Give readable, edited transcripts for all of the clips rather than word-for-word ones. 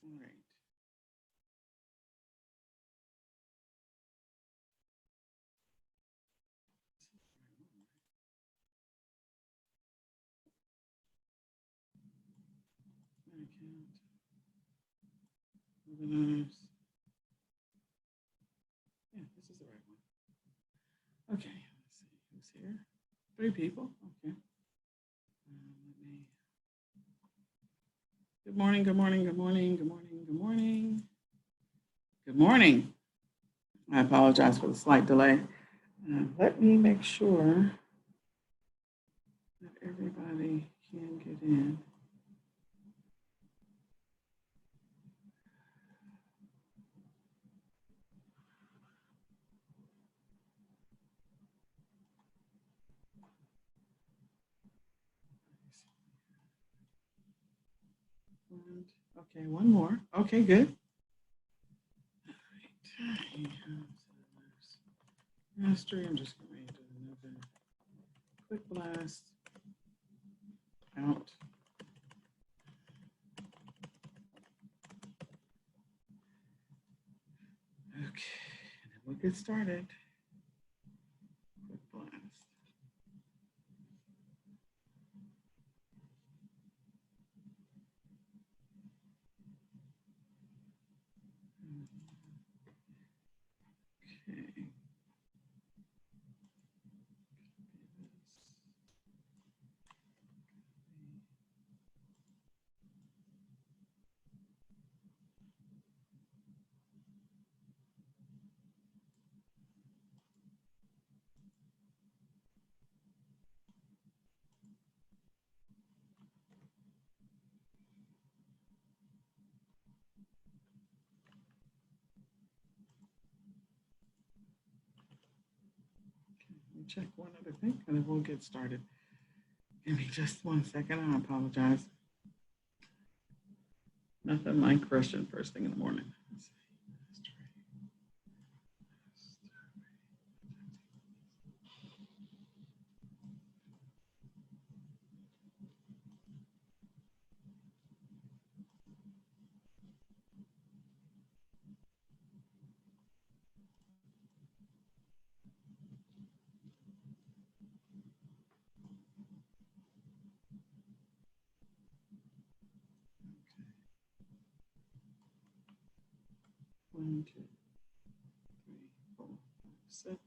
All right. Organize. Yeah, this is the right one. Okay, let's see who's here. 3 people. Okay. Good morning, good morning, good morning, good morning, good morning. Good morning. I apologize for the slight delay. Let me make sure that everybody can get in. Okay, one more. Okay, good. All right. Mastery, I'm just going to do another quick blast out. Okay, and then we'll get started. Quick blast. Okay. Check one other thing and then we'll get started. Give me just 1 second. I apologize. Nothing like Christian first thing in the morning. One, two, three, four, five, six.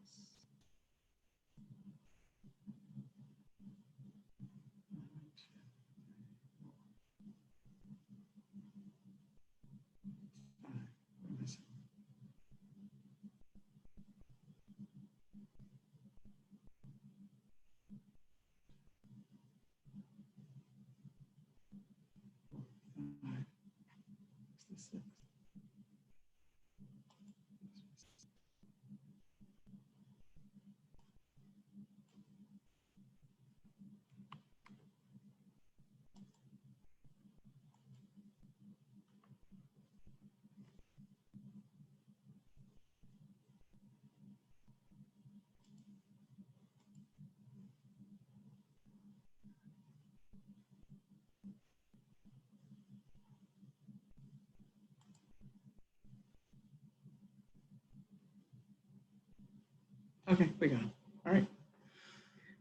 Okay, we got it. All right.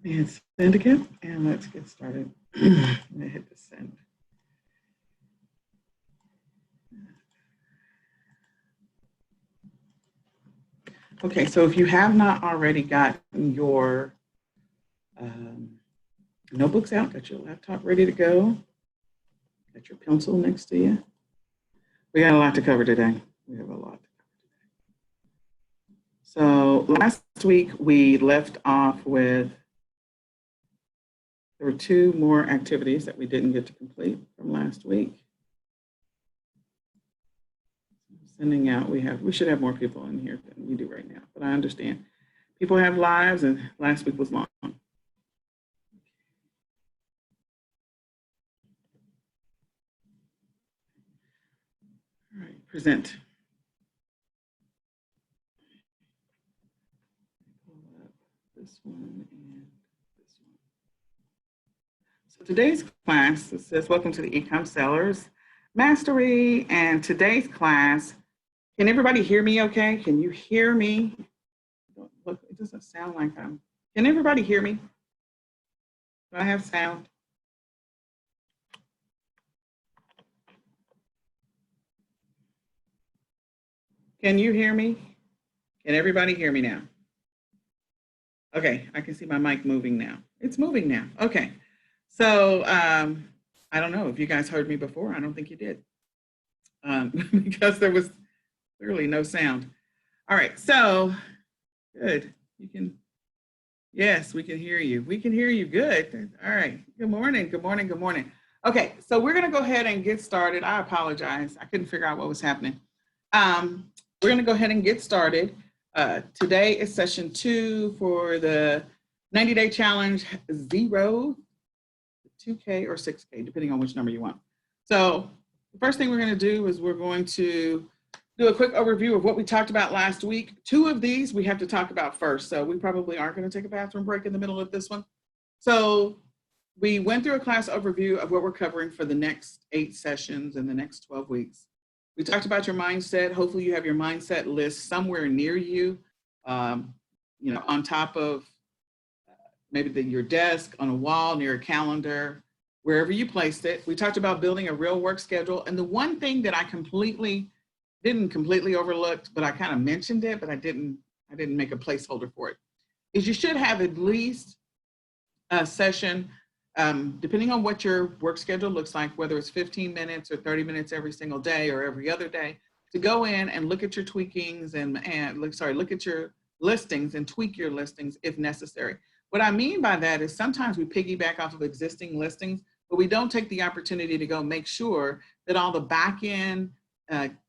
And send again, and let's get started. I'm gonna hit the send. Okay, so if you have not already gotten your notebooks out, got your laptop ready to go, got your pencil next to you, we got a lot to cover today. We have a lot to cover today. So last week we left off with, there were 2 more activities that we didn't get to complete from last week. Sending out, we should have more people in here than we do right now, but I understand. People have lives and last week was long. All right, present. Pull up this one and this one. So today's class, it says, welcome to the eCom Sellers. Mastery. And today's class, can everybody hear me okay? Can you hear me? Look, it doesn't sound like can everybody hear me? Do I have sound? Can you hear me? Can everybody hear me now? Okay, I can see my mic moving now. It's moving now. Okay. So I don't know if you guys heard me before. I don't think you did because there was clearly no sound. All right, so good. You can, yes, we can hear you. We can hear you. Good. All right. Good morning. Good morning. Good morning. Okay, so we're going to go ahead and get started. I apologize. I couldn't figure out what was happening. We're going to go ahead and get started. Today is session 2 for the 90-day challenge 0, 2K or 6K, depending on which number you want. So the first thing we're going to do is we're going to do a quick overview of what we talked about last week. 2 of these we have to talk about first. So we probably aren't going to take a bathroom break in the middle of this one. So we went through a class overview of what we're covering for the next 8 sessions in the next 12 weeks. We talked about your mindset. Hopefully you have your mindset list somewhere near you, on top of maybe your desk, on a wall, near a calendar, wherever you placed it. We talked about building a real work schedule. And the one thing that I didn't completely overlook, but I kind of mentioned it, but I didn't make a placeholder for it, is you should have at least a session, depending on what your work schedule looks like, whether it's 15 minutes or 30 minutes every single day or every other day, to go in and look at your tweakings look at your listings and tweak your listings if necessary. What I mean by that is sometimes we piggyback off of existing listings, but we don't take the opportunity to go make sure that all the back end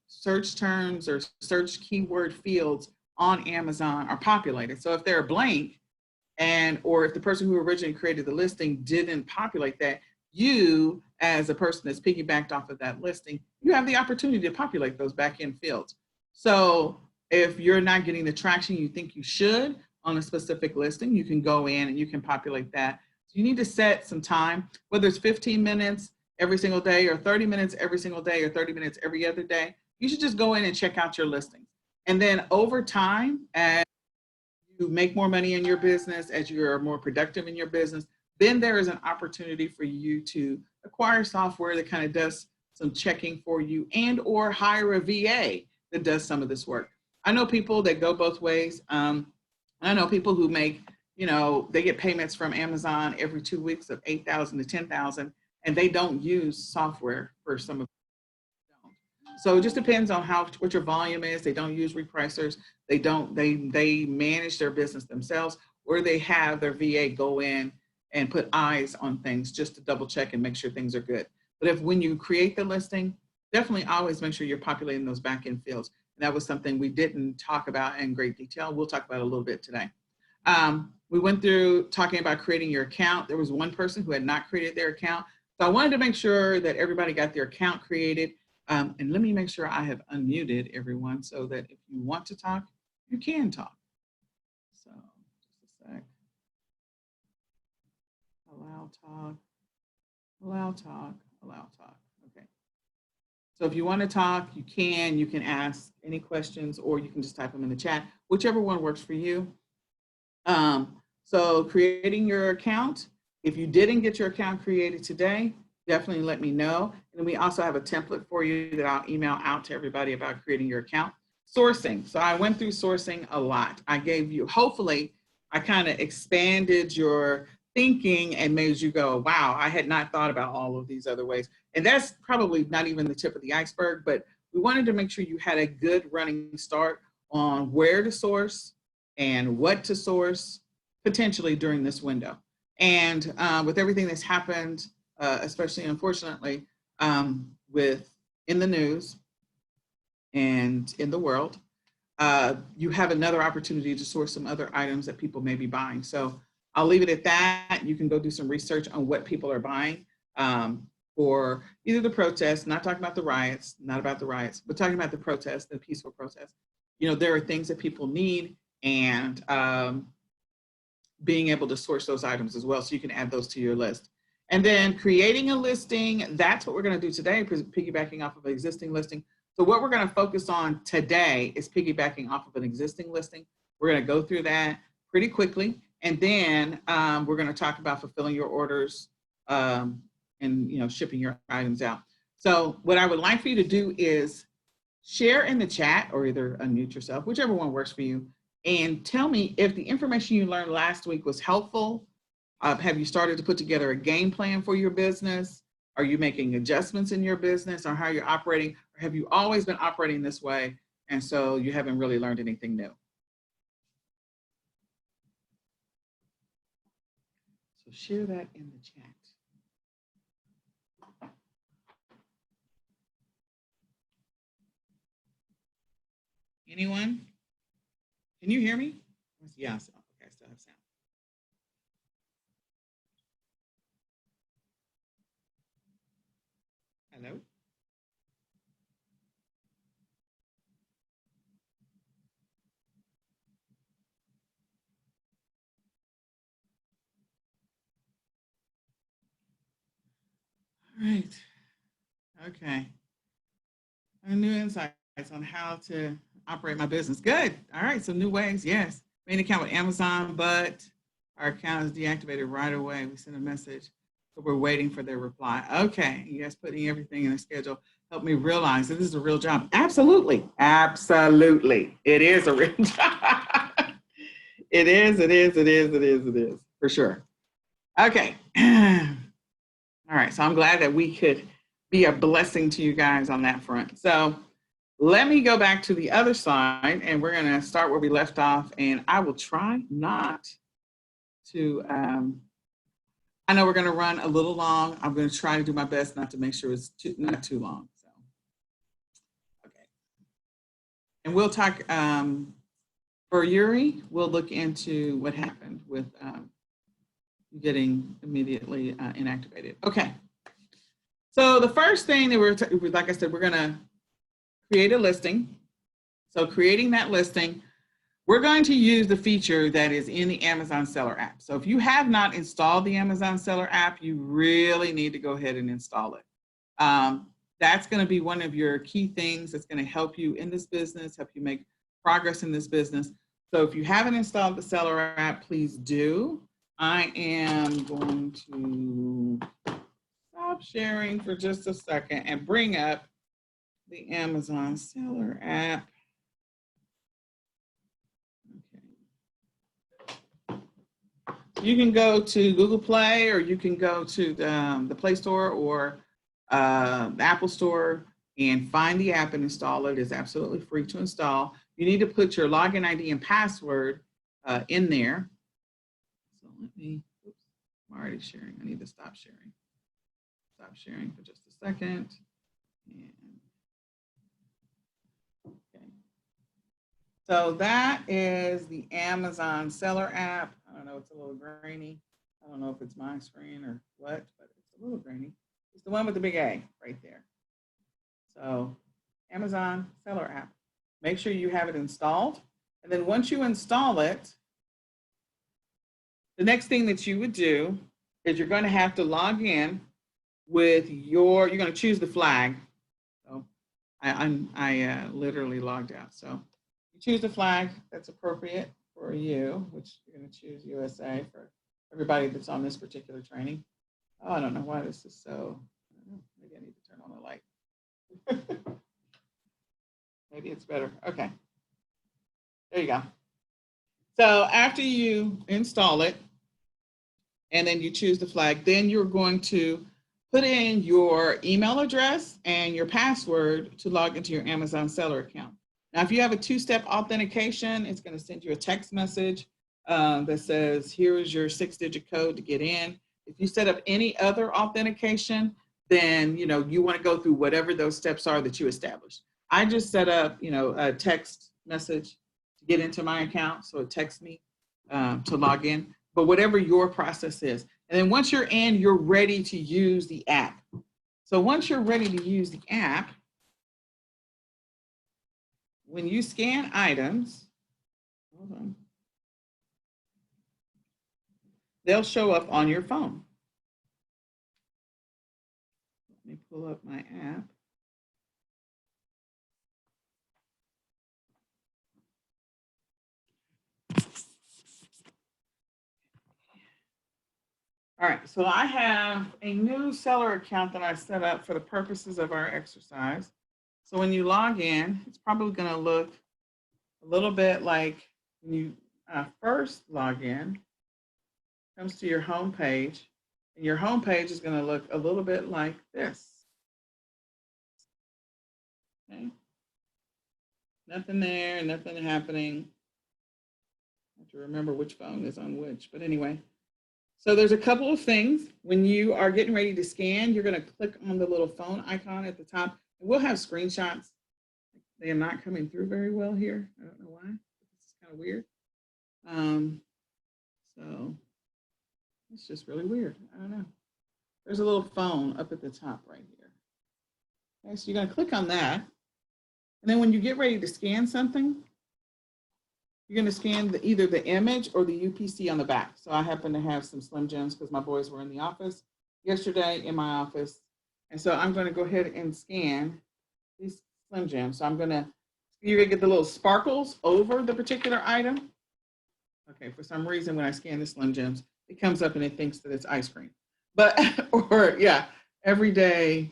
search terms or search keyword fields on Amazon are populated. So if they're blank, or if the person who originally created the listing didn't populate that, you, as a person that's piggybacked off of that listing, you have the opportunity to populate those back-end fields. So if you're not getting the traction you think you should on a specific listing, you can go in and you can populate that. So you need to set some time, whether it's 15 minutes every single day or 30 minutes every single day or 30 minutes every other day. You should just go in and check out your listings. And then over time, as you make more money in your business, as you're more productive in your business, then there is an opportunity for you to acquire software that kind of does some checking for you and or hire a VA that does some of this work. I know people that go both ways. I know people who make, they get payments from Amazon every 2 weeks of $8,000 to $10,000, and they don't use software for some of them. So it just depends on what your volume is. They don't use repricers. They manage their business themselves, or they have their VA go in and put eyes on things just to double check and make sure things are good. But when you create the listing, definitely always make sure you're populating those back-end fields. And that was something we didn't talk about in great detail. We'll talk about it a little bit today. We went through talking about creating your account. There was one person who had not created their account. So I wanted to make sure that everybody got their account created. And let me make sure I have unmuted everyone so that if you want to talk, you can talk. So just a sec. Allow talk, allow talk, allow talk. Okay. So if you want to talk, you can ask any questions, or you can just type them in the chat, whichever one works for you. So creating your account, if you didn't get your account created today, definitely let me know. And we also have a template for you that I'll email out to everybody about creating your account. Sourcing. So I went through sourcing a lot. I gave you, hopefully, I kind of expanded your thinking and made you go, wow, I had not thought about all of these other ways. And that's probably not even the tip of the iceberg, but we wanted to make sure you had a good running start on where to source and what to source potentially during this window. And with everything that's happened, especially unfortunately in the news and in the world, you have another opportunity to source some other items that people may be buying. So I'll leave it at that. You can go do some research on what people are buying for either the protests, not talking about the riots, not about the riots, but talking about the protests, the peaceful protests. There are things that people need, and being able to source those items as well, so you can add those to your list. And then creating a listing, that's what we're going to do today, piggybacking off of an existing listing. So what we're going to focus on today is piggybacking off of an existing listing. We're going to go through that pretty quickly. And then we're going to talk about fulfilling your orders and shipping your items out. So what I would like for you to do is share in the chat or either unmute yourself, whichever one works for you, and tell me if the information you learned last week was helpful. Have you started to put together a game plan for your business? Are you making adjustments in your business or how you're operating? Or have you always been operating this way and so you haven't really learned anything new? So share that in the chat. Anyone? Can you hear me? Yeah, so, okay, I still have sound. Hello? All right. Okay. New insights on how to operate my business. Good. All right. Some new ways. Yes. Made an account with Amazon, but our account is deactivated right away. We sent a message, but we're waiting for their reply. Okay. You guys putting everything in a schedule helped me realize that this is a real job. Absolutely. Absolutely. It is a real job. It is. For sure. Okay. All right. So I'm glad that we could be a blessing to you guys on that front. So let me go back to the other side and we're going to start where we left off. And I will try not to, I know we're going to run a little long. I'm going to try to do my best not to make sure it's not too long. So, okay. And we'll talk, for Yuri, we'll look into what happened with getting immediately inactivated. Okay. So the first thing that like I said, we're going to create a listing. So creating that listing, we're going to use the feature that is in the Amazon Seller app. So if you have not installed the Amazon Seller app, you really need to go ahead and install it. That's going to be one of your key things that's going to help you in this business, help you make progress in this business. So if you haven't installed the Seller app, please do. I am going to stop sharing for just a second and bring up the Amazon Seller app. Okay. You can go to Google Play or you can go to the Play Store or the Apple Store and find the app and install it. It's absolutely free to install. You need to put your login ID and password in there. So let me, oops, I'm already sharing. I need to stop sharing. Stop sharing for just a second. And, okay. So that is the Amazon Seller app. I don't know, it's a little grainy. I don't know if it's my screen or what, but it's a little grainy. It's the one with the big A right there. So Amazon Seller app. Make sure you have it installed. And then once you install it, the next thing that you would do is you're going to have to log in with you're going to choose the flag. So I literally logged out. So you choose the flag that's appropriate for you, which you're going to choose USA for everybody that's on this particular training. Oh, I don't know why this is so, maybe I need to turn on the light. Maybe it's better. Okay. There you go. So after you install it, and then you choose the flag, then you're going to put in your email address and your password to log into your Amazon Seller account. Now, if you have a two-step authentication, it's going to send you a text message that says, here is your 6-digit code to get in. If you set up any other authentication, then you want to go through whatever those steps are that you established. I just set up a text message to get into my account, so it texts me to log in. But whatever your process is. And then once you're in, you're ready to use the app. So once you're ready to use the app, when you scan items, hold on, they'll show up on your phone. pull up my app. All right, so I have a new seller account that I set up for the purposes of our exercise. So when you log in, it's probably going to look a little bit like when you first log in, comes to your home page, and your home page is going to look a little bit like this. Okay. Nothing there, nothing happening. I have to remember which phone is on which, but anyway. So there's a couple of things. When you are getting ready to scan, you're going to click on the little phone icon at the top. And we'll have screenshots. They are not coming through very well here. I don't know why. This is kind of weird. So it's just really weird. I don't know. There's a little phone up at the top right here. Okay, so you're going to click on that. And then when you get ready to scan something, you're going to scan either the image or the UPC on the back. So I happen to have some Slim Jims because my boys were in the office yesterday in my office. And so I'm going to go ahead and scan these Slim Jims. So you're going to get the little sparkles over the particular item. Okay, for some reason, when I scan the Slim Jims, it comes up and it thinks that it's ice cream. But, or yeah, everyday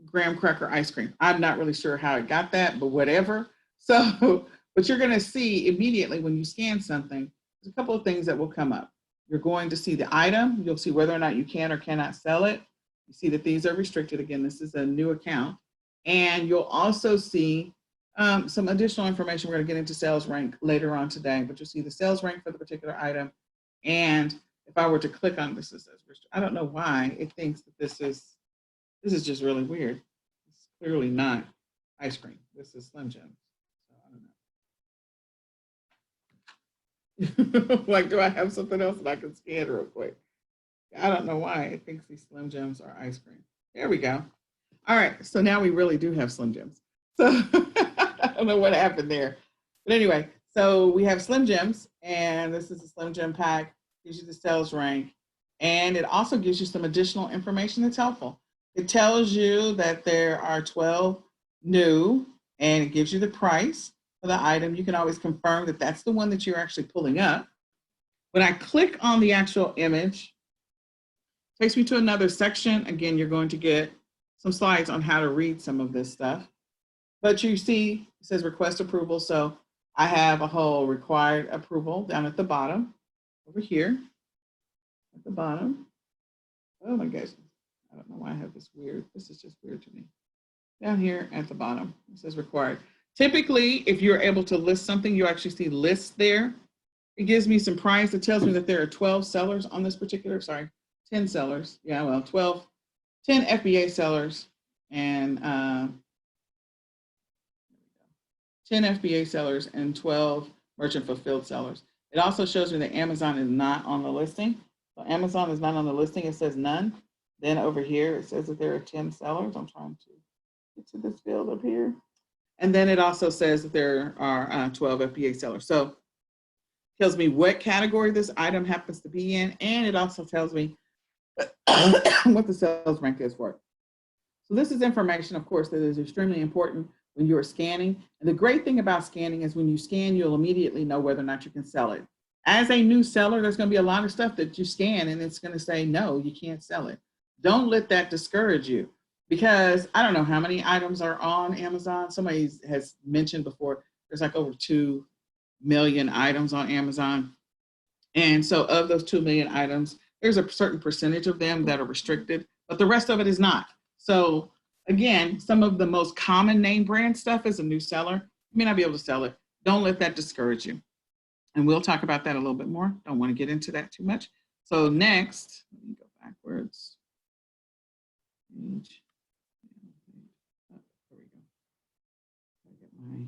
graham cracker ice cream. I'm not really sure how it got that, but whatever. So, but you're going to see immediately when you scan something, there's a couple of things that will come up. You're going to see the item. You'll see whether or not you can or cannot sell it. You see that these are restricted. Again, this is a new account. And you'll also see some additional information. We're going to get into sales rank later on today, but you'll see the sales rank for the particular item. And if I were to click on this, it says, I don't know why it thinks that this is just really weird. It's clearly not ice cream. This is Slim Jim. So I don't know. Like, do I have something else that I can scan real quick? I don't know why it thinks these Slim Jims are ice cream. There we go. All right, so now we really do have Slim Jims. So I don't know what happened there. But anyway, so we have Slim Jims, and this is the Slim Jim pack, gives you the sales rank, and it also gives you some additional information that's helpful. It tells you that there are 12 new, and it gives you the price for the item. You can always confirm that that's the one that you're actually pulling up. When I click on the actual image, it takes me to another section. Again, you're going to get some slides on how to read some of this stuff. But you see, it says request approval. So I have a whole required approval down at the bottom, over here at the bottom. Oh my gosh. I don't know why I have this weird. This is just weird to me. Down here at the bottom, it says required. Typically, if you're able to list something, you actually see lists there. It gives me some price. It tells me that there are 12 sellers on this particular, 10 sellers. Yeah, well, 10 FBA sellers and 10 FBA sellers and 12 merchant fulfilled sellers. It also shows me that Amazon is not on the listing. So Amazon is not on the listing. It says none. Then over here, it says that there are 10 sellers. I'm trying to get to this field up here. And then it also says that there are 12 FBA sellers. So it tells me what category this item happens to be in. And it also tells me what the sales rank is for it. So this is information, of course, that is extremely important when you're scanning. And the great thing about scanning is when you scan, you'll immediately know whether or not you can sell it. As a new seller, there's going to be a lot of stuff that you scan and it's going to say, no, you can't sell it. Don't let that discourage you, because I don't know how many items are on Amazon. Somebody has mentioned before, there's like over 2 million items on Amazon. And so of those 2 million items, there's a certain percentage of them that are restricted, but the rest of it is not. So again, some of the most common name brand stuff as a new seller, you may not be able to sell it. Don't let that discourage you. And we'll talk about that a little bit more. Don't want to get into that too much. So next, let me go backwards. Page. Oh, there we go. I get my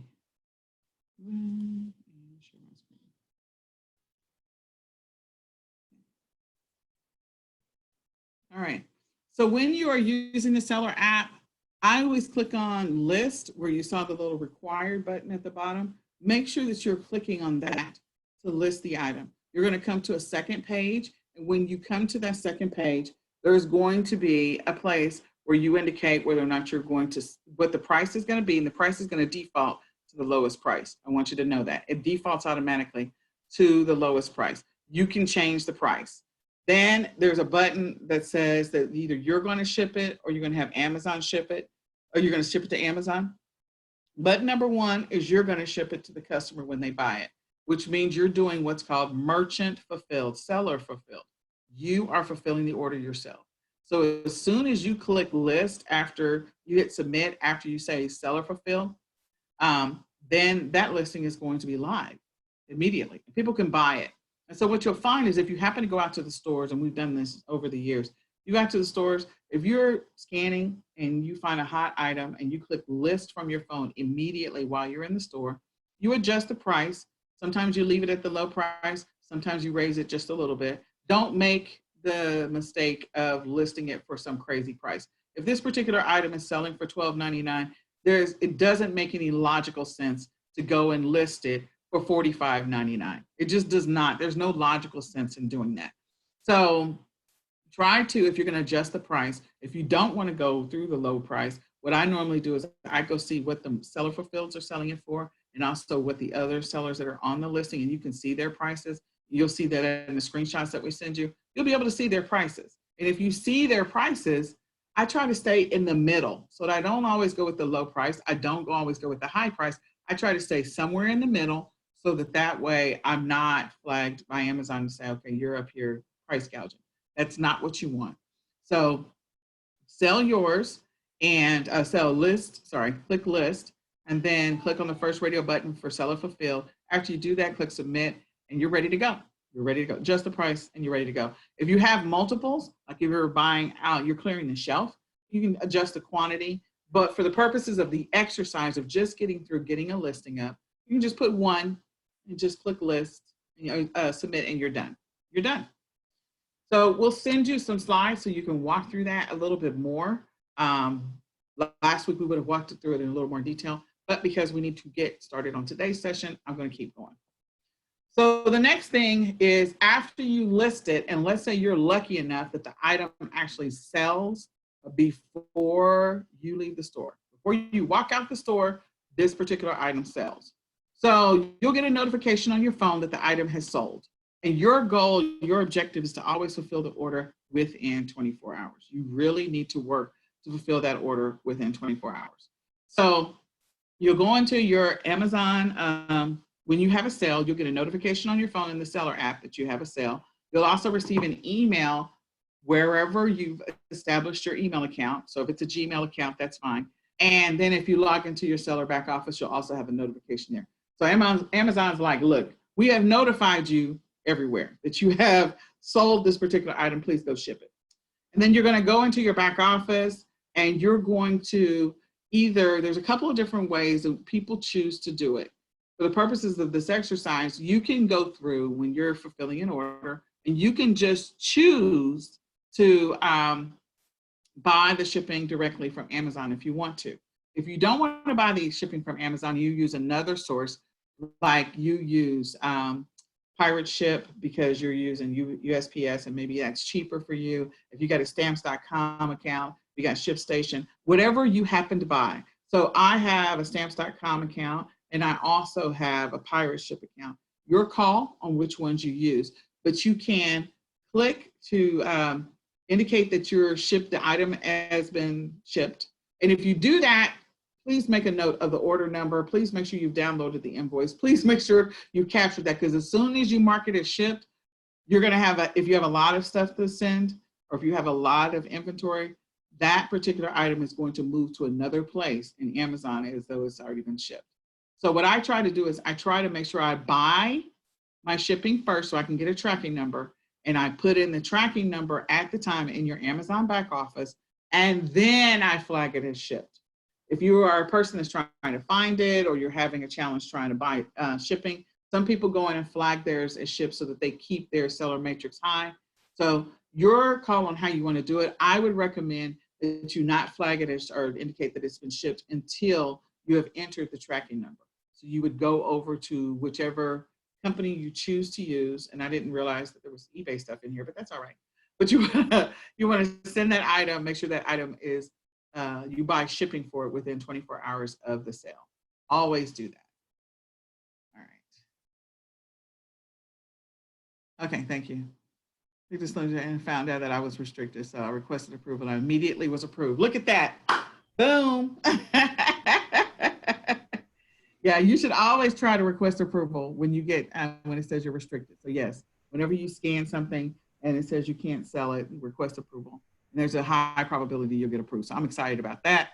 share my screen. All right. So when you are using the seller app, I always click on list where you saw the little required button at the bottom. Make sure that you're clicking on that to list the item. You're going to come to a second page. And when you come to that second page, there's going to be a place where you indicate whether or not you're going to, what the price is going to be, and the price is going to default to the lowest price. I want you to know that. It defaults automatically to the lowest price. You can change the price. Then there's a button that says that either you're going to ship it or you're going to have Amazon ship it, or you're going to ship it to Amazon. Button number one is you're going to ship it to the customer when they buy it, which means you're doing what's called merchant fulfilled, seller fulfilled. You are fulfilling the order yourself. So as soon as you click list after you hit submit, after you say seller fulfilled, then that listing is going to be live immediately. People can buy it. And so what you'll find is if you happen to go out to the stores, and we've done this over the years, you go out to the stores, if you're scanning and you find a hot item and you click list from your phone immediately while you're in the store, you adjust the price. Sometimes you leave it at the low price. Sometimes you raise it just a little bit. Don't make the mistake of listing it for some crazy price. If this particular item is selling for $12.99, it doesn't make any logical sense to go and list it for $45.99. It just does not. There's no logical sense in doing that. So try to, if you're going to adjust the price, if you don't want to go through the low price, what I normally do is I go see what the seller fulfilleds are selling it for, and also what the other sellers that are on the listing, and you can see their prices. You'll see that in the screenshots that we send you. You'll be able to see their prices. And if you see their prices, I try to stay in the middle so that I don't always go with the low price. I don't always go with the high price. I try to stay somewhere in the middle so that way I'm not flagged by Amazon to say, okay, you're up here price gouging. That's not what you want. So sell yours and click list, and then click on the first radio button for seller fulfill. After you do that, click submit, and you're ready to go. You're ready to go. Just the price and you're ready to go. If you have multiples, like if you're buying out, you're clearing the shelf, you can adjust the quantity. But for the purposes of the exercise of just getting a listing up, you can just put one and just click list, submit, and you're done. You're done. So we'll send you some slides so you can walk through that a little bit more. Last week we would have walked through it in a little more detail, but because we need to get started on today's session, I'm going to keep going. So the next thing is after you list it, and let's say you're lucky enough that the item actually sells before you leave the store. Before you walk out the store, this particular item sells. So you'll get a notification on your phone that the item has sold. And your goal, your objective is to always fulfill the order within 24 hours. You really need to work to fulfill that order within 24 hours. So you'll go into your Amazon, when you have a sale, you'll get a notification on your phone in the seller app that you have a sale. You'll also receive an email wherever you've established your email account. So if it's a Gmail account, that's fine. And then if you log into your seller back office, you'll also have a notification there. So Amazon's like, look, we have notified you everywhere that you have sold this particular item, please go ship it. And then you're going to go into your back office and you're going to there's a couple of different ways that people choose to do it. For the purposes of this exercise, you can go through when you're fulfilling an order and you can just choose to buy the shipping directly from Amazon if you want to. If you don't want to buy the shipping from Amazon, you use another source, like you use Pirate Ship because you're using USPS and maybe that's cheaper for you. If you got a stamps.com account, you got ShipStation, whatever you happen to buy. So I have a stamps.com account and I also have a Pirate Ship account. Your call on which ones you use, but you can click to indicate that the item has been shipped. And if you do that, please make a note of the order number. Please make sure you've downloaded the invoice. Please make sure you've captured that, because as soon as you mark it as shipped, you're going to have if you have a lot of stuff to send, or if you have a lot of inventory, that particular item is going to move to another place in Amazon as though it's already been shipped. So what I try to do is I try to make sure I buy my shipping first so I can get a tracking number, and I put in the tracking number at the time in your Amazon back office, and then I flag it as shipped. If you are a person that's trying to find it, or you're having a challenge trying to buy shipping, some people go in and flag theirs as shipped so that they keep their seller matrix high. So your call on how you want to do it. I would recommend that you not flag it as, or indicate that it's been shipped until you have entered the tracking number. So you would go over to whichever company you choose to use. And I didn't realize that there was eBay stuff in here, but that's all right. But you you want to send that item, make sure that item is you buy shipping for it within 24 hours of the sale. Always do that. All right. Okay, thank you. We just looked and found out that I was restricted, so I requested approval. I immediately was approved. Look at that. Boom. Yeah, you should always try to request approval when you get when it says you're restricted. So yes, whenever you scan something and it says you can't sell it, request approval. And there's a high probability you'll get approved. So I'm excited about that.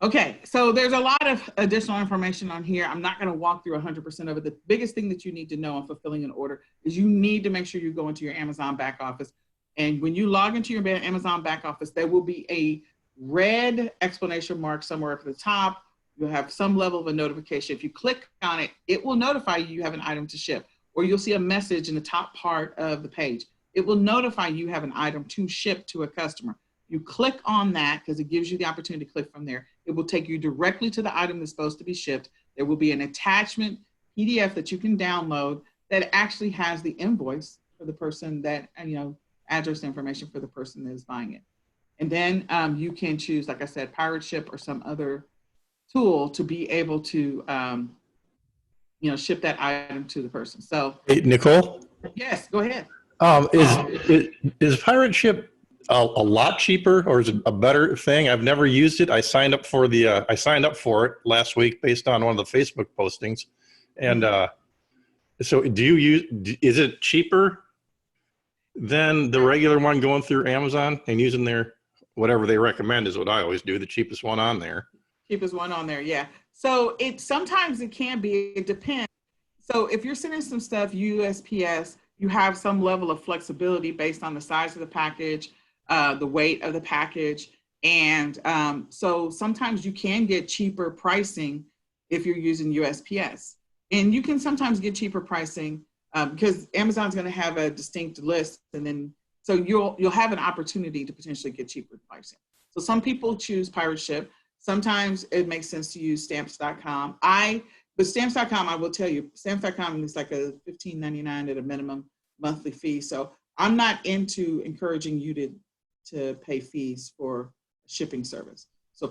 Okay, so there's a lot of additional information on here. I'm not going to walk through 100% of it. The biggest thing that you need to know in fulfilling an order is you need to make sure you go into your Amazon back office. And when you log into your Amazon back office, there will be a red exclamation mark somewhere up at the top. You'll have some level of a notification. If you click on it, it will notify you have an item to ship, or you'll see a message in the top part of the page. It will notify you have an item to ship to a customer. You click on that because it gives you the opportunity to click from there. It will take you directly to the item that's supposed to be shipped. There will be an attachment PDF that you can download that actually has the invoice for the person that, address information for the person that is buying it. And then you can choose, like I said, Pirate Ship or some other tool to be able to, ship that item to the person. So, Hey, Nicole? yes, go ahead. Is Pirate Ship a lot cheaper, or is it a better thing? I've never used it. I signed up for it last week based on one of the Facebook postings. And so is it cheaper than the regular one going through Amazon and using their, whatever they recommend is what I always do, the cheapest one on there? Cheapest one on there, yeah. So sometimes it can be, it depends. So if you're sending some stuff USPS, you have some level of flexibility based on the size of the package, the weight of the package. And so sometimes you can get cheaper pricing if you're using USPS. And you can sometimes get cheaper pricing because Amazon's going to have a distinct list. And then, so you'll have an opportunity to potentially get cheaper pricing. So some people choose Pirate Ship. Sometimes it makes sense to use stamps.com. But stamps.com, I will tell you, stamps.com is like a $15.99 at a minimum monthly fee. So I'm not into encouraging you to pay fees for shipping service. So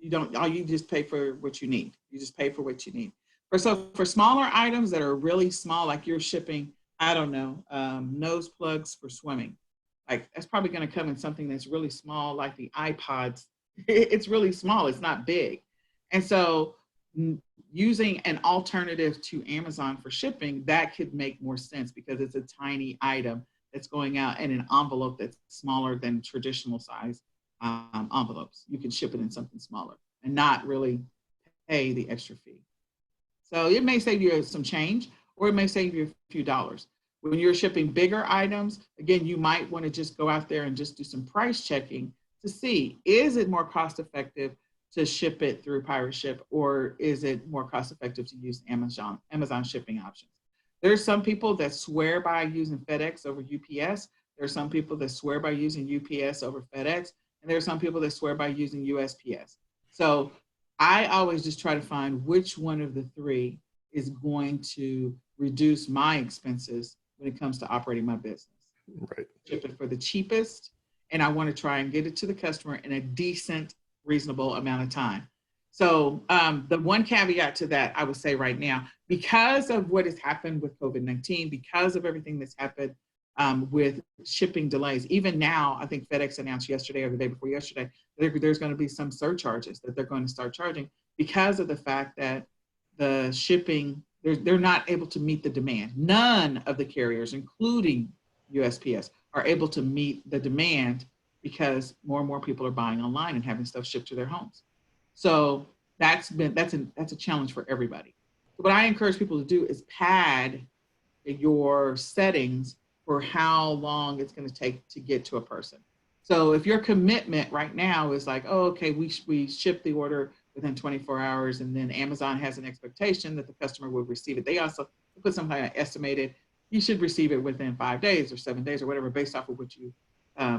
you just pay for what you need. You just pay for what you need. For smaller items that are really small, like you're shipping, I don't know, nose plugs for swimming. Like that's probably going to come in something that's really small, like the iPods. It's really small. It's not big. And so using an alternative to Amazon for shipping, that could make more sense because it's a tiny item that's going out in an envelope that's smaller than traditional size envelopes. You can ship it in something smaller and not really pay the extra fee. So it may save you some change, or it may save you a few dollars. When you're shipping bigger items, again, you might want to just go out there and just do some price checking to see, is it more cost effective to ship it through Pirate Ship, or is it more cost effective to use Amazon shipping options? There's some people that swear by using FedEx over UPS. There's some people that swear by using UPS over FedEx, and there's some people that swear by using USPS. So I always just try to find which one of the three is going to reduce my expenses when it comes to operating my business. Right. Ship it for the cheapest, and I want to try and get it to the customer in a decent, reasonable amount of time. So the one caveat to that, I would say right now, because of what has happened with COVID-19, because of everything that's happened with shipping delays, even now, I think FedEx announced yesterday or the day before yesterday, there's going to be some surcharges that they're going to start charging because of the fact that the shipping, they're not able to meet the demand. None of the carriers, including USPS, are able to meet the demand because more and more people are buying online and having stuff shipped to their homes. So that's a challenge for everybody. So what I encourage people to do is pad your settings for how long it's going to take to get to a person. So if your commitment right now is like, oh, okay, we ship the order within 24 hours, and then Amazon has an expectation that the customer will receive it. They also put some kind of estimated, you should receive it within 5 days or 7 days or whatever, based off of what you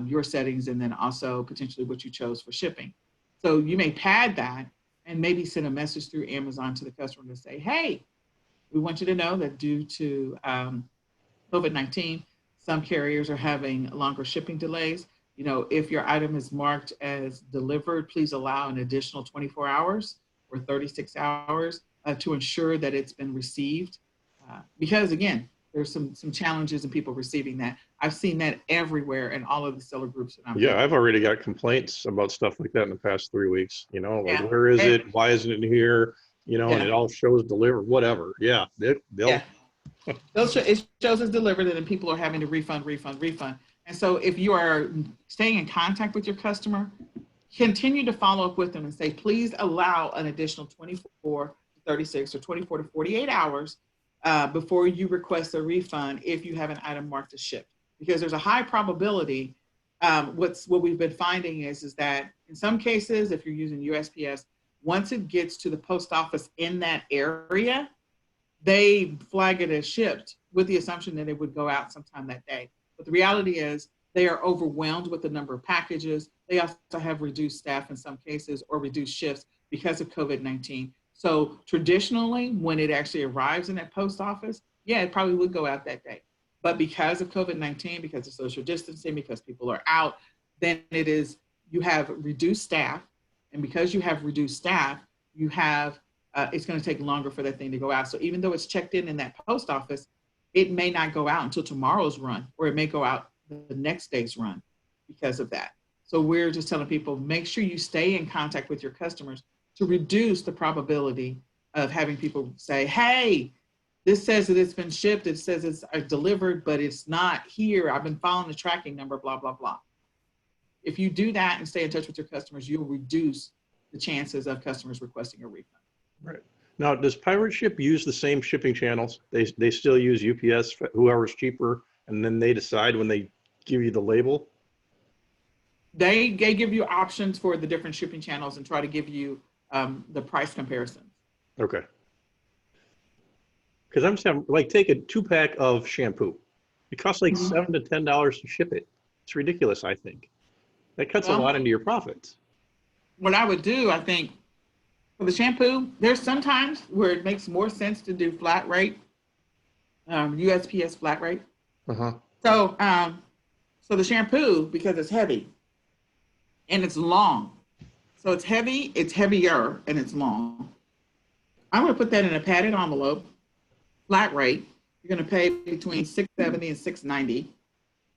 your settings, and then also potentially what you chose for shipping. So you may pad that and maybe send a message through Amazon to the customer to say, hey, we want you to know that due to COVID-19, Some carriers are having longer shipping delays. You know, if your item is marked as delivered, please allow an additional 24 hours or 36 hours to ensure that it's been received. Because again, there's some challenges in people receiving that. I've seen that everywhere in all of the seller groups that I'm in. Yeah, I've already got complaints about stuff like that in the past 3 weeks. You know, like Yeah. where is it? Why isn't it here? You know, and Yeah. it all shows delivered, whatever. Yeah, they'll. Yeah. It shows it's delivered, and then people are having to refund. And so if you are staying in contact with your customer, continue to follow up with them and say, please allow an additional 24 to 36 or 24 to 48 hours before you request a refund if you have an item marked as shipped. Because there's a high probability, what we've been finding is that in some cases, if you're using USPS, once it gets to the post office in that area, they flag it as shipped with the assumption that it would go out sometime that day. But the reality is they are overwhelmed with the number of packages. They also have reduced staff in some cases or reduced shifts because of COVID-19. So traditionally, when it actually arrives in that post office, yeah, it probably would go out that day. But because of COVID-19, because of social distancing, because people are out, then it is, you have reduced staff. And because you have reduced staff, you have it's going to take longer for that thing to go out. So even though it's checked in that post office, it may not go out until tomorrow's run, or it may go out the next day's run because of that. So we're just telling people, make sure you stay in contact with your customers to reduce the probability of having people say, hey, this says that it's been shipped, it says it's delivered, but it's not here. I've been following the tracking number, blah, blah, blah. If you do that and stay in touch with your customers, you'll reduce the chances of customers requesting a refund. Right. Now, does Pirate Ship use the same shipping channels? They still use UPS, whoever's cheaper, and then they decide when they give you the label? They give you options for the different shipping channels and try to give you the price comparisons. Okay. Because I'm saying, like, take a 2-pack of shampoo. It costs like $7 to $10 to ship it. It's ridiculous, I think. That cuts a lot into your profits. What I would do, I think, for the shampoo, there's sometimes where it makes more sense to do flat rate, USPS flat rate. Uh-huh. So, so the shampoo, because it's heavy and it's long, so it's heavy, it's heavier, and it's long. I'm going to put that in a padded envelope, flat rate. You're going to pay between $6.70 and $6.90,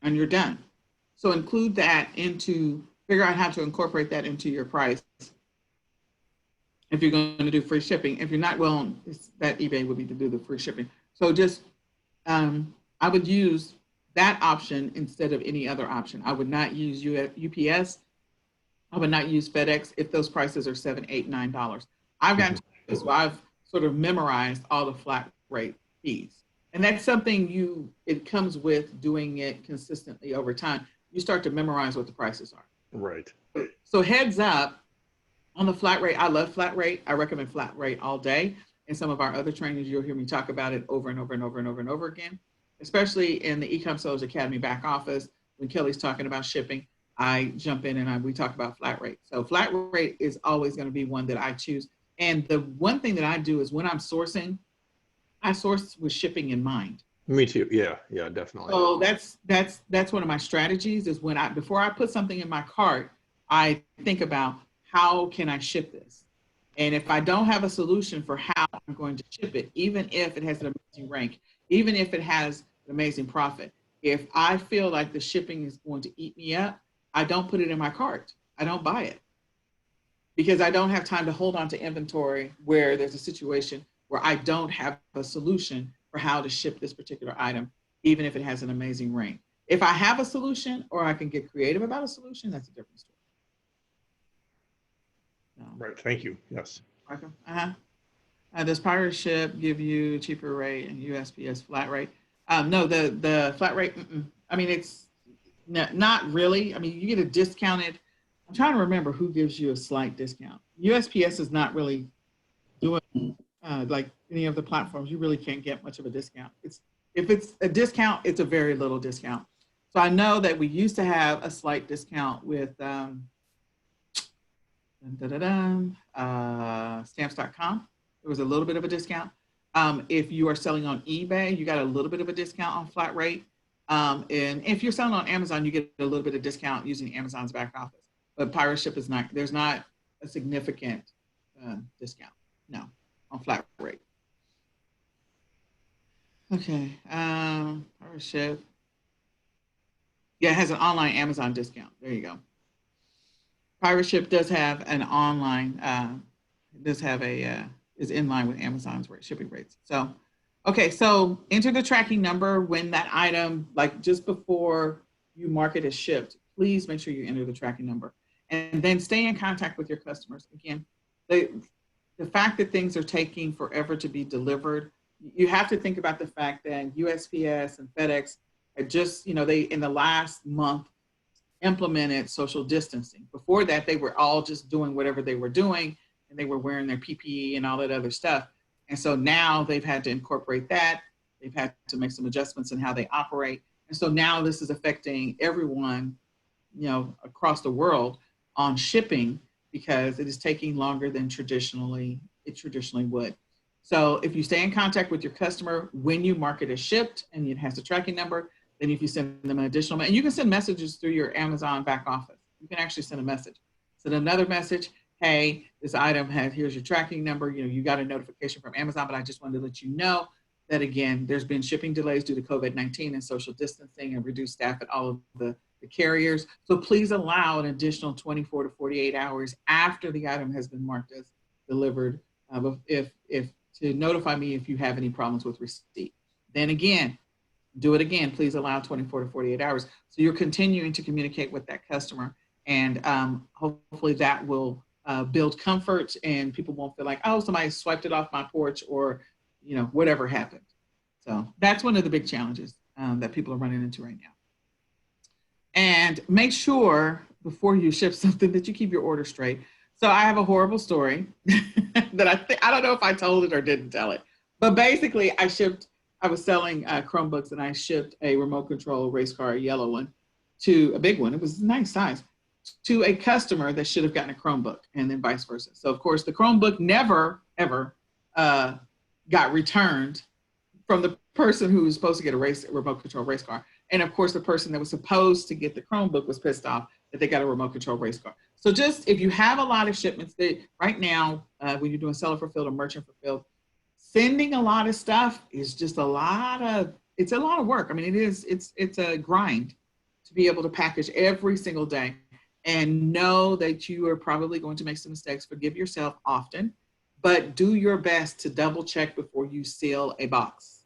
and you're done. So include that figure out how to incorporate that into your price. If you're going to do free shipping, if you're not, well, that eBay would be to do the free shipping. So just, I would use that option instead of any other option. I would not use UPS. I would not use FedEx if those prices are $7, $8, $9. I've gotten to this where I've sort of memorized all the flat rate fees. And that's something it comes with doing it consistently over time. You start to memorize what the prices are. Right. So heads up, on the flat rate, I love flat rate. I recommend flat rate all day. In some of our other trainings, you'll hear me talk about it over and over and over and over and over again, especially in the eCom Sellers Academy back office. When Kelly's talking about shipping, I jump in and we talk about flat rate. So flat rate is always going to be one that I choose. And the one thing that I do is when I'm sourcing, I source with shipping in mind. Me too. Yeah, definitely. So that's one of my strategies is before I put something in my cart, I think about, how can I ship this? And if I don't have a solution for how I'm going to ship it, even if it has an amazing rank, even if it has an amazing profit, if I feel like the shipping is going to eat me up, I don't put it in my cart. I don't buy it because I don't have time to hold on to inventory where there's a situation where I don't have a solution for how to ship this particular item, even if it has an amazing rank. If I have a solution or I can get creative about a solution, that's a different story. Right. Thank you. Yes. Okay. Does Pirate Ship give you a cheaper rate and USPS flat rate? No, the flat rate. I mean, it's not really. I mean, you get a discounted. I'm trying to remember who gives you a slight discount. USPS is not really doing like any of the platforms. You really can't get much of a discount. If it's a discount, it's a very little discount. So I know that we used to have a slight discount with. Stamps.com. There was a little bit of a discount. If you are selling on eBay, you got a little bit of a discount on flat rate. And if you're selling on Amazon, you get a little bit of discount using Amazon's back office. But pirate ship is not, there's not a significant discount, no, on flat rate. Okay, pirate ship. Yeah, it has an online Amazon discount. There you go. Pirate ship does have an online, does have a, is in line with Amazon's shipping rates. So, okay, so enter the tracking number when that item, like just before you mark it as shipped, please make sure you enter the tracking number. And then stay in contact with your customers. Again, the fact that things are taking forever to be delivered, you have to think about the fact that USPS and FedEx had just, they, in the last month, implemented social distancing. Before that, they were all just doing whatever they were doing, and they were wearing their PPE and all that other stuff. And so now they've had to incorporate that. They've had to make some adjustments in how they operate. And so now this is affecting everyone, across the world on shipping, because it is taking longer than it traditionally would. So if you stay in contact with your customer when you mark it as shipped and it has a tracking number, then if you send them an additional, and you can send messages through your Amazon back office. You can actually send a message. Send another message. Hey, this item here's your tracking number. You got a notification from Amazon, but I just wanted to let you know that, again, there's been shipping delays due to COVID-19 and social distancing and reduced staff at all of the carriers. So please allow an additional 24 to 48 hours after the item has been marked as delivered, if to notify me if you have any problems with receipt. Then again, do it again. Please allow 24 to 48 hours. So you're continuing to communicate with that customer, and hopefully that will build comfort, and people won't feel like, oh, somebody swiped it off my porch, or whatever happened. So that's one of the big challenges that people are running into right now. And make sure before you ship something that you keep your order straight. So I have a horrible story that I don't know if I told it or didn't tell it, but basically I was selling Chromebooks, and I shipped a remote control race car, a yellow one, to a big one. It was a nice size, to a customer that should have gotten a Chromebook, and then vice versa. So of course the Chromebook never, ever got returned from the person who was supposed to get a remote control race car. And of course the person that was supposed to get the Chromebook was pissed off that they got a remote control race car. So just, if you have a lot of shipments that right now, when you're doing seller fulfilled or merchant fulfilled, sending a lot of stuff is just it's a lot of work. I mean, it's a grind to be able to package every single day, and know that you are probably going to make some mistakes. Forgive yourself often, but do your best to double check before you seal a box,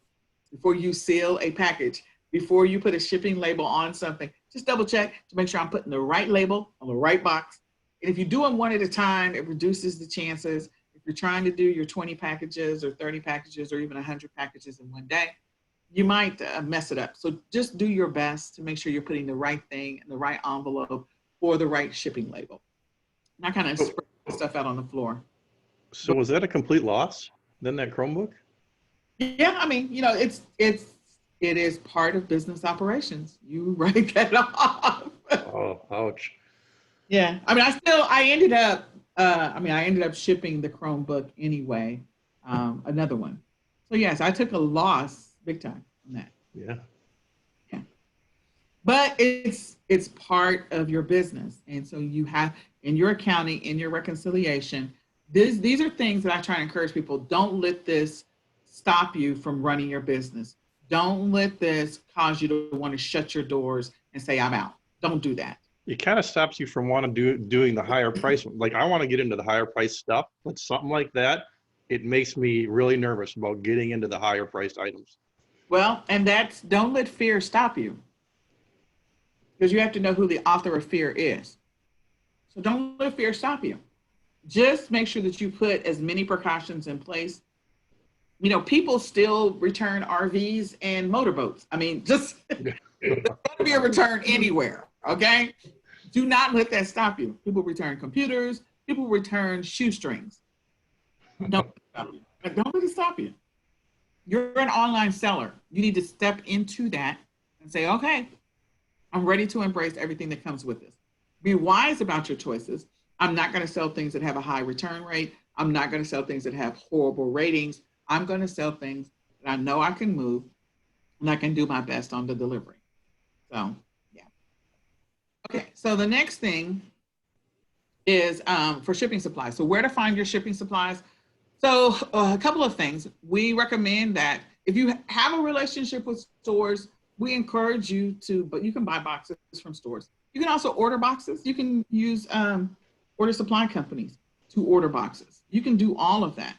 before you seal a package, before you put a shipping label on something. Just double check to make sure I'm putting the right label on the right box. And if you do them one at a time, it reduces the chances. If you're trying to do your 20 packages or 30 packages or even 100 packages in one day, you might mess it up. So just do your best to make sure you're putting the right thing in the right envelope for the right shipping label. Not kind of spread stuff out on the floor. So was that a complete loss, then, that Chromebook? Yeah, I mean, it is part of business operations. You write that off. Oh, ouch. Yeah, I mean, I ended up shipping the Chromebook anyway, another one. So yes, I took a loss big time on that. Yeah. Yeah. But it's part of your business. And so you have, in your accounting, in your reconciliation, these are things that I try to encourage people. Don't let this stop you from running your business. Don't let this cause you to want to shut your doors and say, I'm out. Don't do that. It kind of stops you from doing the higher price. Like, I want to get into the higher price stuff, but something like that, it makes me really nervous about getting into the higher priced items. Well, and don't let fear stop you, because you have to know who the author of fear is. So don't let fear stop you. Just make sure that you put as many precautions in place. People still return RVs and motorboats. I mean, just there's going to be a return anywhere, okay? Do not let that stop you. People return computers. People return shoestrings. Don't let it stop you. You're an online seller. You need to step into that and say, okay, I'm ready to embrace everything that comes with this. Be wise about your choices. I'm not going to sell things that have a high return rate. I'm not going to sell things that have horrible ratings. I'm going to sell things that I know I can move, and I can do my best on the delivery. So, yeah. Okay, so the next thing is for shipping supplies. So where to find your shipping supplies? So a couple of things. We recommend that if you have a relationship with stores, we encourage you to, but you can buy boxes from stores. You can also order boxes. You can use order supply companies to order boxes. You can do all of that.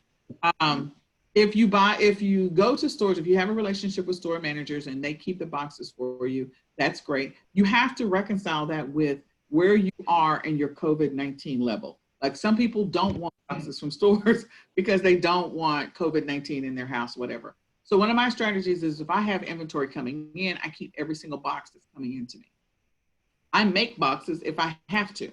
Um, if you go to stores, if you have a relationship with store managers and they keep the boxes for you, that's great. You have to reconcile that with where you are in your COVID-19 level. Like some people don't want boxes from stores because they don't want COVID-19 in their house, whatever. So one of my strategies is if I have inventory coming in, I keep every single box that's coming into me. I make boxes if I have to.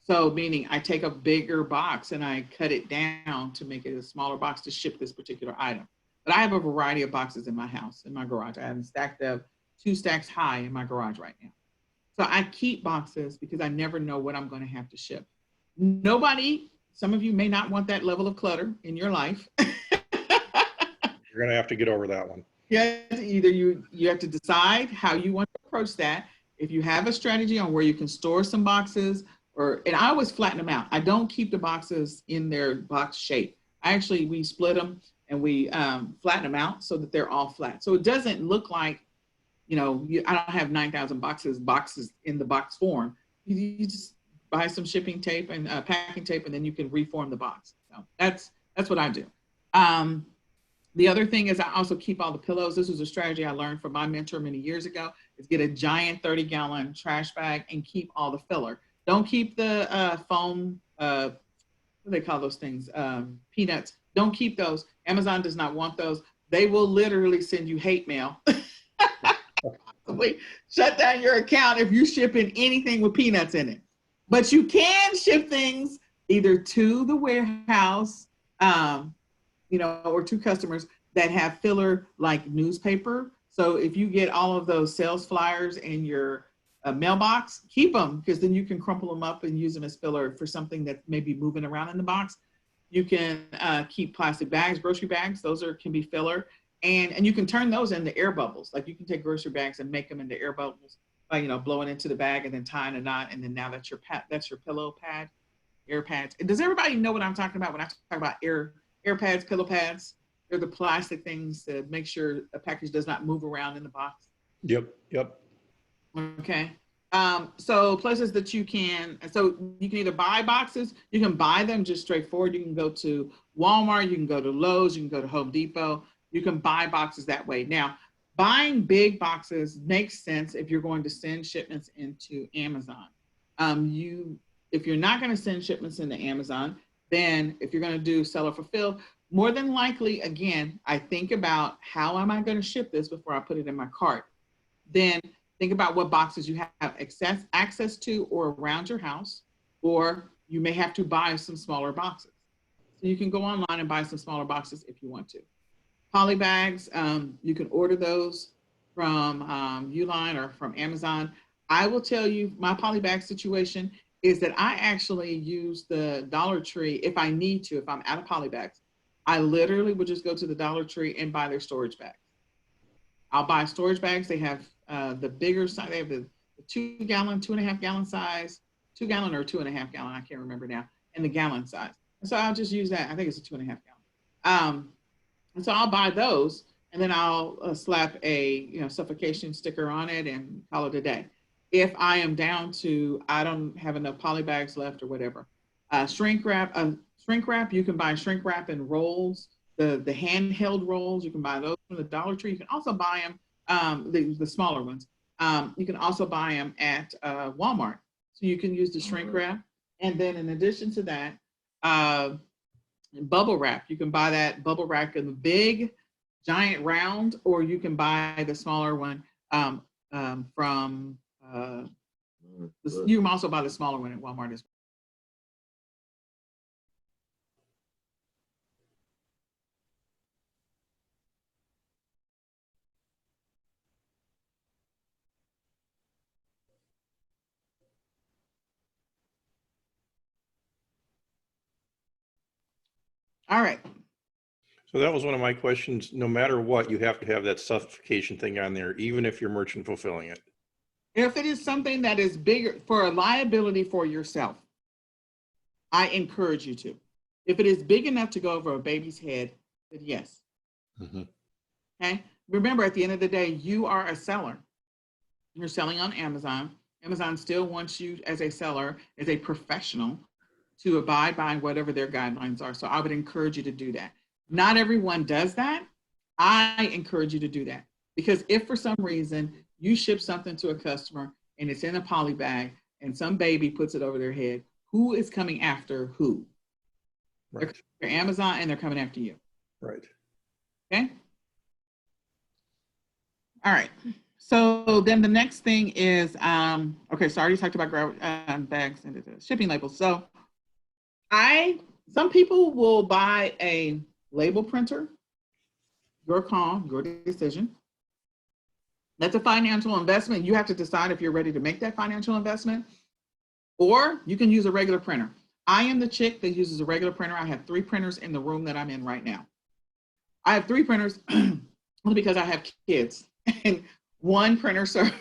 So meaning I take a bigger box and I cut it down to make it a smaller box to ship this particular item. But I have a variety of boxes in my house, in my garage. I have them stacked up 2 stacks high in my garage right now. So I keep boxes because I never know what I'm going to have to ship. Some of you may not want that level of clutter in your life. You're going to have to get over that one. Yeah, either you have to decide how you want to approach that. If you have a strategy on where you can store some boxes, and I always flatten them out. I don't keep the boxes in their box shape. We split them and we flatten them out so that they're all flat. So it doesn't look like, I don't have 9,000 boxes in the box form. You just buy some shipping tape and packing tape, and then you can reform the box. So that's what I do. The other thing is I also keep all the pillows. This was a strategy I learned from my mentor many years ago, is get a giant 30-gallon trash bag and keep all the filler. Don't keep the foam, what do they call those things? Peanuts. Don't keep those. Amazon does not want those. They will literally send you hate mail. Shut down your account if you ship in anything with peanuts in it. But you can ship things either to the warehouse, or to customers that have filler like newspaper. So if you get all of those sales flyers in your mailbox, keep them, because then you can crumple them up and use them as filler for something that may be moving around in the box. You can keep plastic bags, grocery bags. Those can be filler. And you can turn those into air bubbles. Like you can take grocery bags and make them into air bubbles by, blowing into the bag and then tying a knot. And then now that's your pillow pad, air pads. Does everybody know what I'm talking about when I talk about air pads, pillow pads? They're the plastic things to make sure a package does not move around in the box. Yep. Okay. So places that you can either buy boxes, you can buy them just straightforward. You can go to Walmart, you can go to Lowe's, you can go to Home Depot. You can buy boxes that way. Now, buying big boxes makes sense if you're going to send shipments into Amazon. If you're not going to send shipments into Amazon, then if you're going to do seller fulfilled, more than likely, again, I think about how am I going to ship this before I put it in my cart. Then think about what boxes you have access to or around your house, or you may have to buy some smaller boxes. So you can go online and buy some smaller boxes if you want to. Poly bags, you can order those from Uline or from Amazon. I will tell you my poly bag situation is that I actually use the Dollar Tree if I need to, if I'm out of poly bags. I literally would just go to the Dollar Tree and buy their storage bags. I'll buy storage bags. They have the bigger size. They have the 2-gallon, 2.5-gallon size, 2-gallon or 2.5-gallon, I can't remember now, and the gallon size. And so I'll just use that. I think it's a 2.5-gallon. And so I'll buy those, and then I'll slap a suffocation sticker on it and call it a day. If I am down to, I don't have enough poly bags left or whatever. Shrink wrap, you can buy shrink wrap in rolls, the handheld rolls, you can buy those from the Dollar Tree. You can also buy them, the smaller ones. You can also buy them at Walmart. So you can use the shrink wrap. And then in addition to that, bubble wrap. You can buy that bubble wrap in the big, giant round, or you can buy the smaller one from. You can also buy the smaller one at Walmart as well. All right. So that was one of my questions. No matter what, you have to have that suffocation thing on there, even if you're merchant fulfilling it. If it is something that is bigger for a liability for yourself, I encourage you to. If it is big enough to go over a baby's head, then yes. Mhm. Okay. Remember, at the end of the day, you are a seller. You're selling on Amazon. Amazon still wants you as a seller, as a professional, to abide by whatever their guidelines are. So I would encourage you to do that. Not everyone does that. I encourage you to do that because if for some reason you ship something to a customer and it's in a poly bag and some baby puts it over their head, who is coming after who? They're Right. coming after Amazon and they're coming after you. Right. Okay. All right. So then the next thing is, okay, so I already talked about bags and shipping labels. So some people will buy a label printer. Your call, your decision. That's a financial investment. You have to decide if you're ready to make that financial investment, or you can use a regular printer. I am the chick that uses a regular printer. I have 3 printers in the room that I'm in right now. I have 3 printers only because I have kids, and one printer serves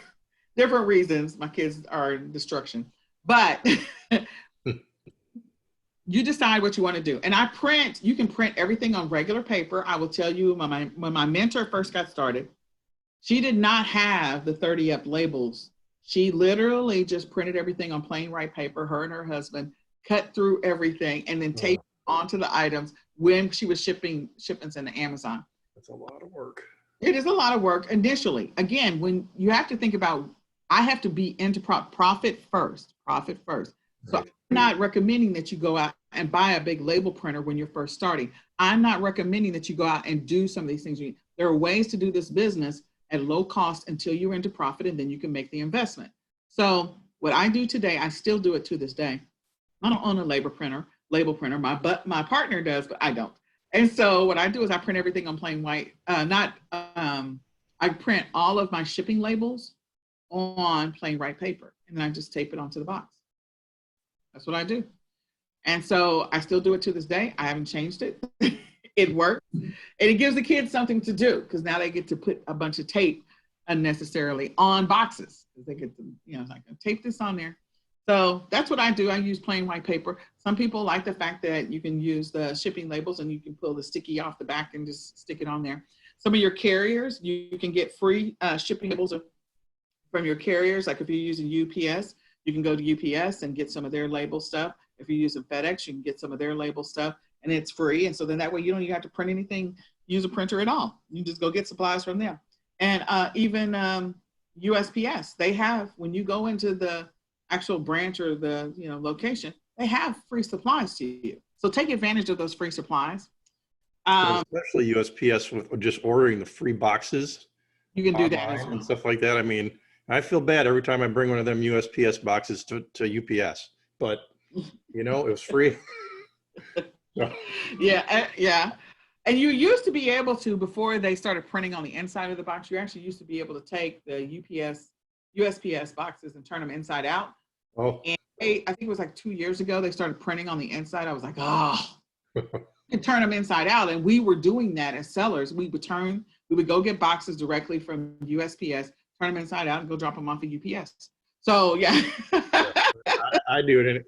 different reasons. My kids are destruction, but you decide what you want to do. And you can print everything on regular paper. I will tell you, when my mentor first got started, she did not have the 30 up labels. She literally just printed everything on plain white paper. Her and her husband cut through everything and then taped onto the items when she was shipping shipments into Amazon. That's a lot of work. It is a lot of work initially. Again, when you have to think about, I have to be into profit first. So right. I'm not recommending that you go out and buy a big label printer when you're first starting. I'm not recommending that you go out and do some of these things. There are ways to do this business at low cost until you're into profit, and then you can make the investment. So what I do today, I still do it to this day. I don't own a label printer. My partner does, but I don't. And so what I do is I print everything on plain white. I print all of my shipping labels on plain white paper, and then I just tape it onto the box. That's what I do. And so I still do it to this day. I haven't changed it. It works. And it gives the kids something to do because now they get to put a bunch of tape unnecessarily on boxes. They get to, like tape this on there. So that's what I do. I use plain white paper. Some people like the fact that you can use the shipping labels and you can pull the sticky off the back and just stick it on there. Some of your carriers, you can get free shipping labels from your carriers. Like if you're using UPS, you can go to UPS and get some of their label stuff. If you're using FedEx, you can get some of their label stuff and it's free. And so then that way you don't even have to print anything, use a printer at all. You just go get supplies from them. And even USPS, they have, when you go into the actual branch or the location, they have free supplies to you. So take advantage of those free supplies. Especially USPS with just ordering the free boxes. You can do that as well. And stuff like that. I mean, I feel bad every time I bring one of them USPS boxes to UPS, but it was free. Yeah. And you used to be able to, before they started printing on the inside of the box, you actually used to be able to take the USPS boxes and turn them inside out. Oh. And I think it was like 2 years ago, they started printing on the inside. I was like, and turn them inside out. And we were doing that as sellers. We would go get boxes directly from USPS, turn them inside out and go drop them off at UPS. So yeah. I do it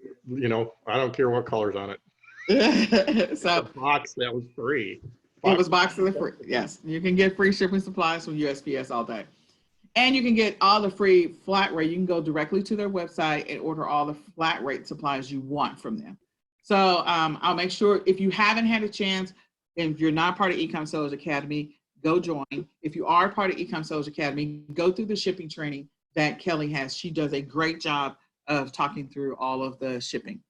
I don't care what color's on it. So the box that was free. It was boxes free. Yes. You can get free shipping supplies from USPS all day. And you can get all the free flat rate. You can go directly to their website and order all the flat rate supplies you want from them. So I'll make sure, if you haven't had a chance, and if you're not part of eCom Sellers Academy, go join. If you are part of eCom Sellers Academy, go through the shipping training that Kelly has. She does a great job of talking through all of the shipping.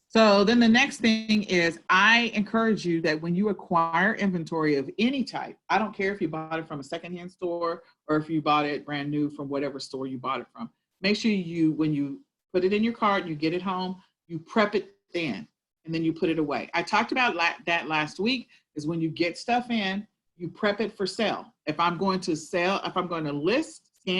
So then the next thing is, I encourage you that when you acquire inventory of any type, I don't care if you bought it from a secondhand store or if you bought it brand new from whatever store you bought it from, make sure when you put it in your cart, you get it home, you prep it in, and then you put it away. I talked about that last week, is when you get stuff in, you prep it for sale. If I'm going to scan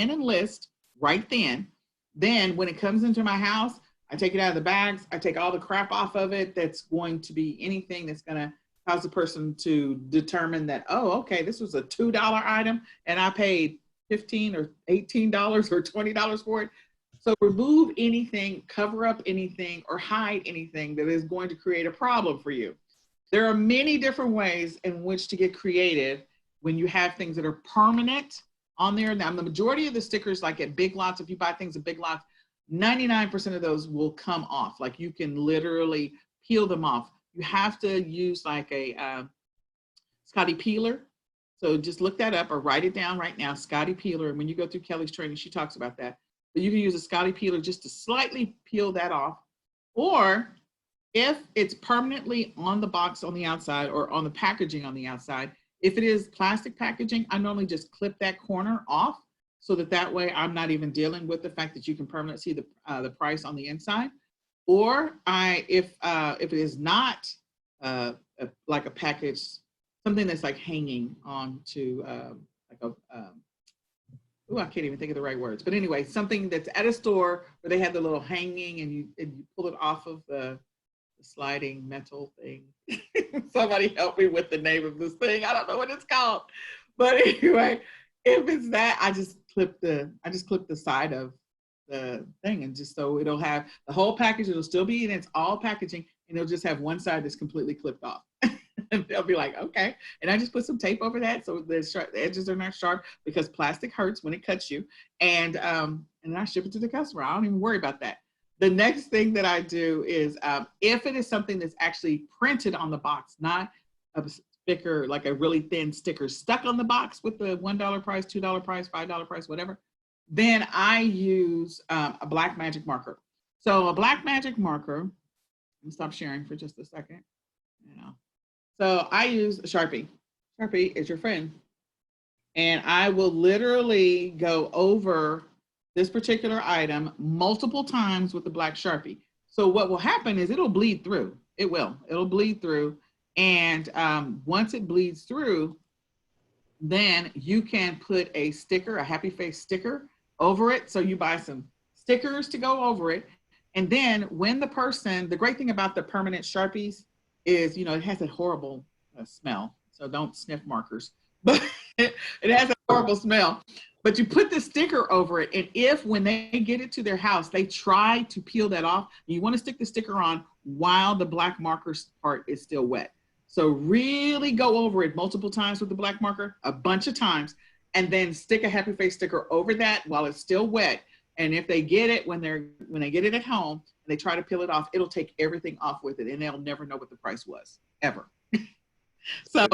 and list right then when it comes into my house, I take it out of the bags. I take all the crap off of it that's going to be anything that's going to cause the person to determine that, oh, okay, this was a $2 item and I paid $15 or $18 or $20 for it. So remove anything, cover up anything, or hide anything that is going to create a problem for you. There are many different ways in which to get creative when you have things that are permanent on there. Now, the majority of the stickers, like at Big Lots, if you buy things at Big Lots, 99% of those will come off. Like you can literally peel them off. You have to use like a Scotty peeler. So just look that up or write it down right now, Scotty peeler. And when you go through Kelly's training, she talks about that. But you can use a Scotty peeler just to slightly peel that off. Or if it's permanently on the box on the outside or on the packaging on the outside, if it is plastic packaging, I normally just clip that corner off so that way I'm not even dealing with the fact that you can permanently see the price on the inside. Or if it is not like a package, something that's like hanging on to like a, I can't even think of the right words. But anyway, something that's at a store where they have the little hanging and you pull it off of the sliding metal thing. Somebody help me with the name of this thing. I don't know what it's called. But anyway, if it's that, I just clip the side of the thing, and just so it'll have the whole package, it'll still be in its all packaging, and it'll just have one side that's completely clipped off. And they'll be like, okay. And I just put some tape over that so the edges are not sharp, because plastic hurts when it cuts you. And I ship it to the customer. I don't even worry about that. The next thing that I do is if it is something that's actually printed on the box, not a sticker, like a really thin sticker stuck on the box with the $1 price, $2 price, $5 price, whatever, then I use a black magic marker. So a black magic marker, let me stop sharing for just a second. So I use a Sharpie. Sharpie is your friend. And I will literally go over this particular item multiple times with the black Sharpie. So what will happen is it'll bleed through. It'll bleed through. And once it bleeds through, then you can put a sticker, a happy face sticker over it. So you buy some stickers to go over it. And then when the great thing about the permanent Sharpies is, it has a horrible smell. So don't sniff markers, but it has a horrible smell. But you put the sticker over it, and if when they get it to their house, they try to peel that off, you want to stick the sticker on while the black marker part is still wet. So really go over it multiple times with the black marker, a bunch of times, and then stick a happy face sticker over that while it's still wet. And if they get it when they get it at home and they try to peel it off, it'll take everything off with it, and they'll never know what the price was ever. So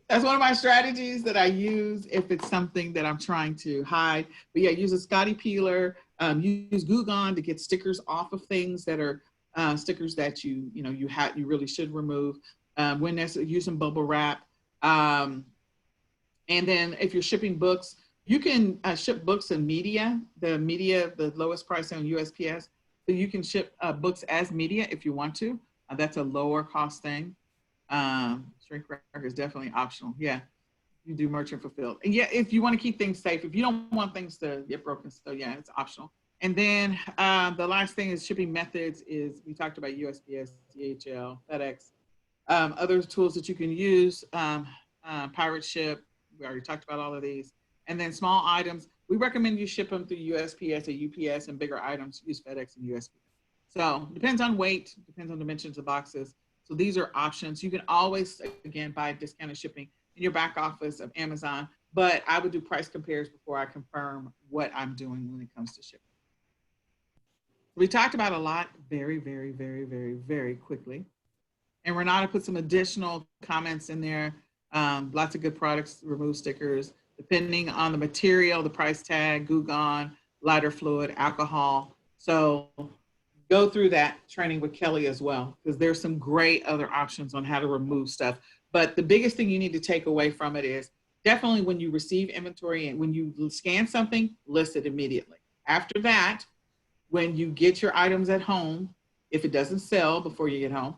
that's one of my strategies that I use if it's something that I'm trying to hide. But yeah, use a Scotty peeler. Use Glue Gun to get stickers off of things that are stickers that you really should remove. When necessary, use some bubble wrap. And then if you're shipping books, you can ship books and media. The lowest price on USPS. So you can ship books as media if you want to. That's a lower cost thing. Shrink wrap is definitely optional. Yeah, you do merchant fulfilled. And yeah, if you want to keep things safe, if you don't want things to get broken, so yeah, it's optional. And then the last thing is shipping methods. Is we talked about USPS, DHL, FedEx, other tools that you can use. Pirate Ship. We already talked about all of these. And then small items, we recommend you ship them through USPS or UPS, and bigger items use FedEx and USPS. So depends on weight, depends on dimensions of boxes. So these are options. You can always, again, buy discounted shipping in your back office of Amazon, but I would do price compares before I confirm what I'm doing when it comes to shipping. We talked about a lot very, very, very, very, very quickly. And Renata put some additional comments in there. Lots of good products, remove stickers, depending on the material, the price tag, Glue Gun, lighter fluid, alcohol. So go through that training with Kelly as well, because there's some great other options on how to remove stuff. But the biggest thing you need to take away from it is definitely when you receive inventory and when you scan something, list it immediately. After that, when you get your items at home, if it doesn't sell before you get home,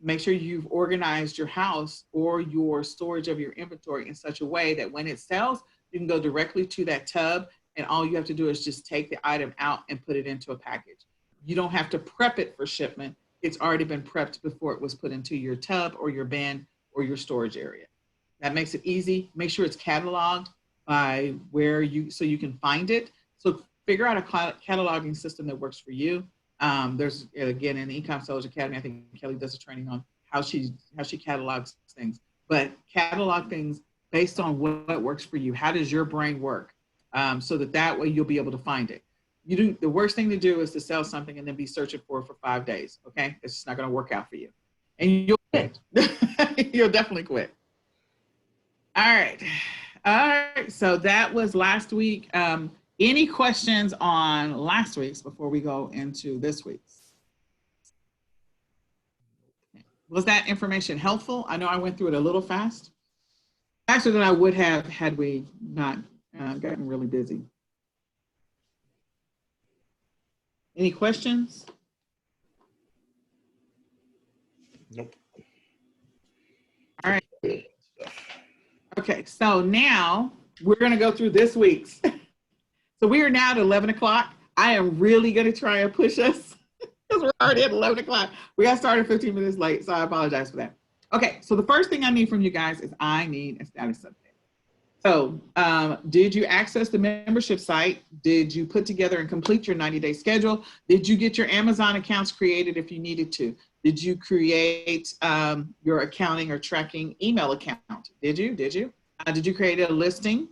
make sure you've organized your house or your storage of your inventory in such a way that when it sells, you can go directly to that tub, and all you have to do is just take the item out and put it into a package. You don't have to prep it for shipment. It's already been prepped before it was put into your tub or your bin or your storage area. That makes it easy. Make sure it's cataloged. by where so you can find it. So figure out a cataloging system that works for you. There's, again, in the eCom Sellers Academy, I think Kelly does a training on how she catalogs things, but catalog things based on what works for you. How does your brain work? So that way you'll be able to find it. The worst thing to do is to sell something and then be searching for it for 5 days. Okay, it's just not going to work out for you, and you'll quit. You'll definitely quit. All right. So that was last week. Any questions on last week's before we go into this week's? Was that information helpful? I know I went through it a little fast, faster than I would have had we not gotten really busy. Any questions? Nope. All right. Okay, so now we're going to go through this week's. So we are now at 11 o'clock. I am really going to try and push us because we're already at 11 o'clock. We got started 15 minutes late, so I apologize for that. Okay, so the first thing I need from you guys is I need a status update. So did you access the membership site? Did you put together and complete your 90-day schedule? Did you get your Amazon accounts created if you needed to? Did you create your accounting or tracking email account? Did you? Did you create a listing?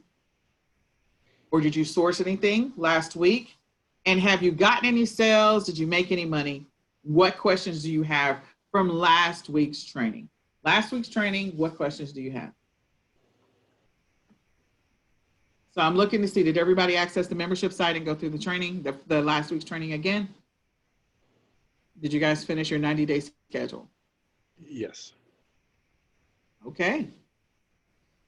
Or did you source anything last week? And have you gotten any sales? Did you make any money? What questions do you have from last week's training? Last week's training, what questions do you have? So I'm looking to see, did everybody access the membership site and go through the training, the last week's training again? Did you guys finish your 90-day schedule? Yes. Okay.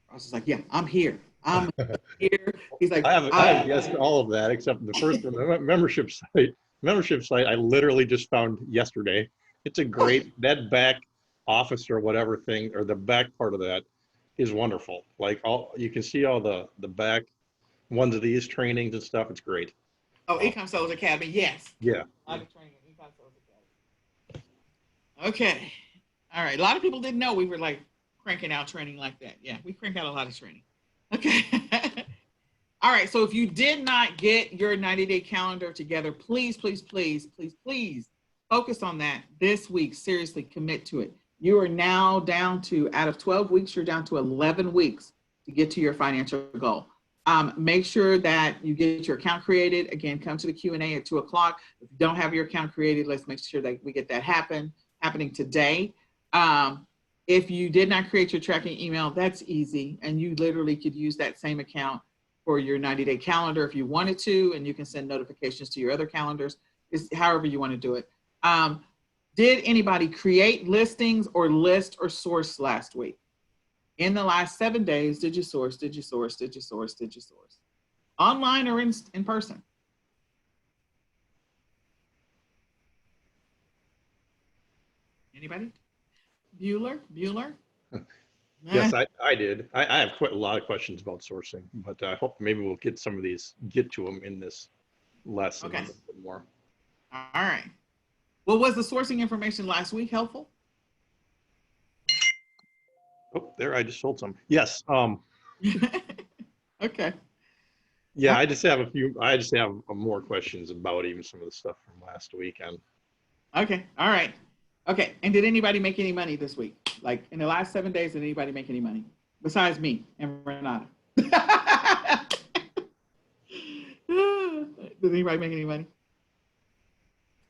I was just like, yeah, I'm here. I'm here. He's like, I have guessed all of that except the first one, the membership site. Membership site, I literally just found yesterday. It's a great, that back office or whatever thing, or the back part of that is wonderful. Like you can see all the back ones of these trainings and stuff. It's great. Oh, eCom Sellers Academy, yes. Yeah. Training at eCom Sellers Academy. Okay. All right. A lot of people didn't know we were like cranking out training like that. Yeah, we crank out a lot of training. Okay. All right. So if you did not get your 90-day calendar together, please, please, please, please, please focus on that this week. Seriously, commit to it. You are now down to, out of 12 weeks, you're down to 11 weeks to get to your financial goal. Make sure that you get your account created. Again, come to the Q&A at 2 o'clock. If you don't have your account created, let's make sure that we get that happening today. If you did not create your tracking email, that's easy. And you literally could use that same account for your 90-day calendar if you wanted to, and you can send notifications to your other calendars. It's however you want to do it. Did anybody create listings or list or source last week? In the last 7 days, did you source, did you source, did you source, did you source? Online or in person? Anybody? Bueller? Yes, I did. I have quite a lot of questions about sourcing, but I hope maybe we'll get some of these, get to them in this lesson a little bit more. All right. Well, was the sourcing information last week helpful? Oh, there, I just sold some. Yes. Okay. Yeah, I just have more questions about even some of the stuff from last weekend. Okay. All right. Okay. And did anybody make any money this week? Like in the last 7 days, did anybody make any money besides me and Renata? Did anybody make any money?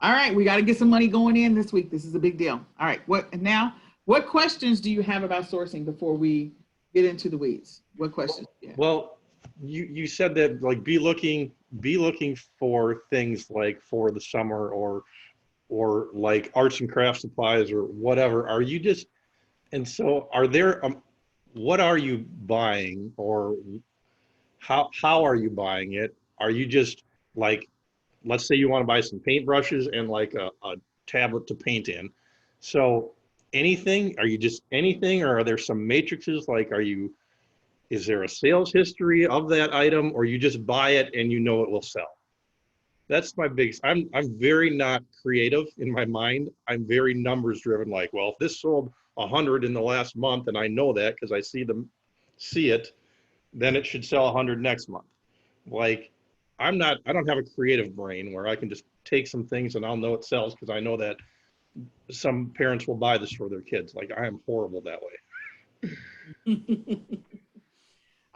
All right. We got to get some money going in this week. This is a big deal. All right. What questions do you have about sourcing before we get into the weeds? What questions? Well, you said that like be looking for things like for the summer or like arts and craft supplies or whatever. Are you just, and so are there, what are you buying or how are you buying it? Are you just like, let's say you want to buy some paintbrushes and like a tablet to paint in. So anything, are you just anything, or are there some matrices? Like, is there a sales history of that item, or you just buy it and you know it will sell? That's my biggest, I'm very not creative in my mind. I'm very numbers driven. Like, well, if this sold 100 in the last month and I know that because I see it, then it should sell 100 next month. Like, I don't have a creative brain where I can just take some things and I'll know it sells because I know that some parents will buy this for their kids. Like, I am horrible that way.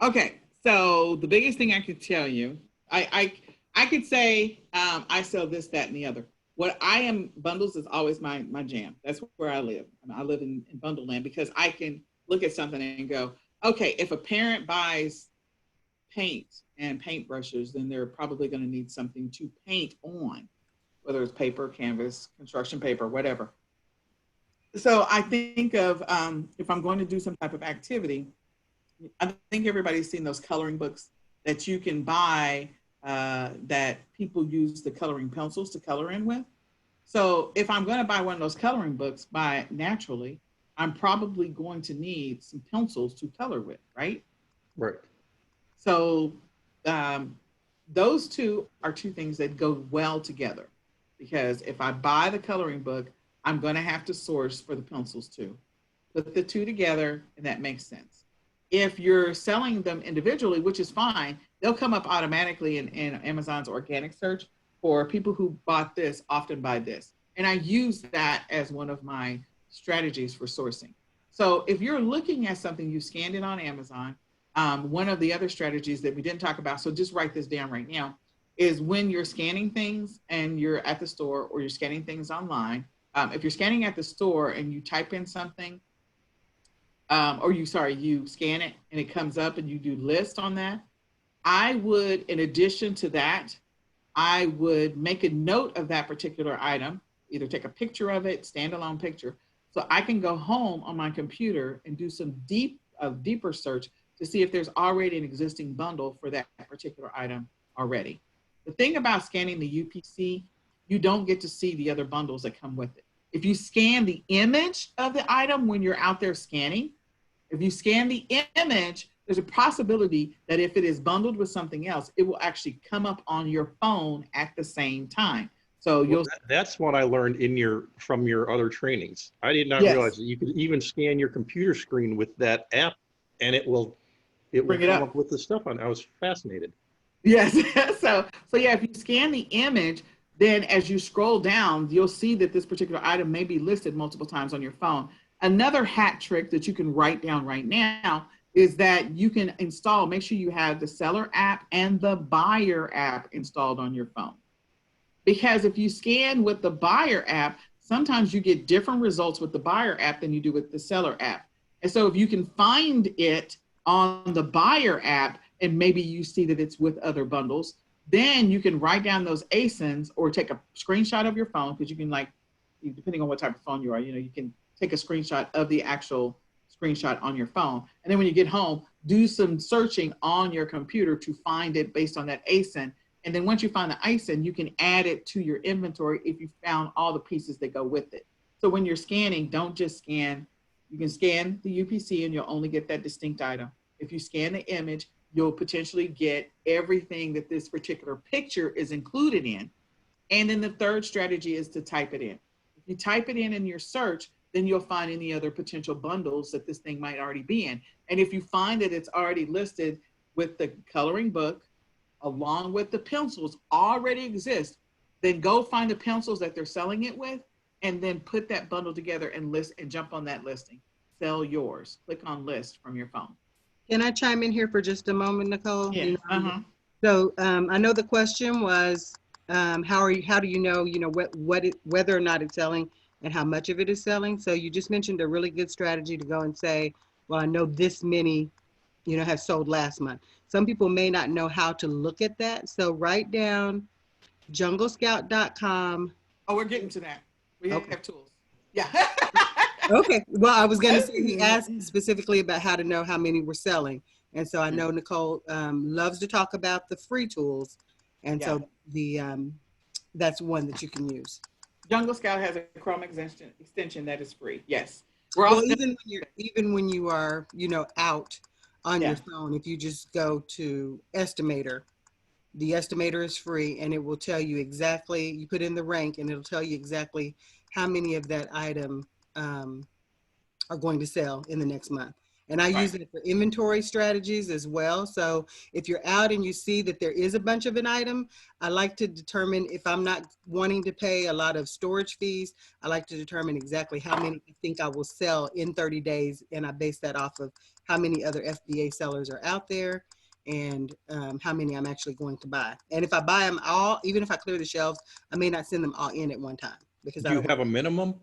Okay, so the biggest thing I could tell you, I could say I sell this, that, and the other. What I am, bundles is always my jam. That's where I live. I live in bundle land because I can look at something and go, okay, if a parent buys paint and paintbrushes, then they're probably going to need something to paint on, whether it's paper, canvas, construction paper, whatever. So I think of if I'm going to do some type of activity, I think everybody's seen those coloring books that you can buy that people use the coloring pencils to color in with. So if I'm going to buy one of those coloring books, by naturally, I'm probably going to need some pencils to color with, right? Right. So those two are two things that go well together, because if I buy the coloring book, I'm going to have to source for the pencils too. Put the two together, and that makes sense. If you're selling them individually, which is fine, they'll come up automatically in Amazon's organic search for people who bought this, often buy this. And I use that as one of my strategies for sourcing. So if you're looking at something, you scanned it on Amazon, one of the other strategies that we didn't talk about, so just write this down right now, is when you're scanning things and you're at the store or you're scanning things online, if you're scanning at the store and you type in something, you scan it and it comes up and you do list on that, I would, in addition to that, I would make a note of that particular item, either take a picture of it, standalone picture, so I can go home on my computer and do some deeper search to see if there's already an existing bundle for that particular item already. The thing about scanning the UPC, you don't get to see the other bundles that come with it. If you scan the image of the item when you're out there scanning, if you scan the image, there's a possibility that if it is bundled with something else, it will actually come up on your phone at the same time. So that's what I learned from your other trainings. I did not realize that you could even scan your computer screen with that app, and it will come up with the stuff on. I was fascinated. Yes. so yeah, if you scan the image, then as you scroll down, you'll see that this particular item may be listed multiple times on your phone. Another hat trick that you can write down right now is that you can make sure you have the seller app and the buyer app installed on your phone. Because if you scan with the buyer app, sometimes you get different results with the buyer app than you do with the seller app. And so if you can find it on the buyer app and maybe you see that it's with other bundles, then you can write down those ASINs or take a screenshot of your phone, because you can, like, depending on what type of phone you are, you can take a screenshot of the actual screenshot on your phone. And then when you get home, do some searching on your computer to find it based on that ASIN. And then once you find the ASIN, you can add it to your inventory if you found all the pieces that go with it. So when you're scanning, don't just scan. You can scan the UPC and you'll only get that distinct item. If you scan the image, you'll potentially get everything that this particular picture is included in. And then the third strategy is to type it in. If you type it in your search, then you'll find any other potential bundles that this thing might already be in. And if you find that it's already listed with the coloring book, along with the pencils already exist, then go find the pencils that they're selling it with, and then put that bundle together and list and jump on that listing. Sell yours. Click on list from your phone. Can I chime in here for just a moment, Nicole? Yeah. So I know the question was, how do you know, whether or not it's selling and how much of it is selling? So you just mentioned a really good strategy to go and say, well, I know this many, have sold last month. Some people may not know how to look at that. So write down junglescout.com. Oh, we're getting to that. We have tools. Yeah. Okay. Well, I was going to say, he asked specifically about how to know how many were selling. And so I know Nicole loves to talk about the free tools. And so that's one that you can use. Jungle Scout has a Chrome extension that is free. Yes. Even when you are, out on your phone, if you just go to Estimator, the Estimator is free, and it will tell you exactly, you put in the rank and it'll tell you exactly how many of that item are going to sell in the next month. And I use Right. it for inventory strategies as well. So if you're out and you see that there is a bunch of an item, I like to determine, if I'm not wanting to pay a lot of storage fees, I like to determine exactly how many I think I will sell in 30 days. And I base that off of how many other FBA sellers are out there, and how many I'm actually going to buy. And if I buy them all, even if I clear the shelves, I may not send them all in at one time, because I Do you don't want have a minimum?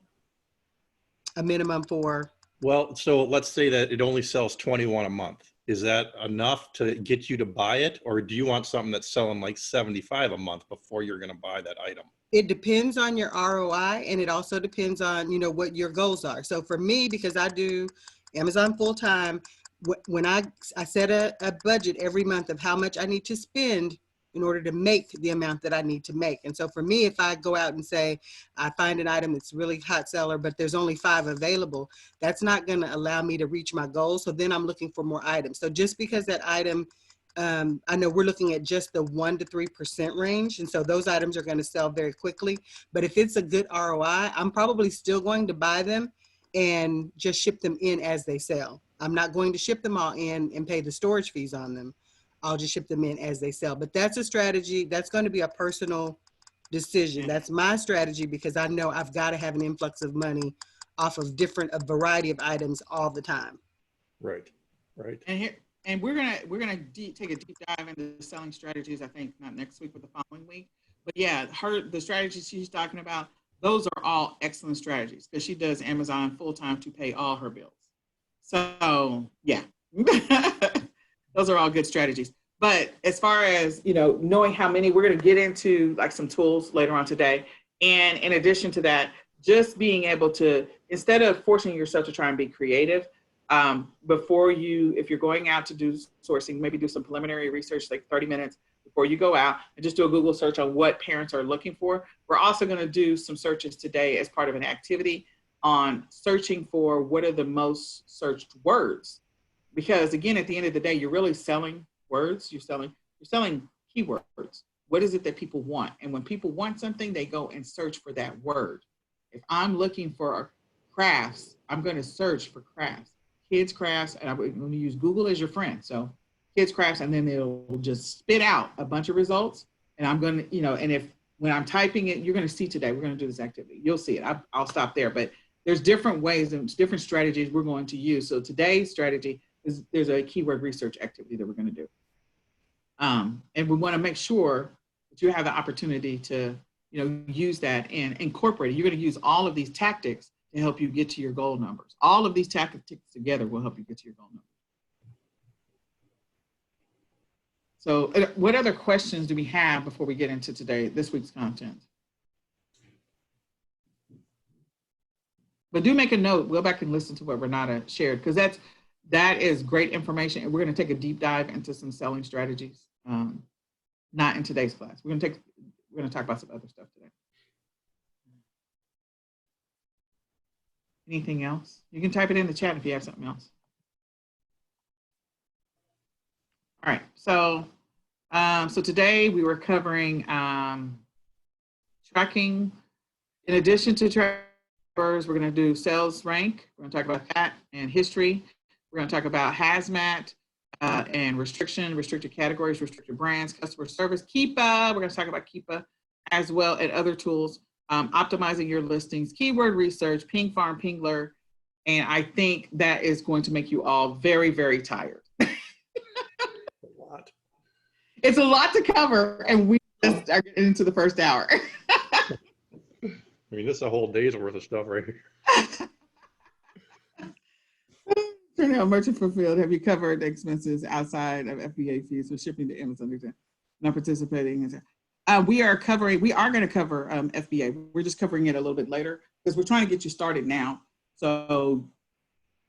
a minimum for. Well, so let's say that it only sells 21 a month. Is that enough to get you to buy it? Or do you want something that's selling like 75 a month before you're going to buy that item? It depends on your ROI, and it also depends on, what your goals are. So for me, because I do Amazon full time, when I set a budget every month of how much I need to spend in order to make the amount that I need to make. And so for me, if I go out and say, I find an item that's really hot seller, but there's only 5 available, that's not going to allow me to reach my goal. So then I'm looking for more items. So just because that item, I know we're looking at just the 1 to 3% range. And so those items are going to sell very quickly. But if it's a good ROI, I'm probably still going to buy them and just ship them in as they sell. I'm not going to ship them all in and pay the storage fees on them. I'll just ship them in as they sell. But that's a strategy. That's going to be a personal decision. That's my strategy, because I know I've got to have an influx of money off of a variety of items all the time. Right, right. And we're gonna take a deep dive into the selling strategies. I think not next week, but the following week. But yeah, the strategies she's talking about, those are all excellent strategies, because she does Amazon full time to pay all her bills. So yeah, those are all good strategies. But as far as knowing how many, we're going to get into like some tools later on today. And in addition to that, just being able to, instead of forcing yourself to try and be creative, if you're going out to do sourcing, maybe do some preliminary research, like 30 minutes before you go out, and just do a Google search on what parents are looking for. We're also going to do some searches today as part of an activity on searching for what are the most searched words. Because again, at the end of the day, you're really selling words. You're selling keywords. What is it that people want? And when people want something, they go and search for that word. If I'm looking for crafts, I'm going to search for crafts, kids crafts, and I'm going to use Google as your friend. So kids crafts, and then it'll just spit out a bunch of results. And I'm going to, and when I'm typing it, you're going to see today, we're going to do this activity. You'll see it. I'll stop there. But there's different ways and different strategies we're going to use. So today's strategy is there's a keyword research activity that we're going to do. And we want to make sure that you have the opportunity to, use that and incorporate it. You're going to use all of these tactics to help you get to your goal numbers. All of these tactics together will help you get to your goal numbers. So what other questions do we have before we get into this week's content? But do make a note, go back and listen to what Renata shared, because that is great information. And we're going to take a deep dive into some selling strategies. Not in today's class. We're going to talk about some other stuff today. Anything else? You can type it in the chat if you have something else. All right. So today we were covering tracking. In addition to trackers, we're going to do sales rank. We're going to talk about that and history. We're going to talk about hazmat and restricted categories, restricted brands, customer service, Keepa. We're going to talk about Keepa as well, and other tools, optimizing your listings, keyword research, Ping Farm, Pingler. And I think that is going to make you all very, very tired. It's a lot to cover, and we just are getting into the first hour. I mean, this is a whole day's worth of stuff right here. Turn out merchant fulfilled. Have you covered expenses outside of FBA fees for shipping to Amazon? Not participating. We are going to cover FBA. We're just covering it a little bit later because we're trying to get you started now. So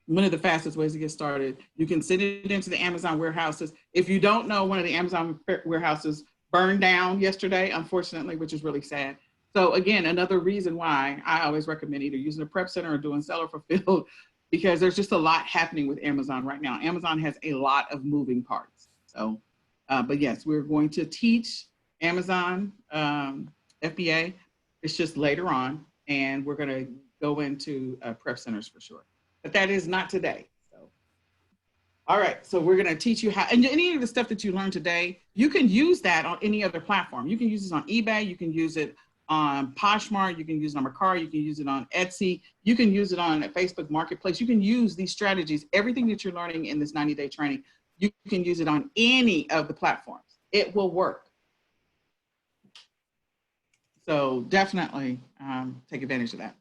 one of the fastest ways to get started, you can send it into the Amazon warehouses. If you don't know, one of the Amazon warehouses burned down yesterday, unfortunately, which is really sad. So again, another reason why I always recommend either using a prep center or doing seller fulfilled, because there's just a lot happening with Amazon right now. Amazon has a lot of moving parts. So, but yes, we're going to teach Amazon FBA. It's just later on, and we're going to go into prep centers for sure. But that is not today. So All right, so we're gonna teach you how, and any of the stuff that you learned today, you can use that on any other platform. You can use this on eBay, you can use it on Poshmark, you can use it on Mercari, you can use it on Etsy, you can use it on a Facebook Marketplace. You can use these strategies, everything that you're learning in this 90-day training, you can use it on any of the platforms. It will work. So definitely take advantage of that.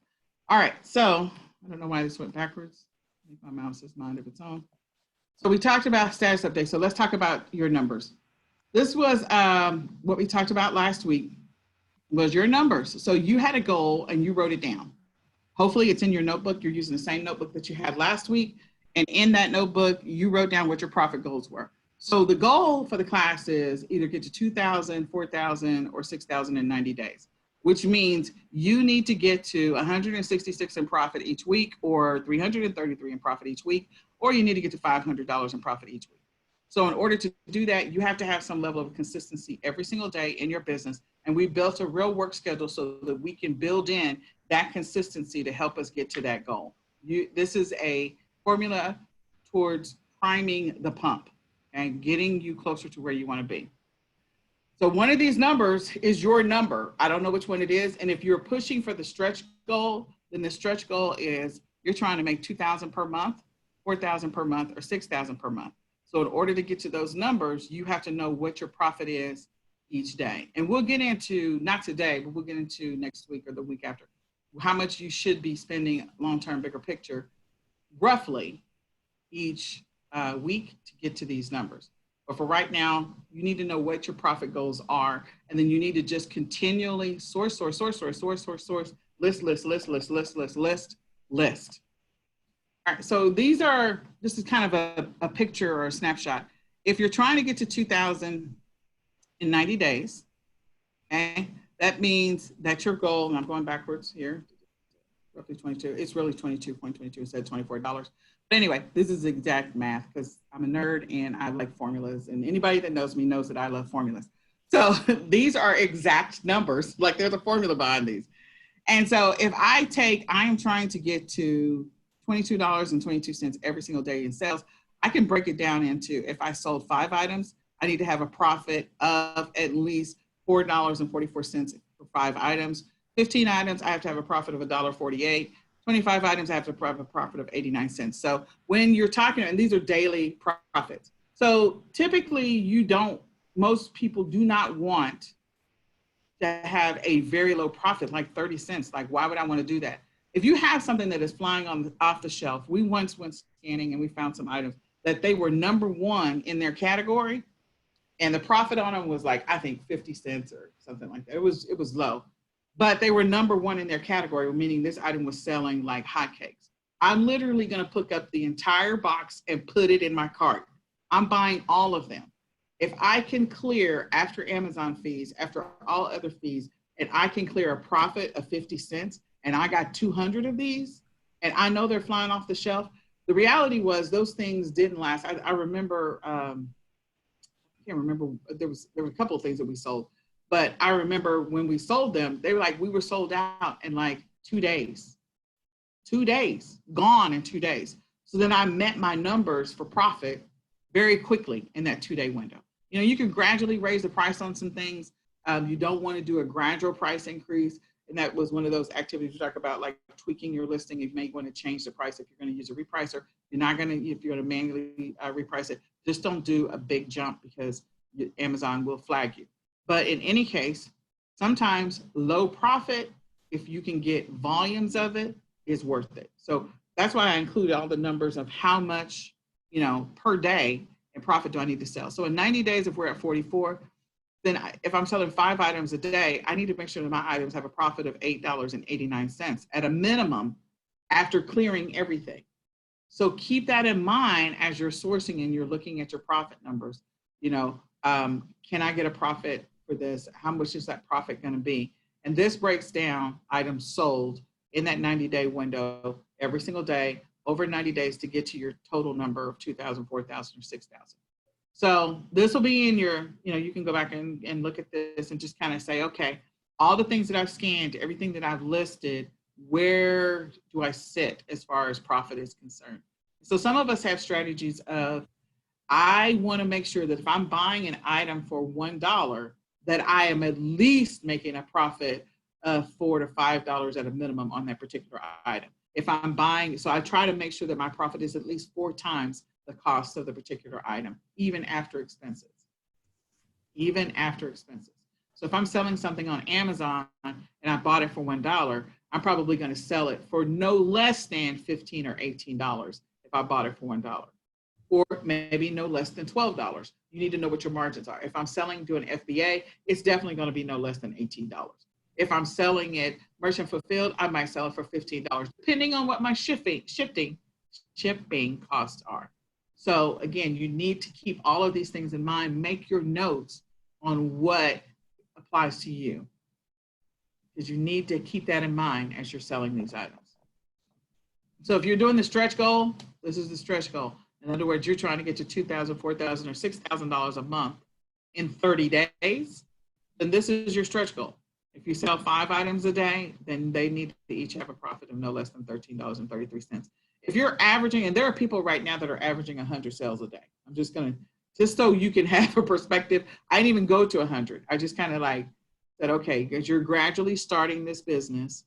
All right, so I don't know why this went backwards. I think my mouse has mind of its own. So we talked about status update. So let's talk about your numbers. This was what we talked about last week was your numbers. So you had a goal and you wrote it down. Hopefully it's in your notebook. You're using the same notebook that you had last week. And in that notebook, you wrote down what your profit goals were. So the goal for the class is either get to 2,000, 4,000, or 6,000 in 90 days, which means you need to get to 166 in profit each week, or 333 in profit each week, or you need to get to $500 in profit each week. So in order to do that, you have to have some level of consistency every single day in your business. And we built a real work schedule so that we can build in that consistency to help us get to that goal. This is a formula towards priming the pump and getting you closer to where you want to be. So one of these numbers is your number. I don't know which one it is. And if you're pushing for the stretch goal, then the stretch goal is you're trying to make 2,000 per month, 4,000 per month, or 6,000 per month. So in order to get to those numbers, you have to know what your profit is each day. And we'll get into, not today, but we'll get into next week or the week after, how much you should be spending long-term, bigger picture, roughly each week to get to these numbers. But for right now, you need to know what your profit goals are. And then you need to just continually source, list. All right, so this is kind of a picture or a snapshot. If you're trying to get to 2,000 in 90 days, okay, that means that your goal, and I'm going backwards here, roughly 22, it's really 22.22 instead of $24. But anyway, this is exact math because I'm a nerd and I like formulas, and anybody that knows me knows that I love formulas. So these are exact numbers, like there's a formula behind these. And so if I am trying to get to $22.22 every single day in sales, I can break it down into, if I sold 5 items, I need to have a profit of at least $4.44 for 5 items. 15 items, I have to have a profit of $1.48. 25 items, I have to have a profit of 89 cents. So when you're talking, and these are daily profits. So typically most people do not want to have a very low profit, like 30 cents. Like, why would I want to do that? If you have something that is flying off the shelf, we once went scanning and we found some items that they were #1 in their category, and the profit on them was like, I think 50 cents or something like that. It was low, but they were #1 in their category, meaning this item was selling like hotcakes. I'm literally going to pick up the entire box and put it in my cart. I'm buying all of them. If I can clear, after Amazon fees, after all other fees, and I can clear a profit of 50 cents, and I got 200 of these, and I know they're flying off the shelf, the reality was those things didn't last. I remember, I can't remember, there were a couple of things that we sold, but I remember when we sold them, they were like, we were sold out in like 2 days. 2 days, gone in 2 days. So then I met my numbers for profit very quickly in that 2-day window. You know, you can gradually raise the price on some things. You don't want to do a gradual price increase. And that was one of those activities we talk about, like tweaking your listing. You may want to change the price if you're going to use a repricer. You're not going to, if you're going to manually reprice it, just don't do a big jump because Amazon will flag you. But in any case, sometimes low profit, if you can get volumes of it, is worth it. So that's why I include all the numbers of how much, you know, per day in profit do I need to sell. So in 90 days, if we're at 44, then if I'm selling 5 items a day, I need to make sure that my items have a profit of $8.89 at a minimum after clearing everything. So keep that in mind as you're sourcing and you're looking at your profit numbers. You know, can I get a profit for this? How much is that profit going to be? And this breaks down items sold in that 90-day window every single day over 90 days to get to your total number of 2,000, 4,000, or 6,000. So this will be in your, you know, you can go back and look at this and just kind of say, okay, all the things that I've scanned, everything that I've listed, where do I sit as far as profit is concerned? So some of us have strategies of I want to make sure that if I'm buying an item for $1, that I am at least making a profit of $4 to $5 at a minimum on that particular item. If I'm buying, so I try to make sure that my profit is at least 4 times the cost of the particular item, even after expenses. Even after expenses. So if I'm selling something on Amazon and I bought it for $1, I'm probably going to sell it for no less than $15 or $18 if I bought it for $1. Or maybe no less than $12. You need to know what your margins are. If I'm selling to an FBA, it's definitely going to be no less than $18. If I'm selling it merchant fulfilled, I might sell it for $15, depending on what my shipping costs are. So again, you need to keep all of these things in mind. Make your notes on what applies to you, because you need to keep that in mind as you're selling these items. So if you're doing the stretch goal, this is the stretch goal. In other words, you're trying to get to $2,000, $4,000, or $6,000 a month in 30 days, then this is your stretch goal. If you sell 5 items a day, then they need to each have a profit of no less than $13.33. If you're averaging, and there are people right now that are averaging 100 sales a day. I'm just so you can have a perspective. I didn't even go to 100. I just kind of like said, okay, because you're gradually starting this business,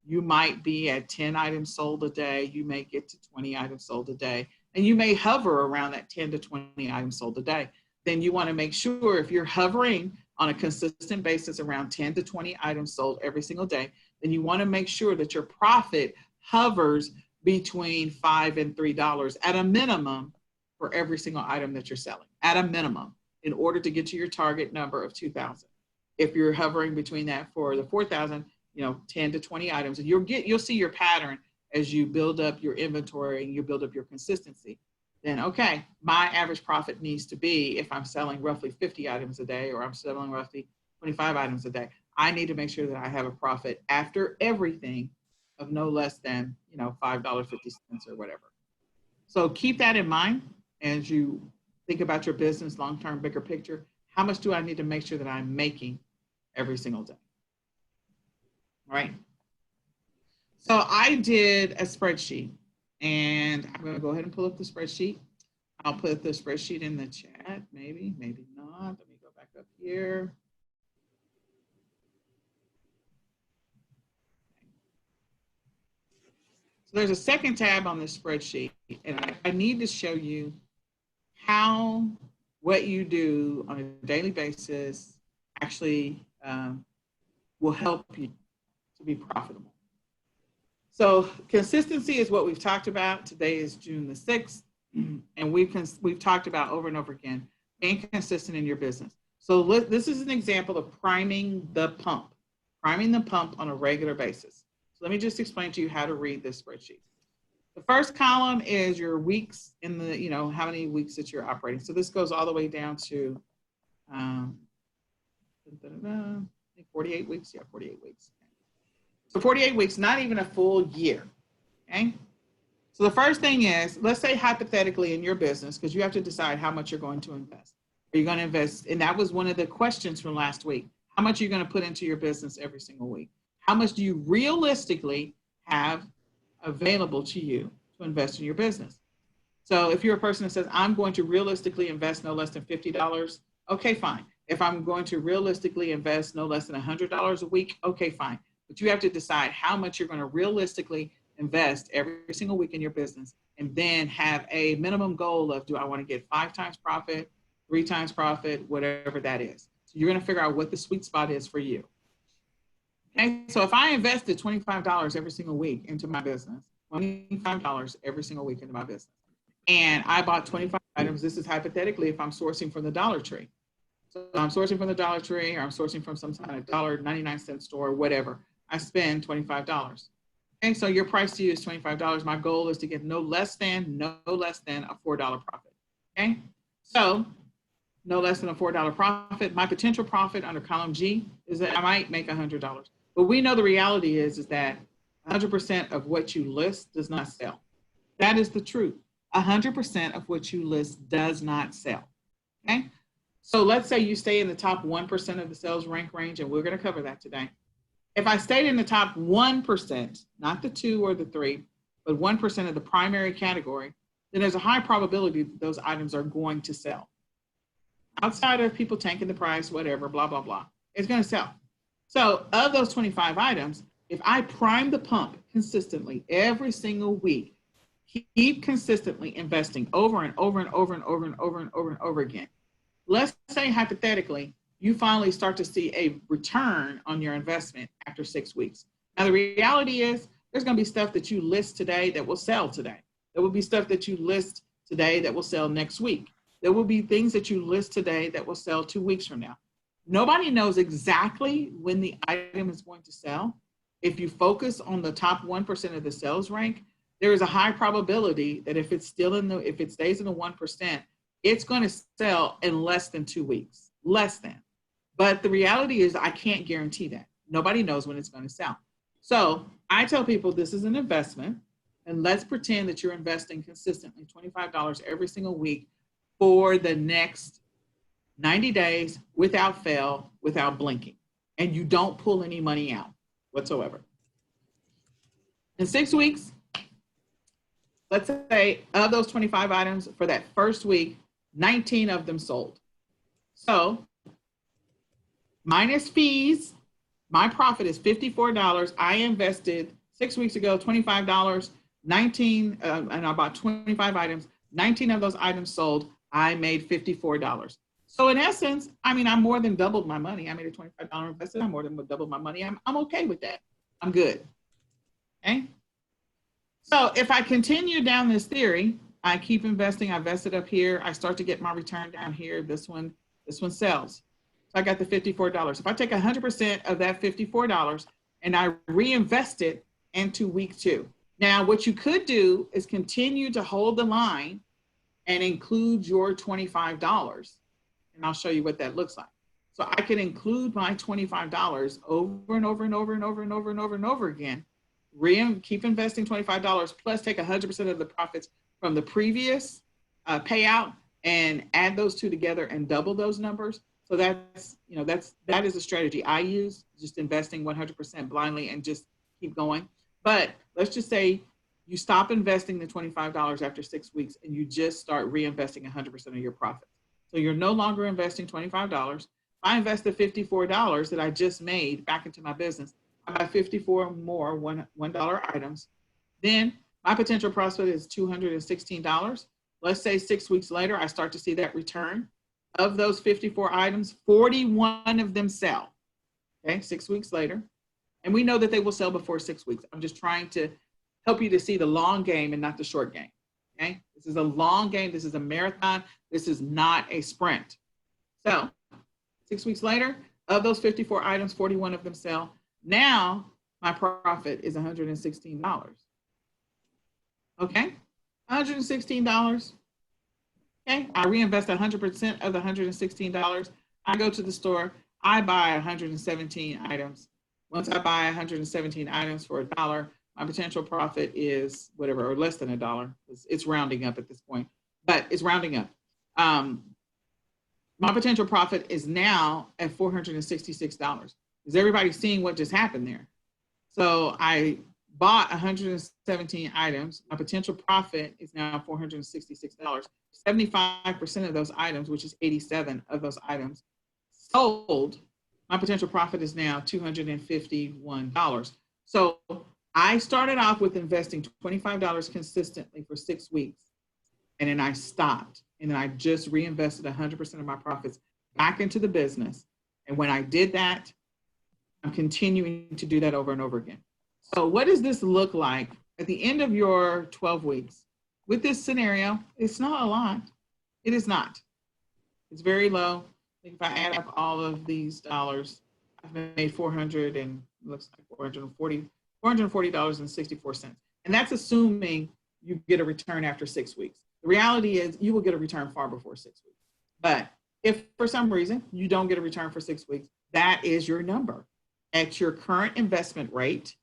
you might be at 10 items sold a day. You may get to 20 items sold a day. And you may hover around that 10 to 20 items sold a day. Then you want to make sure if you're hovering on a consistent basis around 10 to 20 items sold every single day, then you want to make sure that your profit hovers between $5 and $3 at a minimum for every single item that you're selling, at a minimum, in order to get to your target number of 2,000. If you're hovering between that for the 4,000, 10 to 20 items, and you'll see your pattern as you build up your inventory and you build up your consistency. Then, okay, my average profit needs to be, if I'm selling roughly 50 items a day, or I'm selling roughly 25 items a day, I need to make sure that I have a profit after everything of no less than, $5.50 or whatever. So keep that in mind as you think about your business, long-term, bigger picture. How much do I need to make sure that I'm making every single day? Right? So I did a spreadsheet, and I'm going to go ahead and pull up the spreadsheet. I'll put the spreadsheet in the chat, maybe not. Let me go back up here. So there's a second tab on this spreadsheet, and I need to show you how what you do on a daily basis actually will help you to be profitable. So consistency is what we've talked about. Today is June the 6th, and we've talked about over and over again, being consistent in your business. So this is an example of priming the pump on a regular basis. So let me just explain to you how to read this spreadsheet. The first column is your weeks in the, how many weeks that you're operating. So this goes all the way down to 48 weeks. Yeah, 48 weeks. So 48 weeks, not even a full year, okay? So the first thing is, let's say hypothetically in your business, because you have to decide how much you're going to invest. Are you going to invest? And that was one of the questions from last week. How much are you going to put into your business every single week? How much do you realistically have available to you to invest in your business? So if you're a person that says, I'm going to realistically invest no less than $50, okay, fine. If I'm going to realistically invest no less than $100 a week, okay, fine. But you have to decide how much you're going to realistically invest every single week in your business, and then have a minimum goal of, do I want to get 5 times profit, 3 times profit, whatever that is. So you're going to figure out what the sweet spot is for you. Okay, so if I invested $25 every single week into my business, $25 every single week into my business, and I bought 25 items, this is hypothetically if I'm sourcing from the Dollar Tree. So I'm sourcing from the Dollar Tree, or I'm sourcing from some kind of $1.99 store, whatever. I spend $25. Okay, so your price to you is $25. My goal is to get no less than a $4 profit. Okay, so no less than a $4 profit. My potential profit under column G is that I might make $100. But we know the reality is that 100% of what you list does not sell. That is the truth. 100% of what you list does not sell. Okay, so let's say you stay in the top 1% of the sales rank range, and we're going to cover that today. If I stayed in the top 1%, not the 2 or the 3, but 1% of the primary category, then there's a high probability that those items are going to sell. Outside of people tanking the price, whatever, blah, blah, blah, it's going to sell. So of those 25 items, if I prime the pump consistently every single week, keep consistently investing over and over and over and over and over and over and over again. Let's say hypothetically, you finally start to see a return on your investment after 6 weeks. Now the reality is there's going to be stuff that you list today that will sell today. There will be stuff that you list today that will sell next week. There will be things that you list today that will sell 2 weeks from now. Nobody knows exactly when the item is going to sell. If you focus on the top 1% of the sales rank, there is a high probability that if it stays in the 1%, it's going to sell in less than 2 weeks, less than. But the reality is I can't guarantee that. Nobody knows when it's going to sell. So I tell people this is an investment, and let's pretend that you're investing consistently $25 every single week for the next 90 days without fail, without blinking, and you don't pull any money out whatsoever. In 6 weeks, let's say of those 25 items for that first week, 19 of them sold. So minus fees, my profit is $54. I invested 6 weeks ago, $25, 19, and I bought 25 items, 19 of those items sold. I made $54. So in essence, I mean, I more than doubled my money. I made a $25 investment. I more than doubled my money. I'm okay with that. I'm good. Okay. So if I continue down this theory, I keep investing. I invest it up here. I start to get my return down here. This one sells. So I got the $54. If I take 100% of that $54 and I reinvest it into week 2. Now, what you could do is continue to hold the line and include your $25. And I'll show you what that looks like. So I can include my $25 over and over and over and over and over and over and over again. Keep investing $25 plus take 100% of the profits from the previous payout and add those two together and double those numbers. So that is a strategy I use, just investing 100% blindly and just keep going. But let's just say you stop investing the $25 after 6 weeks and you just start reinvesting 100% of your profits. So you're no longer investing $25. If I invest the $54 that I just made back into my business, I buy 54 more $1 items. Then my potential profit is $216. Let's say 6 weeks later, I start to see that return. Of those 54 items, 41 of them sell. Okay, 6 weeks later. And we know that they will sell before 6 weeks. I'm just trying to help you to see the long game and not the short game. Okay, this is a long game. This is a marathon. This is not a sprint. So 6 weeks later, of those 54 items, 41 of them sell. Now my profit is $116. Okay, $116. Okay, I reinvest 100% of the $116. I go to the store, I buy 117 items. Once I buy 117 items for $1, my potential profit is whatever, or less than $1. It's rounding up at this point, but it's rounding up. My potential profit is now at $466. Is everybody seeing what just happened there? So I bought 117 items. My potential profit is now $466. 75% of those items, which is 87 of those items, sold. My potential profit is now $251. So I started off with investing $25 consistently for 6 weeks, and then I stopped, and then I just reinvested 100% of my profits back into the business. And when I did that, I'm continuing to do that over and over again. So what does this look like at the end of your 12 weeks? With this scenario, it's not a lot. It is not. It's very low. I think if I add up all of these dollars, I've made $440.64. And that's assuming you get a return after 6 weeks. The reality is you will get a return far before 6 weeks. But if for some reason you don't get a return for 6 weeks, that is your number. At your current investment rate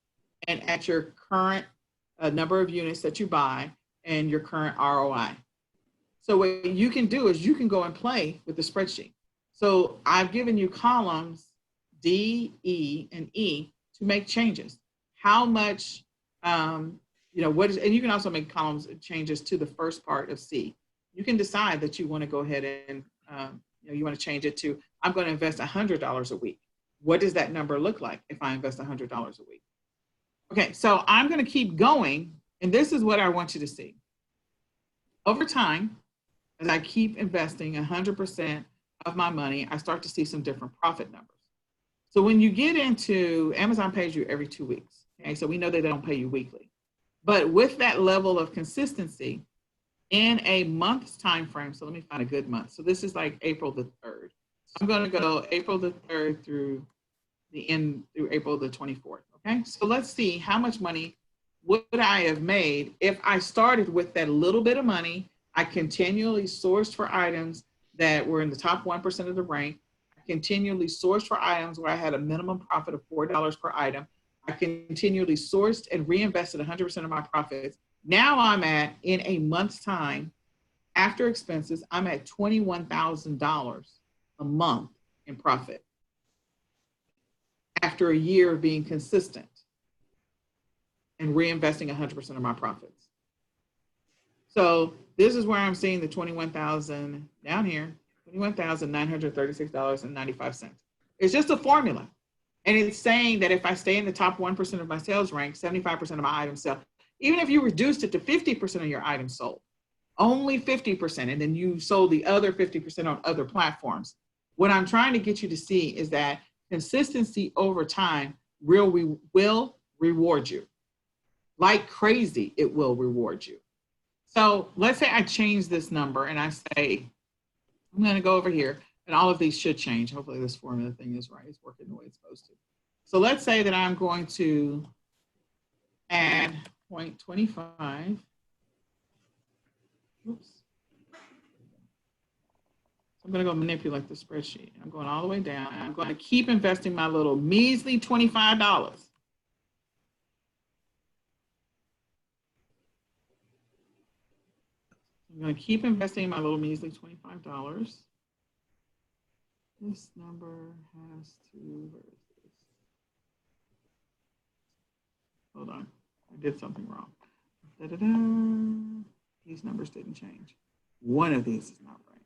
and at your current number of units that you buy and your current ROI. So what you can do is you can go and play with the spreadsheet. So I've given you columns D, E, and E to make changes. How much you know, what is, and you can also make columns changes to the first part of C. You can decide that you want to go ahead and, you know, you want to change it to, I'm going to invest $100 a week. What does that number look like if I invest $100 a week? Okay, so I'm going to keep going, and this is what I want you to see. Over time, as I keep investing 100% of my money, I start to see some different profit numbers. So when you get into, Amazon pays you every 2 weeks. Okay, so we know that they don't pay you weekly. But with that level of consistency in a month's time frame, so let me find a good month. So this is like April the 3rd. So I'm going to go April the 3rd through the end, through April the 24th. Okay, so let's see how much money would I have made if I started with that little bit of money. I continually sourced for items that were in the top 1% of the rank. I continually sourced for items where I had a minimum profit of $4 per item. I continually sourced and reinvested 100% of my profits. Now I'm at, in a month's time, after expenses, I'm at $21,000 a month in profit after a year of being consistent and reinvesting 100% of my profits. So this is where I'm seeing the 21,000 down here, $21,936.95. It's just a formula. And it's saying that if I stay in the top 1% of my sales rank, 75% of my items sell. Even if you reduced it to 50% of your items sold, only 50%, and then you sold the other 50% on other platforms. What I'm trying to get you to see is that consistency over time will reward you. Like crazy, it will reward you. So let's say I change this number and I say, I'm going to go over here, and all of these should change. Hopefully this formula thing is right. It's working the way it's supposed to. So let's say that I'm going to add 0.25. Oops. I'm going to go manipulate the spreadsheet. I'm going all the way down. I'm going to keep investing my little measly $25. I'm going to keep investing my little measly $25. This number has to, where is this? Hold on, I did something wrong. Da-da-da. These numbers didn't change. One of these is not right.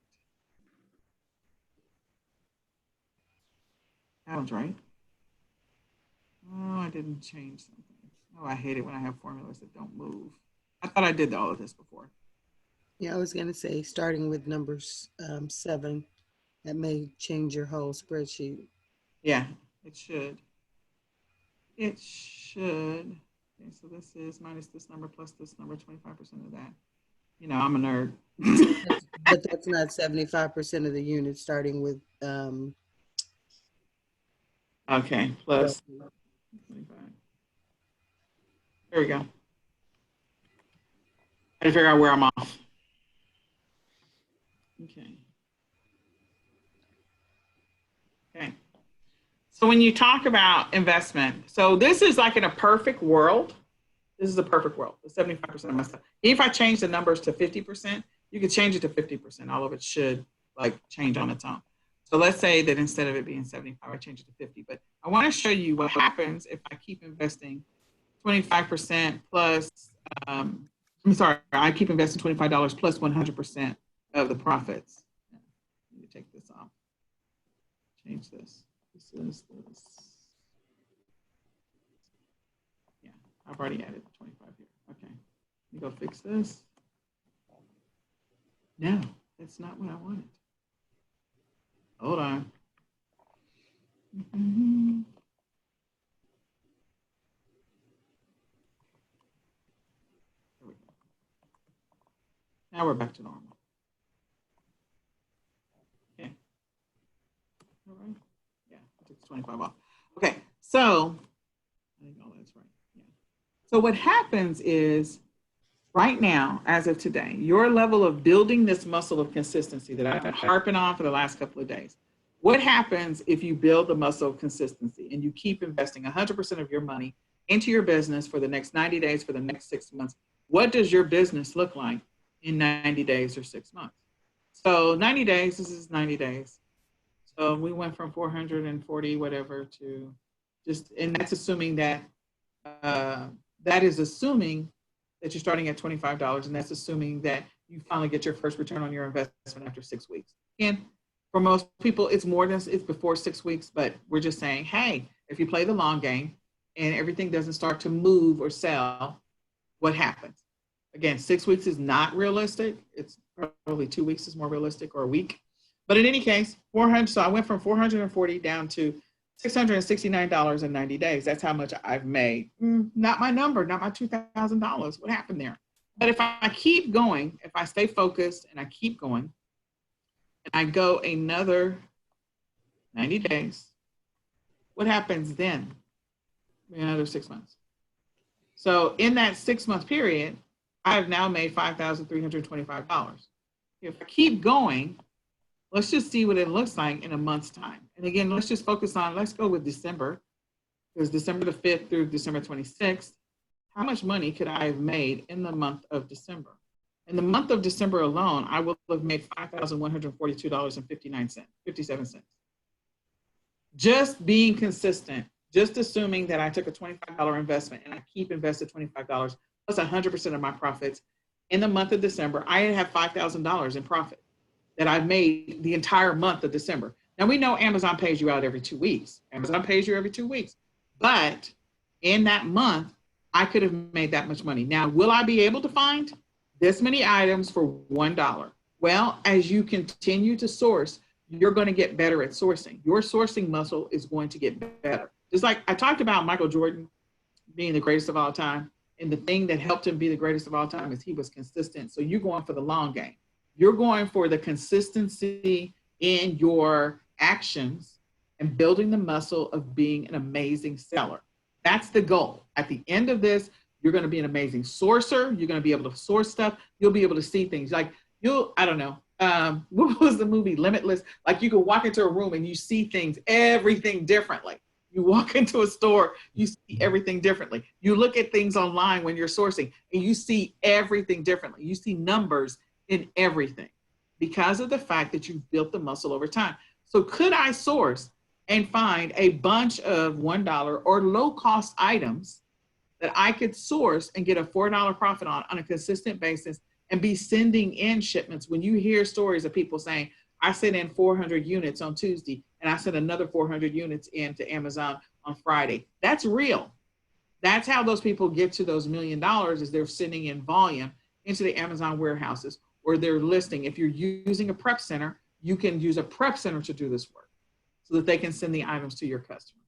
That one's right. Oh, I didn't change something. Oh, I hate it when I have formulas that don't move. I thought I did all of this before. Yeah, I was going to say, starting with numbers 7, that may change your whole spreadsheet. Yeah, it should. It should. Okay, so this is minus this number plus this number, 25% of that. You know, I'm a nerd. But that's not 75% of the units, starting with. Okay, plus 25. There we go. I had to figure out where I'm off. Okay. Okay. So when you talk about investment, so this is like in a perfect world. This is a perfect world, the 75% of my stuff. If I change the numbers to 50%, you could change it to 50%. All of it should like change on its own. So let's say that instead of it being 75, I change it to 50. But I want to show you what happens if I keep investing 25% plus, I'm sorry, I keep investing $25 plus 100% of the profits. Let me take this off. Change this. This is this. Yeah, I've already added 25 here. Okay, let me go fix this. No, that's not what I wanted. Hold on. Mm-hmm. There we go. Now we're back to normal. Okay. All right. Yeah, I took 25 off. Okay, so I think all that's right. Yeah. So what happens is right now, as of today, your level of building this muscle of consistency that I've been harping on for the last couple of days. What happens if you build the muscle of consistency and you keep investing 100% of your money into your business for the next 90 days, for the next 6 months? What does your business look like in 90 days or 6 months? So 90 days, this is 90 days. So we went from 440 whatever to just, and that's assuming that, that is assuming that you're starting at $25, and that's assuming that you finally get your first return on your investment after 6 weeks. And for most people, it's before 6 weeks, but we're just saying, hey, if you play the long game and everything doesn't start to move or sell, what happens? Again, 6 weeks is not realistic. It's probably 2 weeks is more realistic, or a week. But in any case, 400. So I went from 440 down to $669 in 90 days. That's how much I've made. Not my number, not my $2,000. What happened there? But if I keep going, if I stay focused and I keep going, and I go another 90 days, what happens then? Another 6 months. So in that 6 month period, I have now made $5,325. If I keep going, let's just see what it looks like in a month's time. And again, let's just focus on, let's go with December. Because December the 5th through December 26th, how much money could I have made in the month of December? In the month of December alone, I will have made $5,142.57. Just being consistent, just assuming that I took a $25 investment and I keep invested $25 plus 100% of my profits. In the month of December, I have $5,000 in profit that I've made the entire month of December. Now we know Amazon pays you out every 2 weeks. Amazon pays you every 2 weeks. But in that month, I could have made that much money. Now, will I be able to find this many items for $1? Well, as you continue to source, you're going to get better at sourcing. Your sourcing muscle is going to get better. Just like I talked about Michael Jordan being the greatest of all time. And the thing that helped him be the greatest of all time is he was consistent. So you're going for the long game. You're going for the consistency in your actions and building the muscle of being an amazing seller. That's the goal. At the end of this, you're going to be an amazing sourcer. You're going to be able to source stuff. You'll be able to see things like I don't know. What was the movie Limitless? Like you can walk into a room and you see things, everything differently. You walk into a store, you see everything differently. You look at things online when you're sourcing and you see everything differently. You see numbers in everything because of the fact that you've built the muscle over time. So could I source and find a bunch of $1 or low cost items that I could source and get a $4 profit on a consistent basis and be sending in shipments? When you hear stories of people saying, I sent in 400 units on Tuesday and I sent another 400 units into Amazon on Friday. That's real. That's how those people get to those $1 million, is they're sending in volume into the Amazon warehouses, or they're listing. If you're using a prep center, you can use a prep center to do this work so that they can send the items to your customer.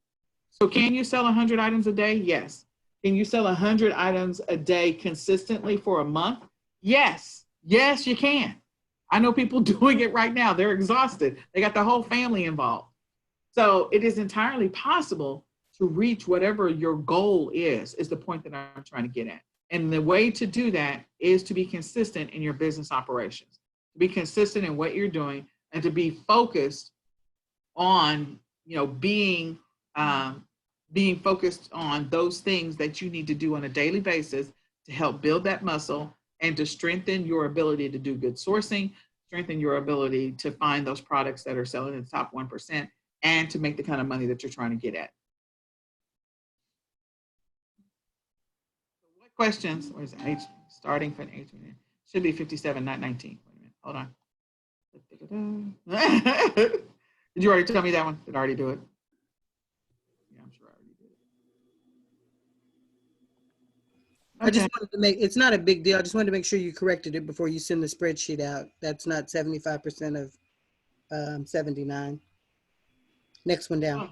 So can you sell 100 items a day? Yes. Can you sell 100 items a day consistently for a month? Yes. Yes, you can. I know people doing it right now. They're exhausted. They got the whole family involved. So it is entirely possible to reach whatever your goal is the point that I'm trying to get at. And the way to do that is to be consistent in your business operations, to be consistent in what you're doing, and to be focused on, being focused on those things that you need to do on a daily basis to help build that muscle and to strengthen your ability to do good sourcing, strengthen your ability to find those products that are selling in the top 1%, and to make the kind of money that you're trying to get at. What questions? Where's age? Starting from age minute. Should be 57, not 19. Wait a minute. Hold on. Did you already tell me that one? Did I already do it? Yeah, I'm sure I already did it. Okay. I just wanted to it's not a big deal. I just wanted to make sure you corrected it before you send the spreadsheet out. That's not 75% of 79. Next one down. Oh.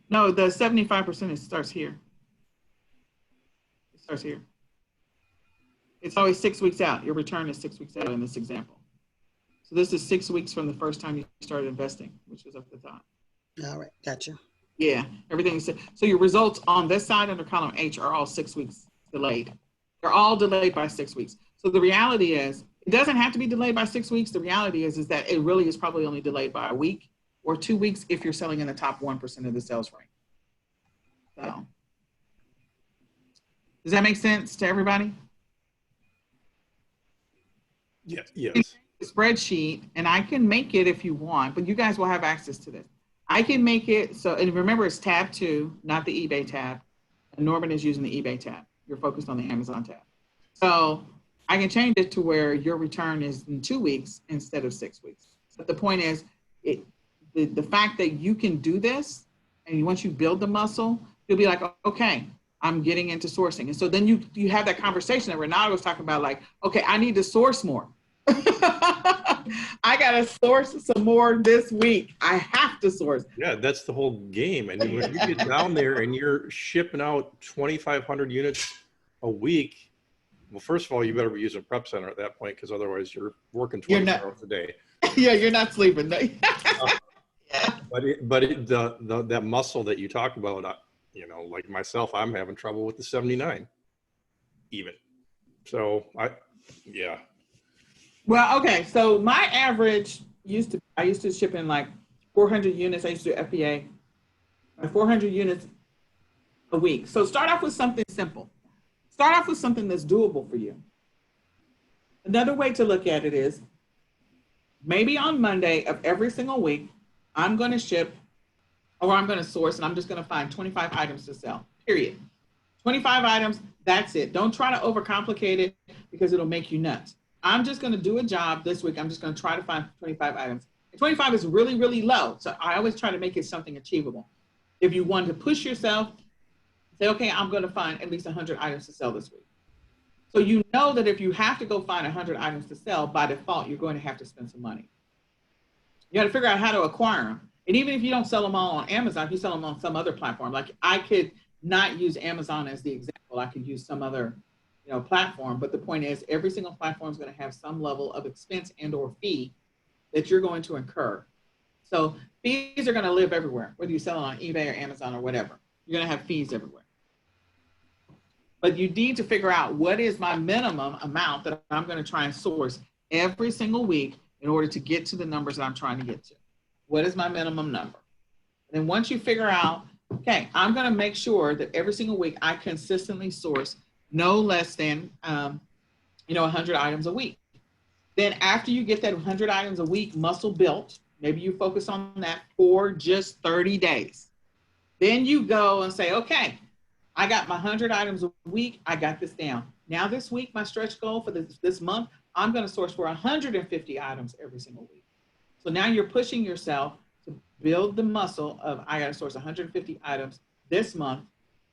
No, the 75% starts here. It starts here. It's always 6 weeks out. Your return is 6 weeks out in this example. So this is 6 weeks from the first time you started investing, which was up at the top. All right, gotcha. Yeah, everything is. So your results on this side under column H are all 6 weeks delayed. They're all delayed by 6 weeks. So the reality is, it doesn't have to be delayed by 6 weeks. The reality is that it really is probably only delayed by a week or 2 weeks if you're selling in the top 1% of the sales rank. So, does that make sense to everybody? Yes. Yes. Spreadsheet, and I can make it if you want, but you guys will have access to this. I can make it so, and remember it's tab 2, not the eBay tab. And Norman is using the eBay tab. you're focused on the Amazon tab. So I can change it to where your return is in 2 weeks instead of 6 weeks. But the point is, the fact that you can do this, and once you build the muscle, you'll be like, okay, I'm getting into sourcing. And so then you have that conversation that Renato was talking about, like, okay, I need to source more. I got to source some more this week. I have to source. Yeah, that's the whole game. And when you get down there and you're shipping out 2,500 units a week, well, first of all, you better be using Prep Center at that point, because otherwise you're working 24 hours a day. Yeah, you're not sleeping. That muscle that you talk about, you know, like myself, I'm having trouble with the 79 even. So yeah. Well, okay. So my average I used to ship in like 400 units. I used to do FBA, 400 units a week. So start off with something simple. Start off with something that's doable for you. Another way to look at it is maybe on Monday of every single week, I'm going to ship, or I'm going to source, and I'm just going to find 25 items to sell, period. 25 items, that's it. Don't try to overcomplicate it because it'll make you nuts. I'm just going to do a job this week. I'm just going to try to find 25 items. And 25 is really, really low. So I always try to make it something achievable. If you want to push yourself, say, okay, I'm going to find at least 100 items to sell this week. So you know that if you have to go find 100 items to sell, by default, you're going to have to spend some money. You got to figure out how to acquire them. And even if you don't sell them all on Amazon, if you sell them on some other platform, like I could not use Amazon as the example. I could use some other, platform. But the point is, every single platform is going to have some level of expense and or fee that you're going to incur. So fees are going to live everywhere, whether you sell it on eBay or Amazon or whatever. You're going to have fees everywhere. But you need to figure out what is my minimum amount that I'm going to try and source every single week in order to get to the numbers that I'm trying to get to. What is my minimum number? And then once you figure out, okay, I'm going to make sure that every single week I consistently source no less than, 100 items a week. Then after you get that 100 items a week muscle built, maybe you focus on that for just 30 days. Then you go and say, okay, I got my 100 items a week. I got this down. Now this week, my stretch goal for this month, I'm going to source for 150 items every single week. So now you're pushing yourself to build the muscle of, I got to source 150 items this month,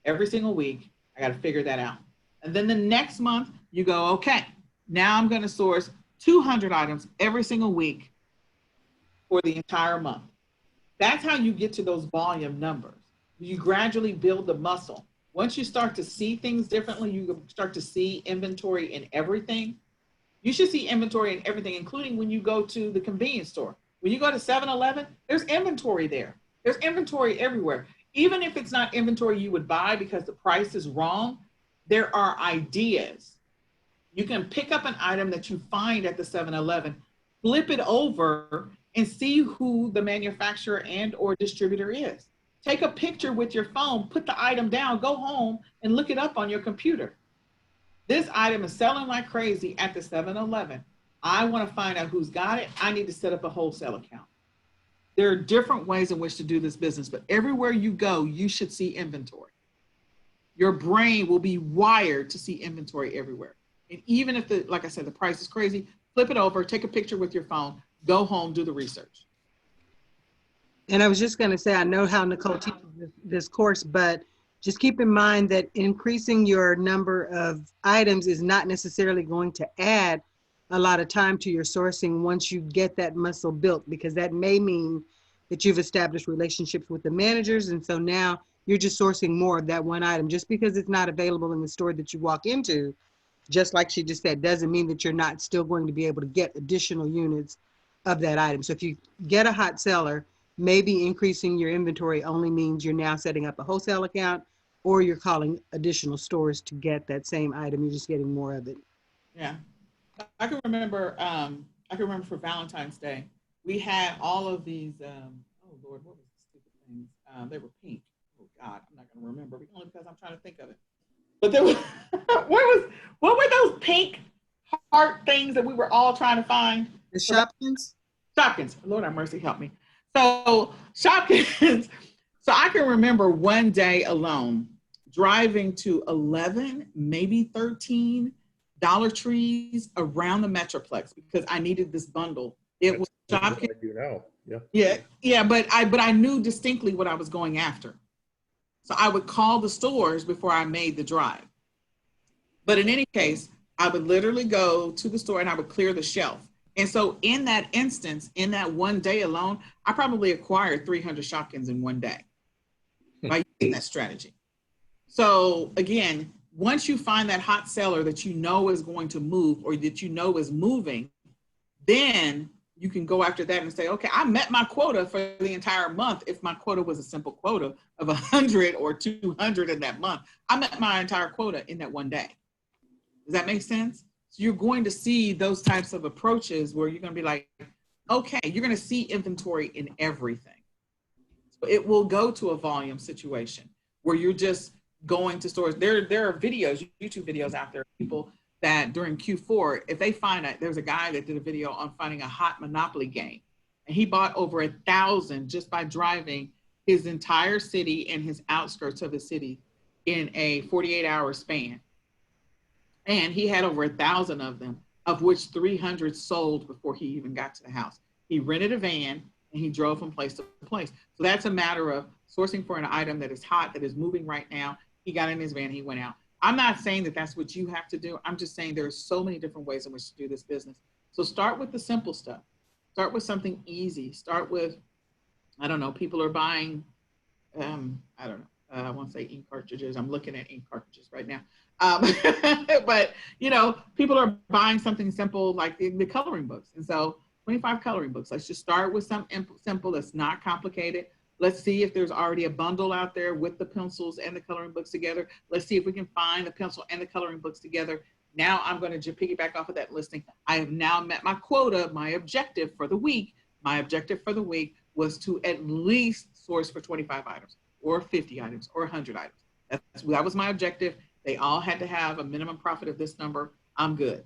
every single week. I got to figure that out. And then the next month you go, okay, now I'm going to source 200 items every single week for the entire month. That's how you get to those volume numbers. You gradually build the muscle. Once you start to see things differently, you start to see inventory in everything. You should see inventory in everything, including when you go to the convenience store. When you go to 7-Eleven, there's inventory there. There's inventory everywhere. Even if it's not inventory you would buy because the price is wrong, there are ideas. You can pick up an item that you find at the 7-Eleven, flip it over, and see who the manufacturer and or distributor is. Take a picture with your phone, put the item down, go home and look it up on your computer. This item is selling like crazy at the 7-Eleven. I want to find out who's got it. I need to set up a wholesale account. There are different ways in which to do this business, but everywhere you go, you should see inventory. Your brain will be wired to see inventory everywhere. And even if like I said, the price is crazy, flip it over, take a picture with your phone, go home, do the research. And I was just going to say, I know how Nicole teaches this course, but just keep in mind that increasing your number of items is not necessarily going to add a lot of time to your sourcing once you get that muscle built, because that may mean that you've established relationships with the managers. And so now you're just sourcing more of that one item. Just because it's not available in the store that you walk into, just like she just said, doesn't mean that you're not still going to be able to get additional units of that item. So if you get a hot seller, maybe increasing your inventory only means you're now setting up a wholesale account, or you're calling additional stores to get that same item. You're just getting more of it. Yeah. I can remember for Valentine's Day, we had all of these, oh Lord, what was the stupid things? They were pink. Oh God, I'm not going to remember, only because I'm trying to think of it. But there was, what were those pink heart things that we were all trying to find? The Shopkins? Shopkins, Lord have mercy, help me. So Shopkins, so I can remember one day alone, driving to 11, maybe 13 Dollar Trees around the Metroplex because I needed this bundle. It was That's shop. what I do now. Yeah. Yeah, but I knew distinctly what I was going after. So I would call the stores before I made the drive. But in any case, I would literally go to the store and I would clear the shelf. And so in that instance, in that one day alone, I probably acquired 300 Shopkins in one day by using that strategy. So again, once you find that hot seller that you know is going to move or that you know is moving, then you can go after that and say, okay, I met my quota for the entire month. If my quota was a simple quota of 100 or 200 in that month, I met my entire quota in that one day. Does that make sense? So you're going to see those types of approaches where you're going to be like, okay, you're going to see inventory in everything. So it will go to a volume situation where you're just going to stores. There are videos, YouTube videos out there, people that during Q4, if they find it, there's a guy that did a video on finding a hot Monopoly game. And he bought over 1,000 just by driving his entire city and his outskirts of the city in a 48-hour span. And he had over 1,000 of them, of which 300 sold before he even got to the house. He rented a van and he drove from place to place. So that's a matter of sourcing for an item that is hot, that is moving right now. He got in his van, he went out. I'm not saying that that's what you have to do. I'm just saying there's so many different ways in which to do this business. So start with the simple stuff. Start with something easy. Start with, I don't know, people are buying, I don't know, I won't say ink cartridges. I'm looking at ink cartridges right now. But, you know, people are buying something simple like the coloring books. And so 25 coloring books. Let's just start with something simple that's not complicated. Let's see if there's already a bundle out there with the pencils and the coloring books together. Let's see if we can find the pencil and the coloring books together. Now I'm going to piggyback off of that listing. I have now met my quota, my objective for the week. My objective for the week was to at least source for 25 items or 50 items or 100 items. That was my objective. They all had to have a minimum profit of this number. I'm good.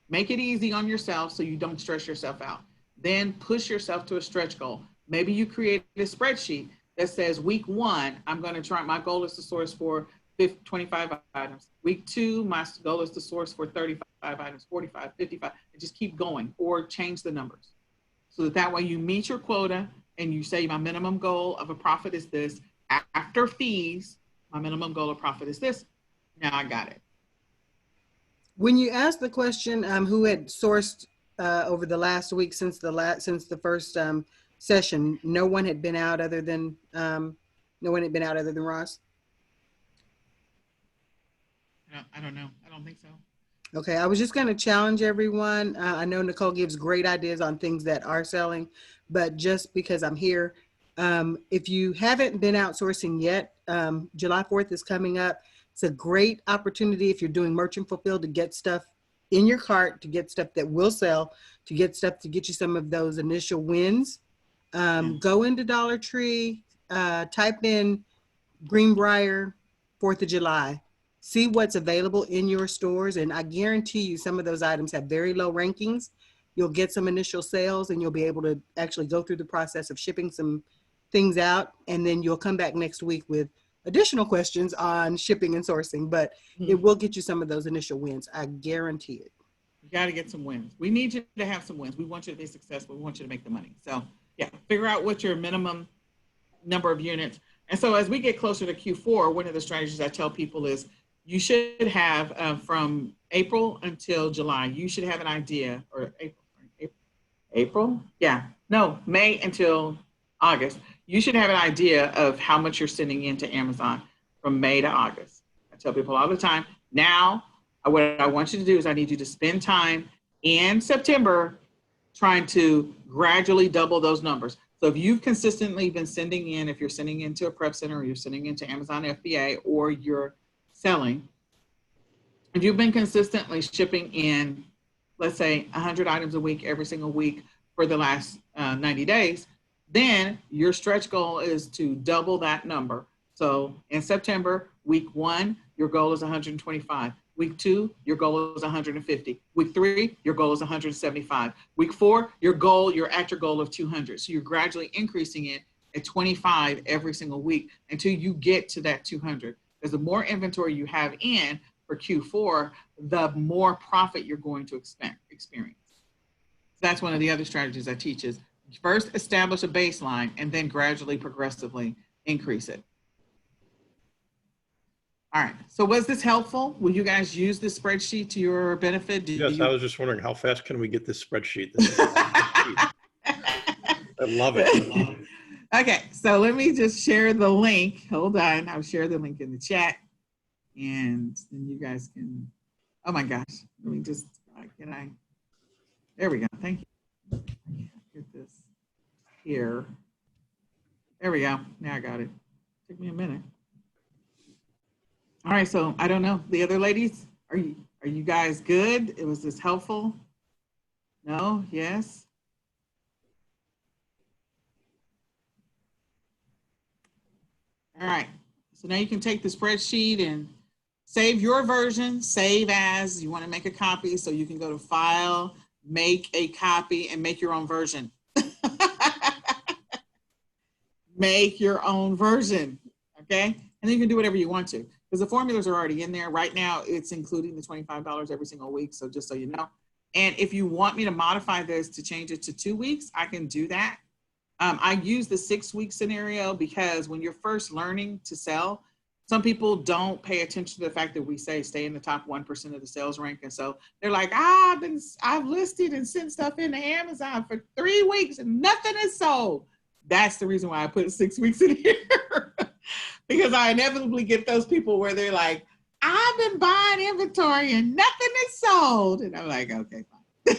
Make it easy on yourself so you don't stress yourself out. Then push yourself to a stretch goal. Maybe you create a spreadsheet that says week 1, I'm going to try, my goal is to source for 25 items. Week 2, my goal is to source for 35 items, 45, 55, and just keep going or change the numbers. So that way you meet your quota and you say my minimum goal of a profit is this. After fees, my minimum goal of profit is this. Now I got it. When you asked the question, who had sourced over the last week since the first session, no one had been out other than Ross. I don't know. I don't think so. Okay, I was just going to challenge everyone. I know Nicole gives great ideas on things that are selling, but just because I'm here, if you haven't been outsourcing yet, July 4th is coming up. It's a great opportunity if you're doing merchant fulfilled to get stuff in your cart, to get stuff that will sell, to get stuff to get you some of those initial wins. Go into Dollar Tree, type in Greenbrier 4th of July, see what's available in your stores. And I guarantee you some of those items have very low rankings. You'll get some initial sales and you'll be able to actually go through the process of shipping some things out. And then you'll come back next week with additional questions on shipping and sourcing, but it will get you some of those initial wins. I guarantee it. You got to get some wins. We need you to have some wins. We want you to be successful. We want you to make the money. So yeah, figure out what your minimum number of units. And so as we get closer to Q4, one of the strategies I tell people is you should have from April until July, you should have an idea, or May until August. You should have an idea of how much you're sending into Amazon from May to August. I tell people all the time, now what I want you to do is I need you to spend time in September trying to gradually double those numbers. So if you've consistently been sending in, if you're sending into a prep center or you're sending into Amazon FBA or you're selling, if you've been consistently shipping in, let's say 100 items a week, every single week for the last 90 days, then your stretch goal is to double that number. So in September, week 1, your goal is 125. Week 2, your goal is 150. Week 3, your goal is 175. Week 4, you're at your goal of 200. So you're gradually increasing it at 25 every single week until you get to that 200. Because the more inventory you have in for Q4, the more profit you're going to experience. That's one of the other strategies I teach is first establish a baseline and then gradually, progressively increase it. All right, so was this helpful? Will you guys use this spreadsheet to your benefit? Yes, I was just wondering how fast can we get this spreadsheet? I love it. Okay, so let me just share the link. Hold on, I'll share the link in the chat, and then you guys can. Oh my gosh, let me just. Can I? There we go. Thank you. Get this here. There we go. Now I got it. Took me a minute. All right, so I don't know. The other ladies, are you guys good? Was this helpful? No? Yes? All right. So now you can take the spreadsheet and save your version, save as. You want to make a copy, so you can go to File, make a copy, and make your own version. Make your own version, okay? And then you can do whatever you want to, because the formulas are already in there. Right now, it's including the $25 every single week, so just so you know. And if you want me to modify this to change it to 2 weeks, I can do that. I use the 6-week scenario because when you're first learning to sell, some people don't pay attention to the fact that we say stay in the top 1% of the sales rank. And so they're like, I've listed and sent stuff into Amazon for 3 weeks and nothing is sold. That's the reason why I put 6 weeks in here. Because I inevitably get those people where they're like, I've been buying inventory and nothing is sold. And I'm like, okay, fine.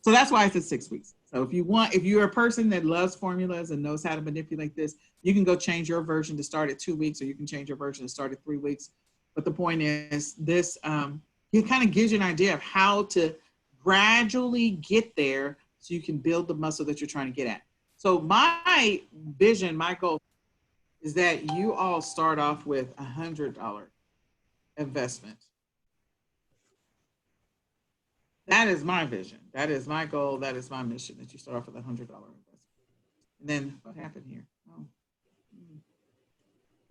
So that's why I said 6 weeks. So if you're a person that loves formulas and knows how to manipulate this, you can go change your version to start at 2 weeks, or you can change your version to start at 3 weeks. But the point is this, it kind of gives you an idea of how to gradually get there so you can build the muscle that you're trying to get at. So my vision, my goal is that you all start off with $100 investment. That is my vision. That is my goal. That is my mission, that you start off with $100 investment. And then what happened here? Oh,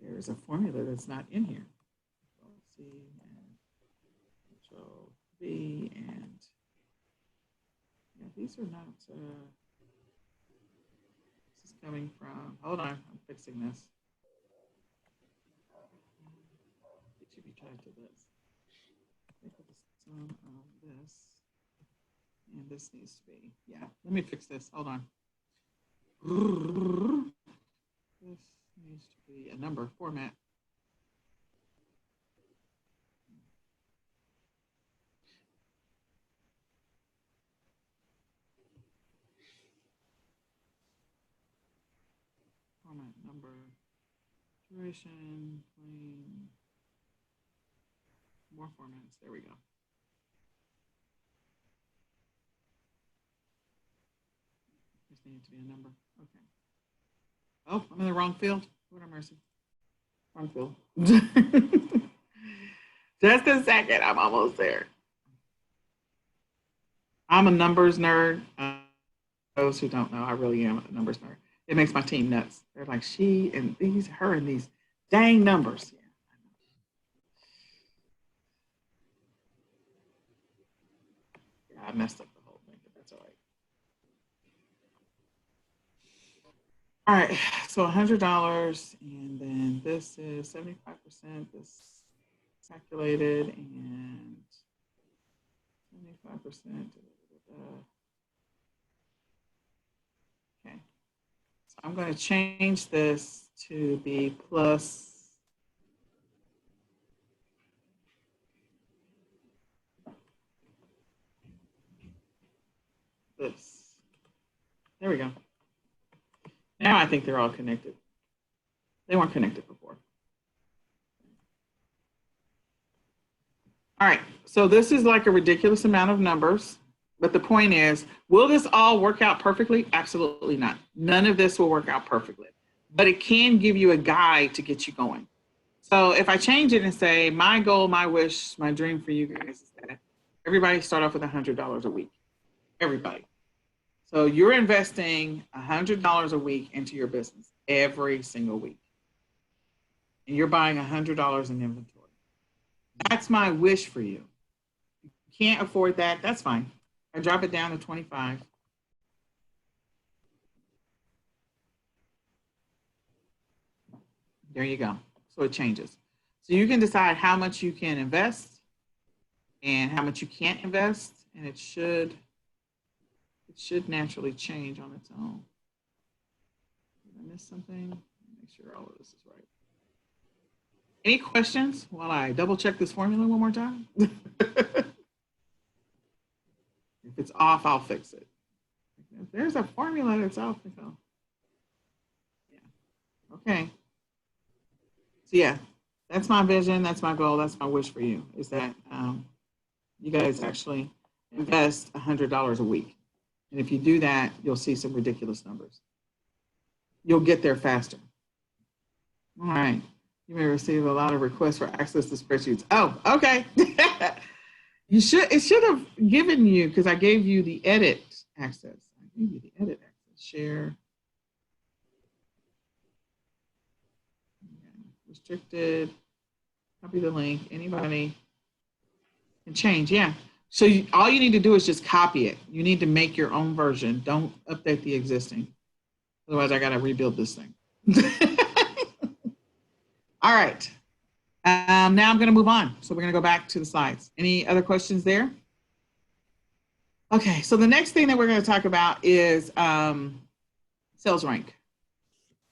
there's a formula that's not in here. Control C and Control V, and yeah, these are not, this is coming from, hold on, I'm fixing this. It should be tied to this. Think of the sum of this. And this needs to be, yeah, let me fix this, hold on. This needs to be a number format. Format, number, duration, plain, more formats, there we go. Just needs to be a number, okay. Oh, I'm in the wrong field. What a mercy. Wrong field. Just a second, I'm almost there. I'm a numbers nerd. Those who don't know, I really am a numbers nerd. It makes my team nuts. They're like, her and these dang numbers. Yeah, I messed up the whole thing, but that's all right. All right, so $100, and then this is 75%, this calculated, and 75%. Okay, so I'm going to change this to be plus this. There we go. Now I think they're all connected. They weren't connected before. All right, so this is like a ridiculous amount of numbers, but the point is, will this all work out perfectly? Absolutely not. None of this will work out perfectly, but it can give you a guide to get you going. So if I change it and say, my goal, my wish, my dream for you guys is that everybody start off with $100 a week. Everybody. So you're investing $100 a week into your business every single week. And you're buying $100 in inventory. That's my wish for you. If you can't afford that, that's fine. I drop it down to 25. There you go. So it changes. So you can decide how much you can invest and how much you can't invest, and it should naturally change on its own. Did I miss something? Make sure all of this is right. Any questions while I double check this formula one more time? If it's off, I'll fix it. If there's a formula that's off, yeah. Okay. So yeah, that's my vision. That's my goal. That's my wish for you, is that you guys actually invest $100 a week. And if you do that, you'll see some ridiculous numbers. You'll get there faster. All right. You may receive a lot of requests for access to spreadsheets. Oh, okay. It should have given you, because I gave you the edit access. I gave you the edit access. Share. Okay. Restricted. Copy the link. Anybody can change. Yeah. So all you need to do is just copy it. You need to make your own version. Don't update the existing. Otherwise, I got to rebuild this thing. All right. Now I'm going to move on. So we're going to go back to the slides. Any other questions there? Okay. So the next thing that we're going to talk about is sales rank.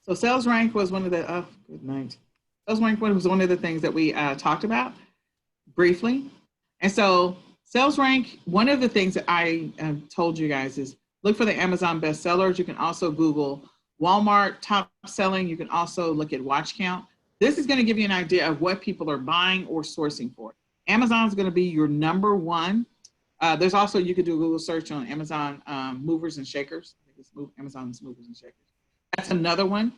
So sales rank was one of the, oh, good night. Sales rank was one of the things that we talked about briefly. And so sales rank, one of the things that I told you guys is look for the Amazon bestsellers. You can also Google Walmart top selling. You can also look at watch count. This is going to give you an idea of what people are buying or sourcing for. Amazon is going to be your number one. There's also, you could do a Google search on Amazon movers and shakers. I think it's Amazon's movers and shakers. That's another one.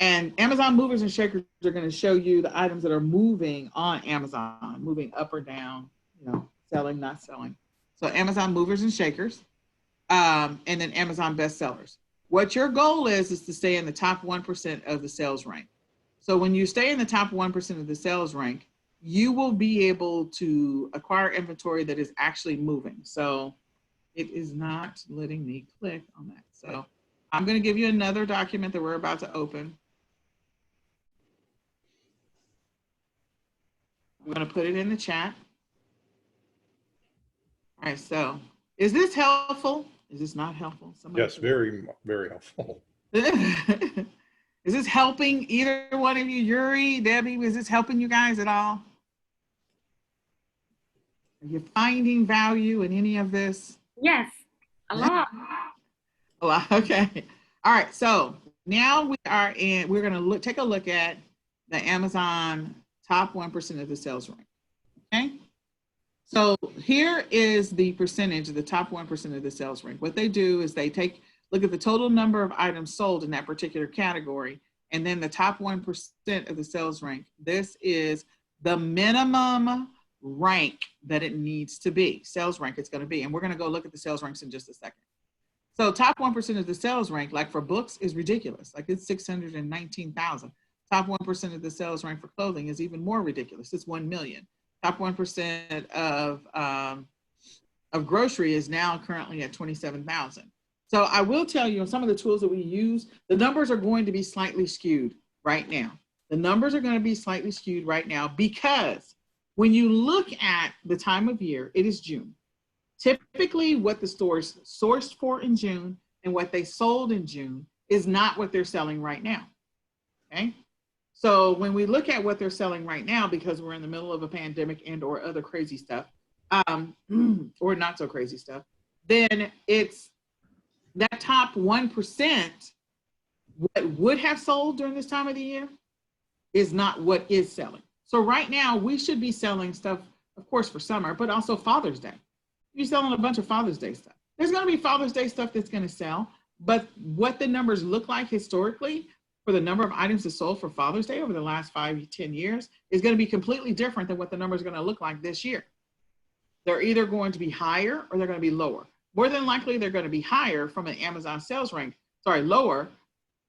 And Amazon movers and shakers are going to show you the items that are moving on Amazon, moving up or down, you know, selling, not selling. So Amazon movers and shakers, and then Amazon bestsellers. What your goal is to stay in the top 1% of the sales rank. So when you stay in the top 1% of the sales rank, you will be able to acquire inventory that is actually moving. So it is not letting me click on that. So I'm going to give you another document that we're about to open. I'm going to put it in the chat. All right, so is this helpful? Is this not helpful? Somebody Yes, very, very helpful. Is this helping either one of you, Yuri, Debbie? Is this helping you guys at all? Are you finding value in any of this? Yes, a lot. A lot. Okay. All right. So now we're going to take a look at the Amazon top 1% of the sales rank. Okay. So here is the percentage of the top 1% of the sales rank. What they do is they look at the total number of items sold in that particular category, and then the top 1% of the sales rank. This is the minimum rank that it needs to be, sales rank it's going to be. And we're going to go look at the sales ranks in just a second. So top 1% of the sales rank, like for books, is ridiculous. Like it's 619,000. Top 1% of the sales rank for clothing is even more ridiculous. It's 1 million. Top 1% of grocery is now currently at 27,000. So I will tell you, some of the tools that we use, the numbers are going to be slightly skewed right now. The numbers are going to be slightly skewed right now because when you look at the time of year, it is June. Typically what the stores sourced for in June and what they sold in June is not what they're selling right now, okay? So when we look at what they're selling right now, because we're in the middle of a pandemic and or other crazy stuff, or not so crazy stuff, then it's that top 1%, what would have sold during this time of the year is not what is selling. So right now we should be selling stuff, of course, for summer, but also Father's Day. You're selling a bunch of Father's Day stuff. There's going to be Father's Day stuff that's going to sell, but what the numbers look like historically for the number of items that sold for Father's Day over the last 5 to 10 years is going to be completely different than what the numbers are going to look like this year. They're either going to be higher or they're going to be lower. more than likely they're going to be higher from an Amazon sales rank, lower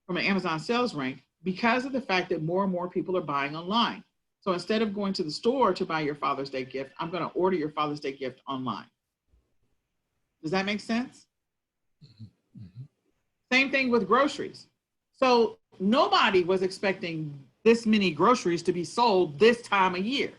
from an Amazon sales rank because of the fact that more and more people are buying online. So instead of going to the store to buy your Father's Day gift, I'm going to order your Father's Day gift online. Does that make sense? Same thing with groceries. So nobody was expecting this many groceries to be sold this time of year.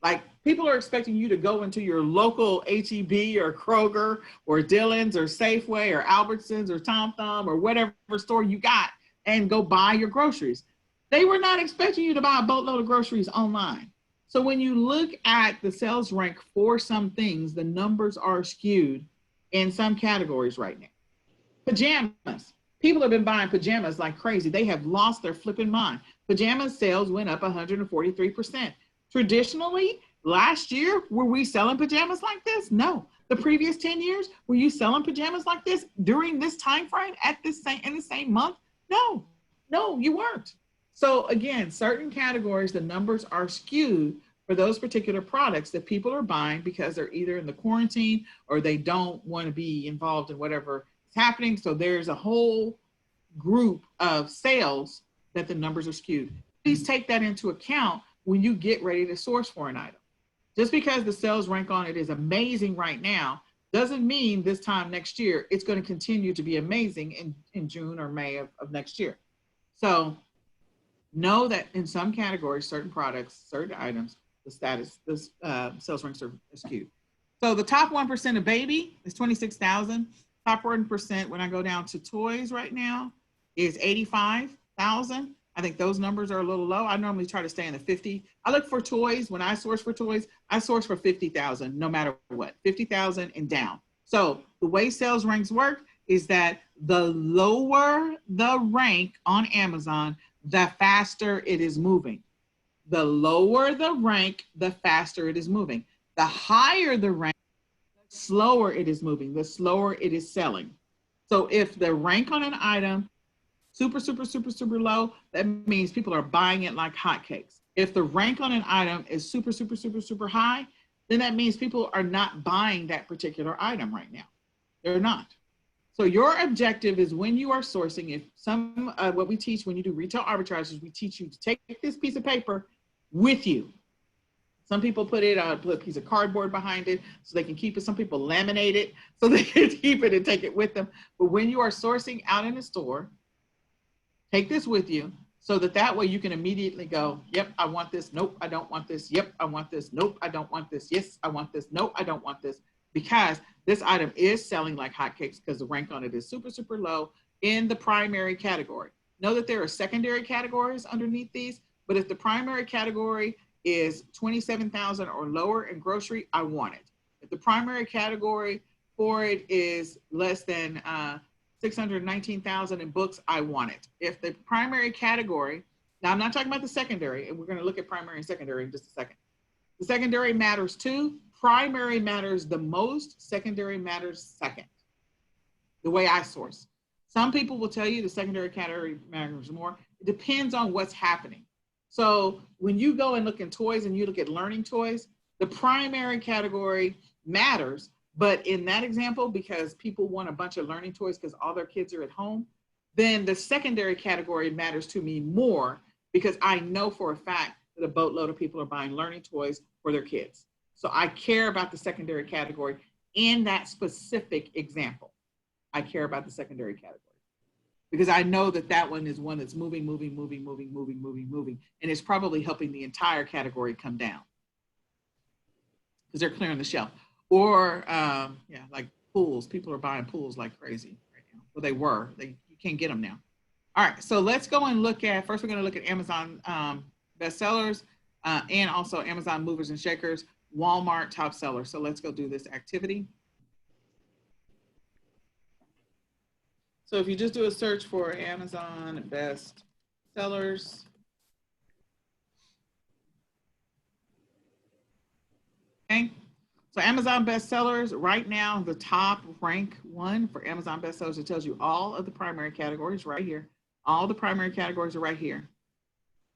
Like people are expecting you to go into your local H-E-B or Kroger or Dillon's or Safeway or Albertsons or Tom Thumb or whatever store you got and go buy your groceries. They were not expecting you to buy a boatload of groceries online. So when you look at the sales rank for some things, the numbers are skewed in some categories right now. Pajamas. People have been buying pajamas like crazy. They have lost their flipping mind. Pajama sales went up 143%. Traditionally, last year, were we selling pajamas like this? No. The previous 10 years, were you selling pajamas like this during this time frame in the same month? No, you weren't. So again, certain categories, the numbers are skewed for those particular products that people are buying because they're either in the quarantine or they don't want to be involved in whatever is happening. So there's a whole group of sales that the numbers are skewed. Please take that into account when you get ready to source for an item. Just because the sales rank on it is amazing right now doesn't mean this time next year it's going to continue to be amazing in June or May of next year. So know that in some categories, certain products, certain items, the sales ranks are skewed. So the top 1% of baby is 26,000. Top 1% when I go down to toys right now is 85,000. I think those numbers are a little low. I normally try to stay in the 50. I look for toys. When I source for toys, I source for 50,000 no matter what, 50,000 and down. So the way sales ranks work is that the lower the rank on Amazon, the faster it is moving. The lower the rank, the faster it is moving. The higher the rank, the slower it is moving, the slower it is selling. So if the rank on an item super low, that means people are buying it like hotcakes. If the rank on an item is super high, then that means people are not buying that particular item right now. They're not. So your objective is when you are sourcing, if what we teach when you do retail arbitrage is we teach you to take this piece of paper with you. Some people put a piece of cardboard behind it so they can keep it. Some people laminate it so they can keep it and take it with them. But when you are sourcing out in the store, take this with you so that way you can immediately go, yep, I want this. Nope, I don't want this. Yep, I want this. Nope, I don't want this. Yes, I want this. Nope, I don't want this. Because this item is selling like hotcakes because the rank on it is super low in the primary category. Know that there are secondary categories underneath these, but if the primary category is 27,000 or lower in grocery, I want it. If the primary category for it is less than 619,000 in books, I want it. If the primary category, now I'm not talking about the secondary, and we're going to look at primary and secondary in just a second. The secondary matters too. Primary matters the most, secondary matters second. The way I source. Some people will tell you the secondary category matters more. It depends on what's happening. So when you go and look in toys and you look at learning toys, the primary category matters, but in that example, because people want a bunch of learning toys because all their kids are at home, then the secondary category matters to me more because I know for a fact that a boatload of people are buying learning toys for their kids. So I care about the secondary category in that specific example. I care about the secondary category because I know that one is one that's moving, and it's probably helping the entire category come down because they're clearing the shelf. Or like pools. People are buying pools like crazy right now. Well, they were. You can't get them now. All right, so let's go and look at, first we're going to look at Amazon bestsellers and also Amazon movers and shakers, Walmart top sellers. So let's go do this activity. So if you just do a search for Amazon best sellers, okay. So Amazon bestsellers right now, the top rank one for Amazon bestsellers, it tells you all of the primary categories right here. All the primary categories are right here.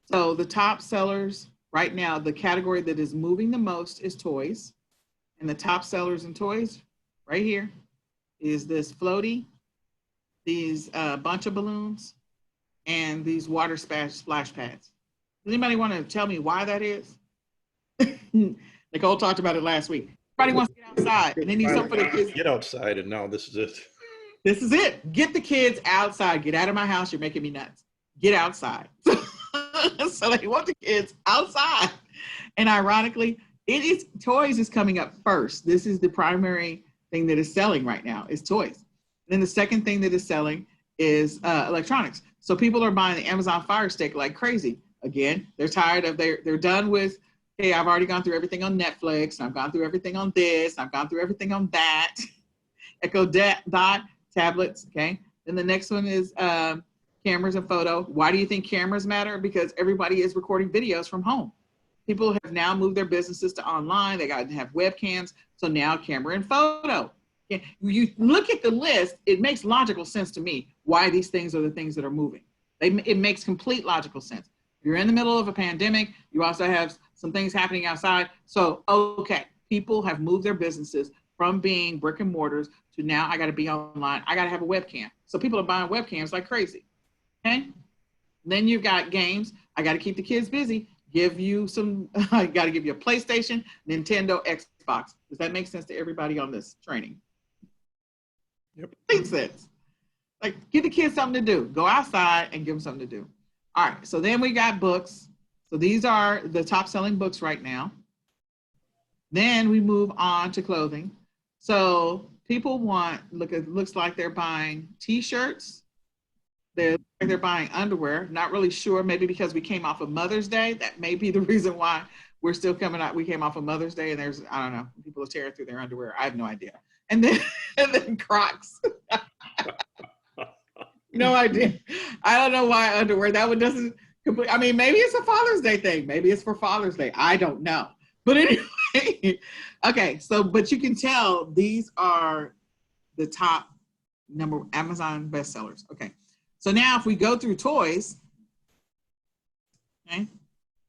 So the top sellers right now, the category that is moving the most is toys, and the top sellers in toys right here. is this floaty, these bunch of balloons, and these water splash pads. Does anybody want to tell me why that is? Nicole talked about it last week. Everybody wants to get outside, and they need something for the kids. Get outside, and now this is it. This is it. Get the kids outside. Get out of my house. You're making me nuts. Get outside. So they want the kids outside. And ironically, toys is coming up first. This is the primary thing that is selling right now is toys. And then the second thing that is selling is electronics. So people are buying the Amazon Fire Stick like crazy. Again, they're tired of, they're done with, hey, I've already gone through everything on Netflix. I've gone through everything on this. I've gone through everything on that. Echo Dot tablets, okay? Then the next one is cameras and photo. Why do you think cameras matter? Because everybody is recording videos from home. People have now moved their businesses to online. They got to have webcams. So now camera and photo. You look at the list, it makes logical sense to me why these things are the things that are moving. It makes complete logical sense. You're in the middle of a pandemic. You also have some things happening outside. So, okay, people have moved their businesses from being brick and mortars to now I got to be online. I got to have a webcam. So people are buying webcams like crazy. Okay. Then you've got games. I got to keep the kids busy. Give you some, I got to give you a PlayStation, Nintendo, Xbox. Does that make sense to everybody on this training? Yep. Makes sense. Like, give the kids something to do. Go outside and give them something to do. All right. So then we got books. So these are the top selling books right now. Then we move on to clothing. So people looks like they're buying t-shirts. They're buying underwear. Not really sure. Maybe because we came off of Mother's Day. That may be the reason why we're still coming out. We came off of Mother's Day and there's, I don't know, people are tearing through their underwear. I have no idea. And then Crocs. No idea. I don't know why underwear. That one doesn't complete. I mean, maybe it's a Father's Day thing. Maybe it's for Father's Day. I don't know. But anyway, okay. So, but you can tell these are the top Amazon bestsellers. Okay. So now if we go through toys, okay,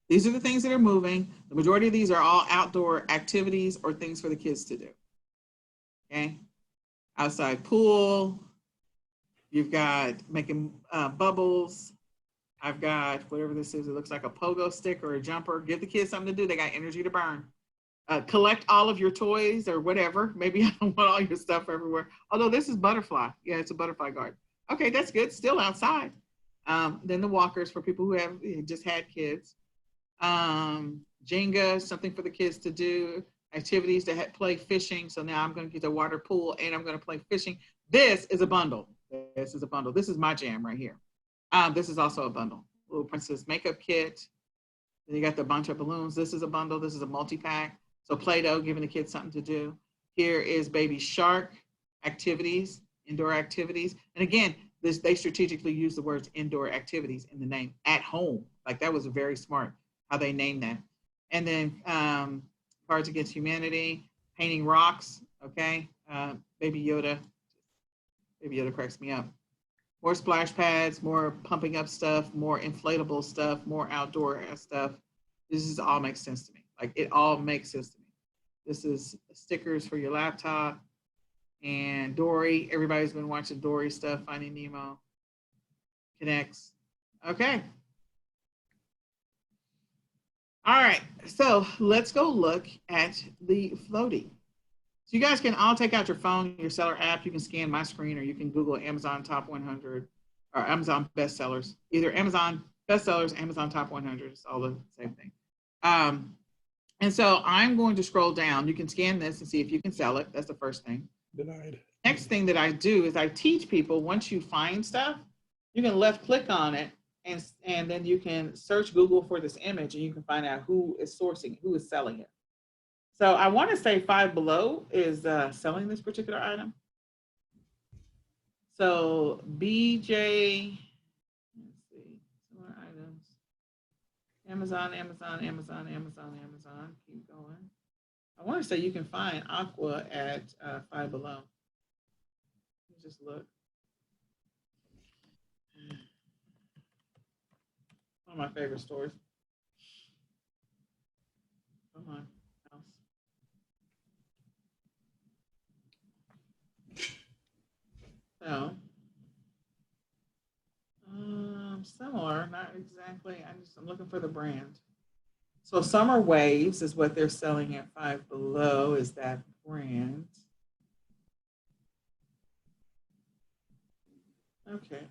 these are the things that are moving. The majority of these are all outdoor activities or things for the kids to do. Okay. Outside pool. You've got making bubbles. I've got whatever this is. It looks like a pogo stick or a jumper. Give the kids something to do. They got energy to burn. Collect all of your toys or whatever. Maybe I don't want all your stuff everywhere. Although this is butterfly. Yeah, it's a butterfly garden. Okay, that's good. Still outside. Then the walkers for people who have just had kids. Jenga, something for the kids to do. Activities to play fishing. So now I'm going to get the water pool and I'm going to play fishing. This is a bundle. This is a bundle. This is my jam right here. This is also a bundle. Little princess makeup kit. Then you got the bunch of balloons. This is a bundle. This is a multi-pack. So Play-Doh, giving the kids something to do. Here is Baby Shark activities, indoor activities. And again, they strategically use the words indoor activities in the name at home. Like that was very smart how they named that. And then Cards Against Humanity, painting rocks. Okay. Baby Yoda. Baby Yoda cracks me up. More splash pads, more pumping up stuff, more inflatable stuff, more outdoor stuff. This all makes sense to me. Like it all makes sense to me. This is stickers for your laptop and Dory. Everybody's been watching Dory stuff, Finding Nemo, Connects. Okay. All right, so let's go look at the floaty. So you guys can all take out your phone, your seller app. You can scan my screen or you can Google Amazon Top 100 or Amazon Bestsellers. Either Amazon Bestsellers, Amazon Top 100. It's all the same thing. And so I'm going to scroll down. You can scan this and see if you can sell it. That's the first thing. Denied. Next thing that I do is I teach people once you find stuff, you can left click on it and then you can search Google for this image and you can find out who is sourcing, who is selling it. So I want to say Five Below is selling this particular item. So BJ, let's see, some more items. Amazon. Keep going. I want to say you can find Aqua at Five Below. Let me just look. One of my favorite stores. Come on, house. So, similar, not exactly. I'm looking for the brand. So Summer Waves is what they're selling at Five Below. Is that brand? Okay.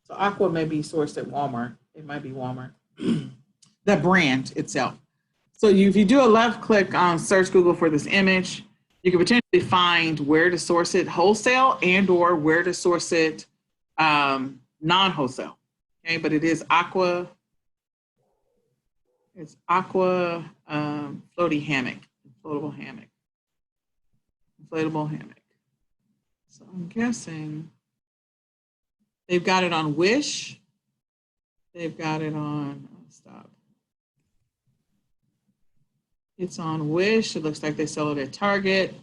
So Aqua may be sourced at Walmart. It might be Walmart. The brand itself. So if you do a left click on search Google for this image, you can potentially find where to source it wholesale and or where to source it non-wholesale. Okay, but it is Aqua. It's Aqua floaty hammock, floatable hammock, inflatable hammock. So I'm guessing they've got it on Wish. They've got it on, stop. It's on Wish. It looks like they sell it at Target.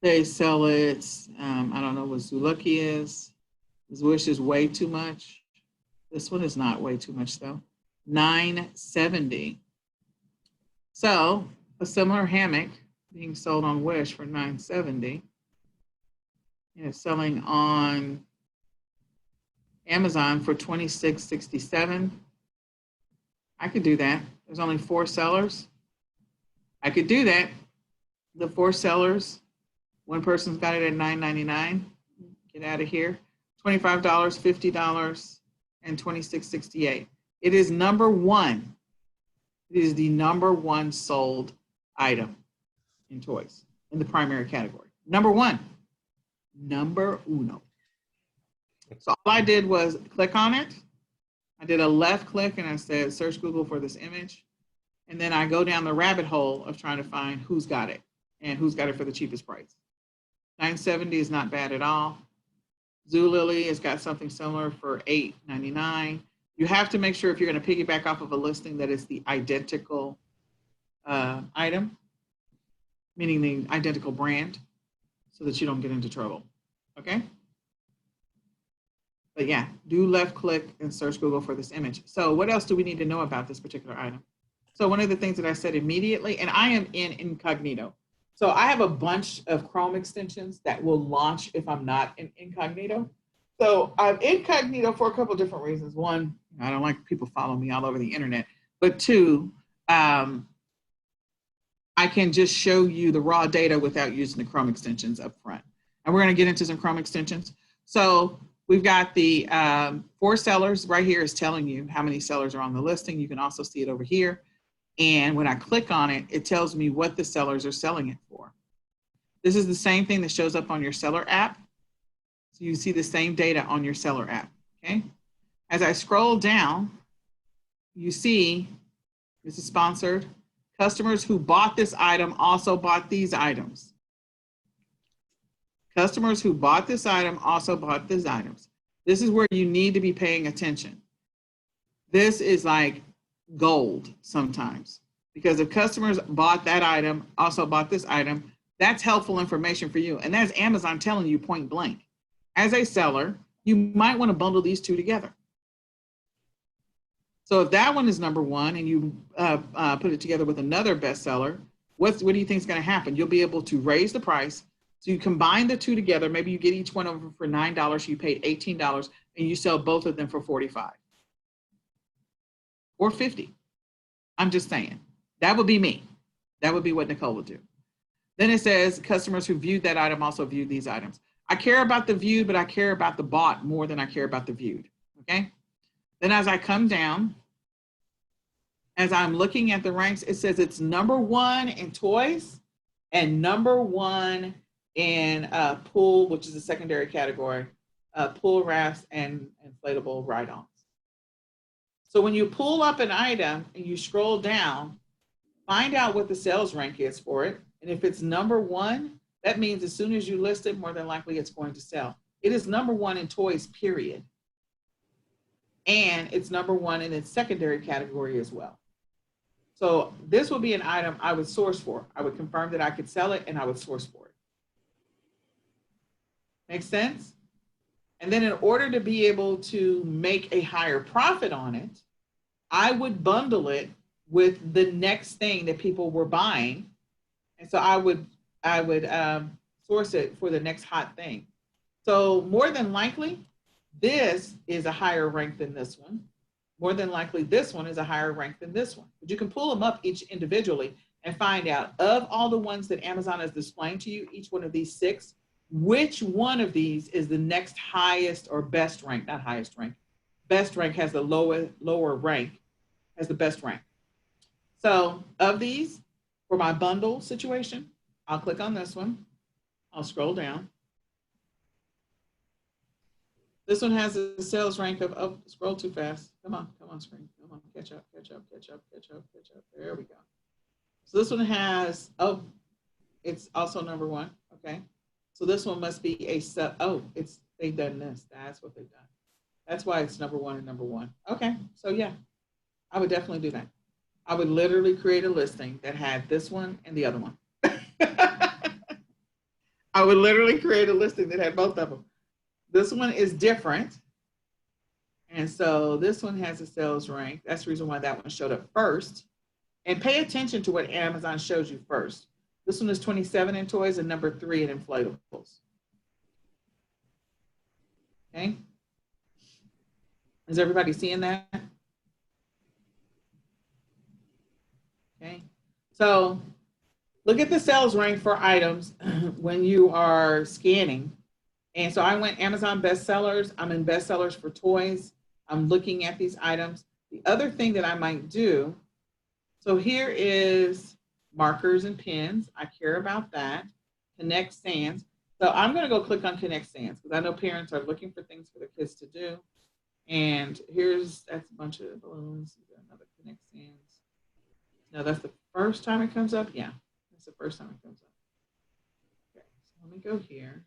They sell it, I don't know what Zuluki is. Wish is way too much. This one is not way too much though. $9.70. So a similar hammock being sold on Wish for $9.70. And it's selling on Amazon for $26.67. I could do that. There's only 4 sellers. I could do that. The 4 sellers, one person's got it at $9.99. Get out of here. $25, $50, and $26.68. It is number 1. It is the number 1 sold item in toys in the primary category. Number 1. Number uno. So all I did was click on it. I did a left click and I said, search Google for this image. And then I go down the rabbit hole of trying to find who's got it and who's got it for the cheapest price. $9.70 is not bad at all. Zulily has got something similar for $8.99. You have to make sure if you're going to piggyback off of a listing that it's the identical item, meaning the identical brand, so that you don't get into trouble. Okay? But yeah, do left click and search Google for this image. So what else do we need to know about this particular item? So one of the things that I said immediately, and I am in incognito. So I have a bunch of Chrome extensions that will launch if I'm not in incognito. So I'm incognito for a couple of different reasons. One, I don't like people following me all over the internet. But 2, I can just show you the raw data without using the Chrome extensions up front. And we're going to get into some Chrome extensions. So we've got the 4 sellers right here is telling you how many sellers are on the listing. You can also see it over here. And when I click on it, it tells me what the sellers are selling it for. This is the same thing that shows up on your seller app. So you see the same data on your seller app, okay? As I scroll down, you see this is sponsored. Customers who bought this item also bought these items. Customers who bought this item also bought these items. This is where you need to be paying attention. This is like gold sometimes, because if customers bought that item, also bought this item, that's helpful information for you. And that's Amazon telling you point blank. As a seller, you might want to bundle these 2 together. So if that one is number 1 and you put it together with another bestseller, what do you think is going to happen? You'll be able to raise the price. So you combine the 2 together. Maybe you get each one of them for $9. You paid $18 and you sell both of them for $45 or $50. I'm just saying. That would be me. That would be what Nicole would do. Then it says customers who viewed that item also viewed these items. I care about the viewed, but I care about the bought more than I care about the viewed. Okay. Then as I come down, as I'm looking at the ranks, it says it's number 1 in toys and number 1 in pool, which is a secondary category, pool rafts and inflatable ride-ons. So when you pull up an item and you scroll down, find out what the sales rank is for it. And if it's number 1, that means as soon as you list it, more than likely it's going to sell. It is number 1 in toys, period. And it's number 1 in its secondary category as well. So this would be an item I would source for. I would confirm that I could sell it and I would source for it. Make sense? And then in order to be able to make a higher profit on it, I would bundle it with the next thing that people were buying. And so I would source it for the next hot thing. So more than likely, this is a higher rank than this one. More than likely, this one is a higher rank than this one. But you can pull them up each individually and find out of all the ones that Amazon is displaying to you, each one of these 6, which one of these is the next highest or best rank, not highest rank. Best rank has the lower rank, has the best rank. So of these, for my bundle situation, I'll click on this one. I'll scroll down. This one has a sales rank of, oh, scroll too fast. Come on, screen. Come on, catch up. There we go. So this one has, oh, it's also number 1. Okay. So this one must be a sub, oh, they've done this. That's what they've done. That's why it's number 1 and number 1. Okay. So yeah, I would definitely do that. I would literally create a listing that had this one and the other one. I would literally create a listing that had both of them. This one is different. And so this one has a sales rank. That's the reason why that one showed up first. And pay attention to what Amazon shows you first. This one is 27 in toys and number 3 in inflatables. Okay. Is everybody seeing that? Okay. So look at the sales rank for items when you are scanning. And so I went Amazon bestsellers. I'm in bestsellers for toys. I'm looking at these items. The other thing that I might do, so here is markers and pens. I care about that. Connect Sans. So I'm going to go click on Connect Sans because I know parents are looking for things for their kids to do. And that's a bunch of balloons. Another Connect Sans. Now that's the first time it comes up. Yeah, that's the first time it comes up. Okay, so let me go here.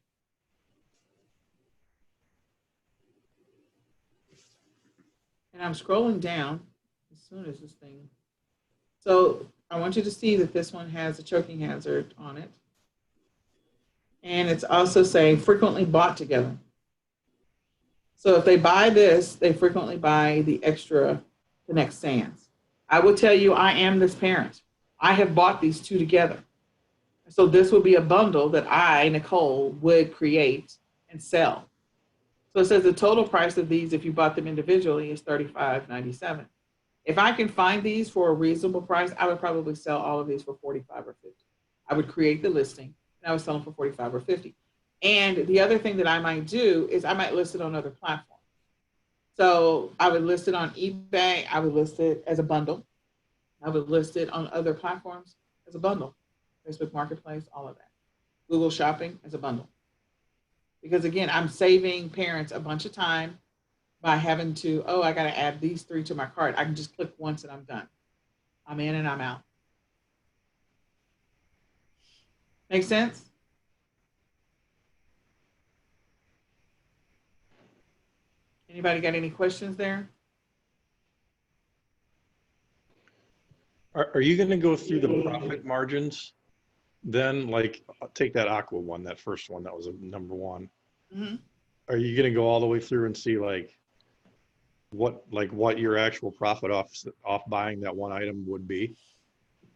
And I'm scrolling down as soon as this thing. So I want you to see that this one has a choking hazard on it. And it's also saying frequently bought together. So if they buy this, they frequently buy the extra Connect Sans. I will tell you, I am this parent. I have bought these 2 together. So this would be a bundle that I, Nicole, would create and sell. So it says the total price of these, if you bought them individually, is $35.97. If I can find these for a reasonable price, I would probably sell all of these for $45 or $50. I would create the listing and I would sell them for $45 or $50. And the other thing that I might do is I might list it on other platforms. So I would list it on eBay. I would list it as a bundle. I would list it on other platforms as a bundle. Facebook Marketplace, all of that. Google Shopping as a bundle. Because again, I'm saving parents a bunch of time by having to, oh, I got to add these 3 to my cart. I can just click once and I'm done. I'm in and I'm out. Make sense? Anybody got any questions there? Are you going to go through the profit margins? Then, like, I'll take that aqua one, that first one, that was a number 1. Mm-hmm. Are you going to go all the way through and see what your actual profit off buying that one item would be?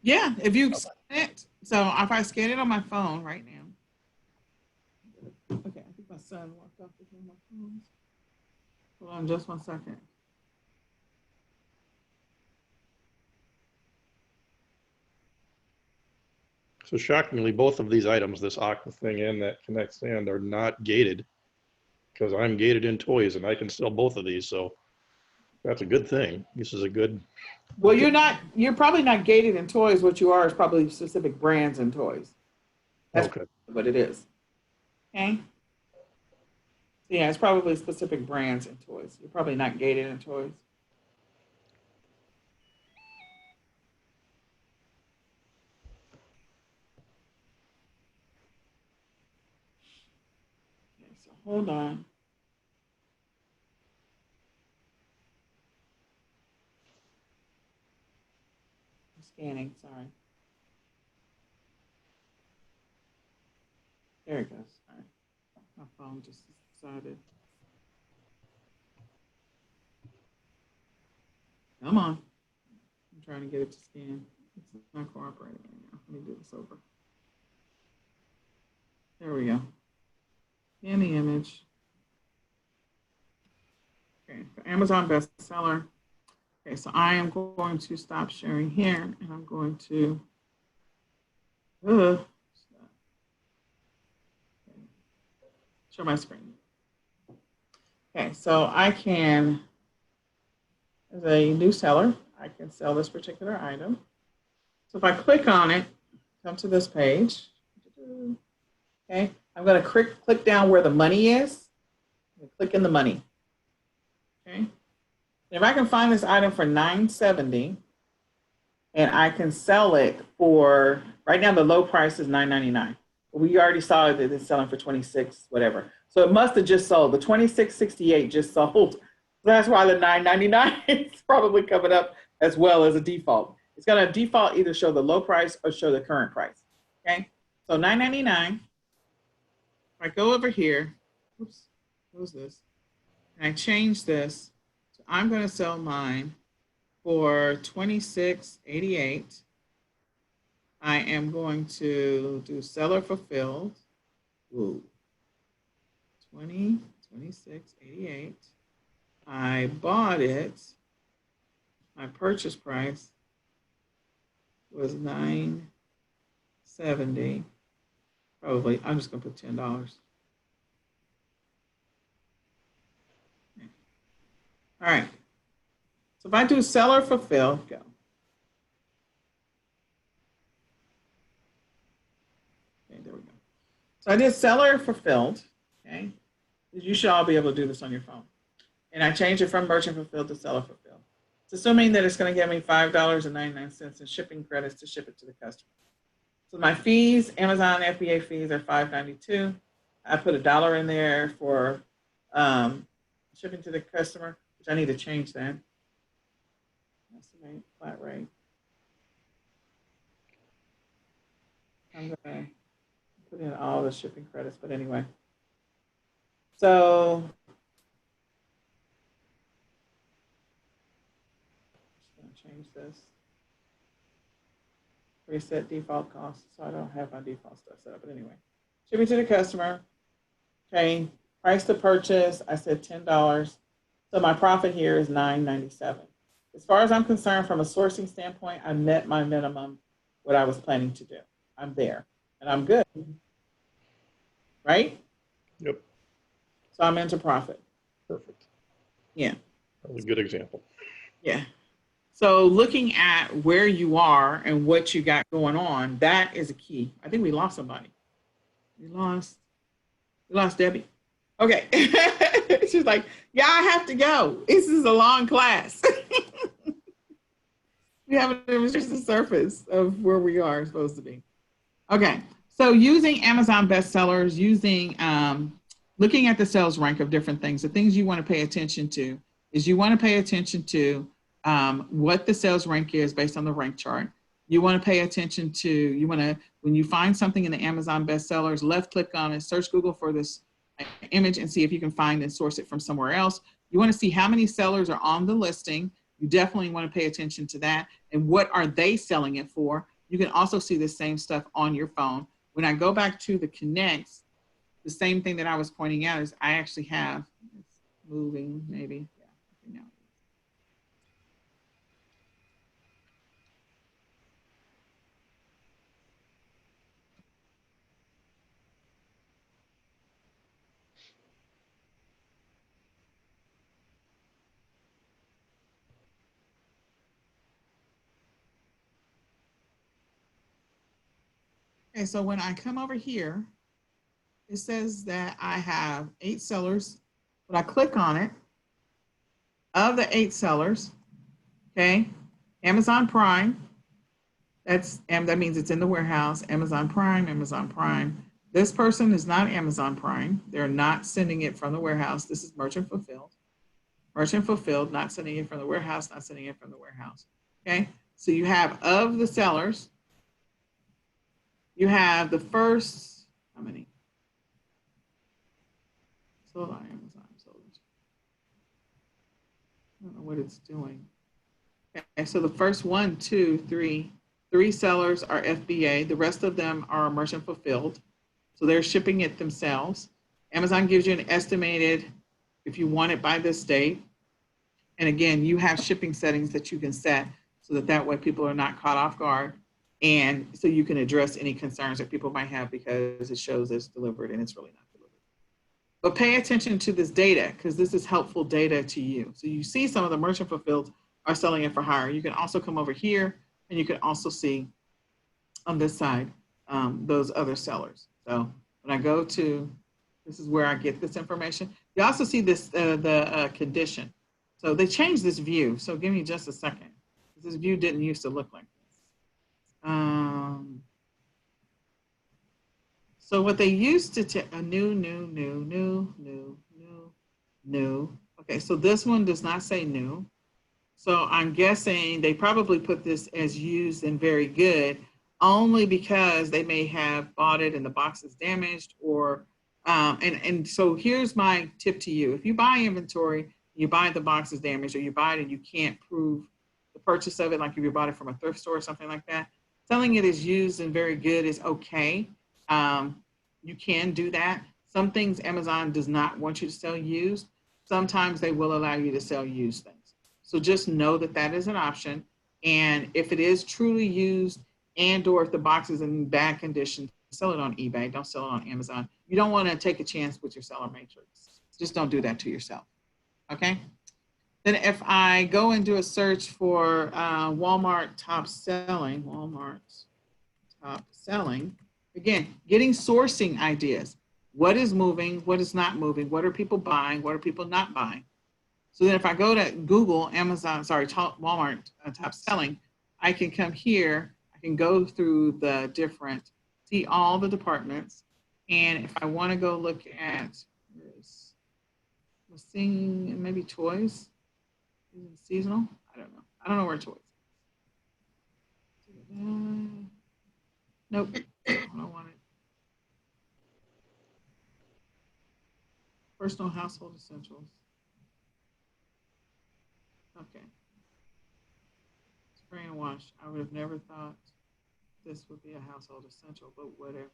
Yeah, if you scan it. So if I scan it on my phone right now. Okay, I think my son walked off with one of my phones. Hold on just 1 second. So shockingly, both of these items, this aqua thing and that Connect Sand, are not gated because I'm gated in toys and I can sell both of these. So that's a good thing. This is a good. Well, you're probably not gated in toys. What you are is probably specific brands in toys. That's Okay. what it is. Okay. Yeah, it's probably specific brands in toys. You're probably not gated in toys. Okay, so hold on. I'm scanning, sorry. There it goes. All right. My phone just decided. Come on. I'm trying to get it to scan. It's not cooperating right now. Let me do this over. There we go. Scan the image. Okay, for Amazon bestseller. Okay, so I am going to stop sharing here, and I'm going to show my screen. Okay, so I can, as a new seller, I can sell this particular item. So if I click on it, come to this page. Okay, I'm going to click down where the money is. Click in the money. Okay. If I can find this item for $9.70 and I can sell it for, right now the low price is $9.99. We already saw that it's selling for 26, whatever. So it must have just sold. The 26.68 just sold. So that's why the $9.99 is probably coming up as well as a default. It's going to default either show the low price or show the current price. Okay. So $9.99. If I go over here, oops, close this, and I change this. So I'm going to sell mine for $26.88. I am going to do seller fulfilled. Ooh, $26.88. I bought it. My purchase price was $9.70. Probably, I'm just going to put $10. All right. So if I do seller fulfilled, go. Okay, there we go. So I did seller fulfilled. Okay. You should all be able to do this on your phone. And I changed it from merchant fulfilled to seller fulfilled. It's assuming that it's going to get me $5.99 in shipping credits to ship it to the customer. So my fees, Amazon FBA fees are $5.92. I put $1 in there for shipping to the customer, which I need to change that. Estimate flat rate. I'm going to put in all the shipping credits, but anyway. So I'm just going to change this. Reset default cost, so I don't have my default stuff set up, but anyway. Shipping to the customer. Okay, price to purchase, I said $10. So my profit here is $9.97. As far as I'm concerned, from a sourcing standpoint, I met my minimum, what I was planning to do. I'm there, and I'm good. Right? Yep. So I'm into profit. Perfect. Yeah. That was a good example. Yeah. So looking at where you are and what you got going on, that is a key. I think we lost somebody. We lost Debbie. Okay. She's like, yeah, I have to go. This is a long class. We haven't even just the surface of where we are supposed to be. Okay. So using Amazon bestsellers, looking at the sales rank of different things, the things you want to pay attention to is you want to pay attention to what the sales rank is based on the rank chart. You want to pay attention to, when you find something in the Amazon bestsellers, left click on it, search Google for this image and see if you can find and source it from somewhere else. You want to see how many sellers are on the listing. You definitely want to pay attention to that. And what are they selling it for? You can also see the same stuff on your phone. When I go back to the connects, the same thing that I was pointing out is I actually have, it's moving maybe. Yeah, now. Okay, so when I come over here, it says that I have 8 sellers. When I click on it, of the 8 sellers, okay, Amazon Prime, that means it's in the warehouse, Amazon Prime. This person is not Amazon Prime. They're not sending it from the warehouse. This is merchant fulfilled. Merchant fulfilled, not sending it from the warehouse, not sending it from the warehouse. Okay, so you have of the sellers, you have the first, how many? Sold on Amazon, sold. I don't know what it's doing. Okay, so the first 1, 2, 3, 3 sellers are FBA. The rest of them are merchant fulfilled. So they're shipping it themselves. Amazon gives you an estimated, if you want it by this date. And again, you have shipping settings that you can set so that that way people are not caught off guard. And so you can address any concerns that people might have because it shows it's delivered and it's really not delivered. But pay attention to this data because this is helpful data to you. So you see some of the merchant fulfilled are selling it for higher. You can also come over here and you can also see on this side those other sellers. So when I go to, this is where I get this information. You also see this, the condition. So they changed this view. So give me just a second. This view didn't used to look like this. So what they used to, new. Okay, so this one does not say new. So I'm guessing they probably put this as used and very good only because they may have bought it and the box is damaged or, and so here's my tip to you. If you buy inventory, you buy the box is damaged or you buy it and you can't prove the purchase of it, like if you bought it from a thrift store or something like that, selling it as used and very good is okay. You can do that. Some things Amazon does not want you to sell used. Sometimes they will allow you to sell used things. So just know that that is an option. And if it is truly used and or if the box is in bad condition, sell it on eBay. Don't sell it on Amazon. You don't want to take a chance with your seller matrix. Just don't do that to yourself. Okay. Then if I go and do a search for Walmart top selling, again, getting sourcing ideas. What is moving? What is not moving? What are people buying? What are people not buying? So then if I go to Google, Walmart top selling, I can come here, I can go through the different, see all the departments. And if I want to go look at, we're seeing maybe toys, seasonal, I don't know where toys. Nope, I don't want it. Personal household essentials. Okay. Spray and wash. I would have never thought this would be a household essential, but whatever.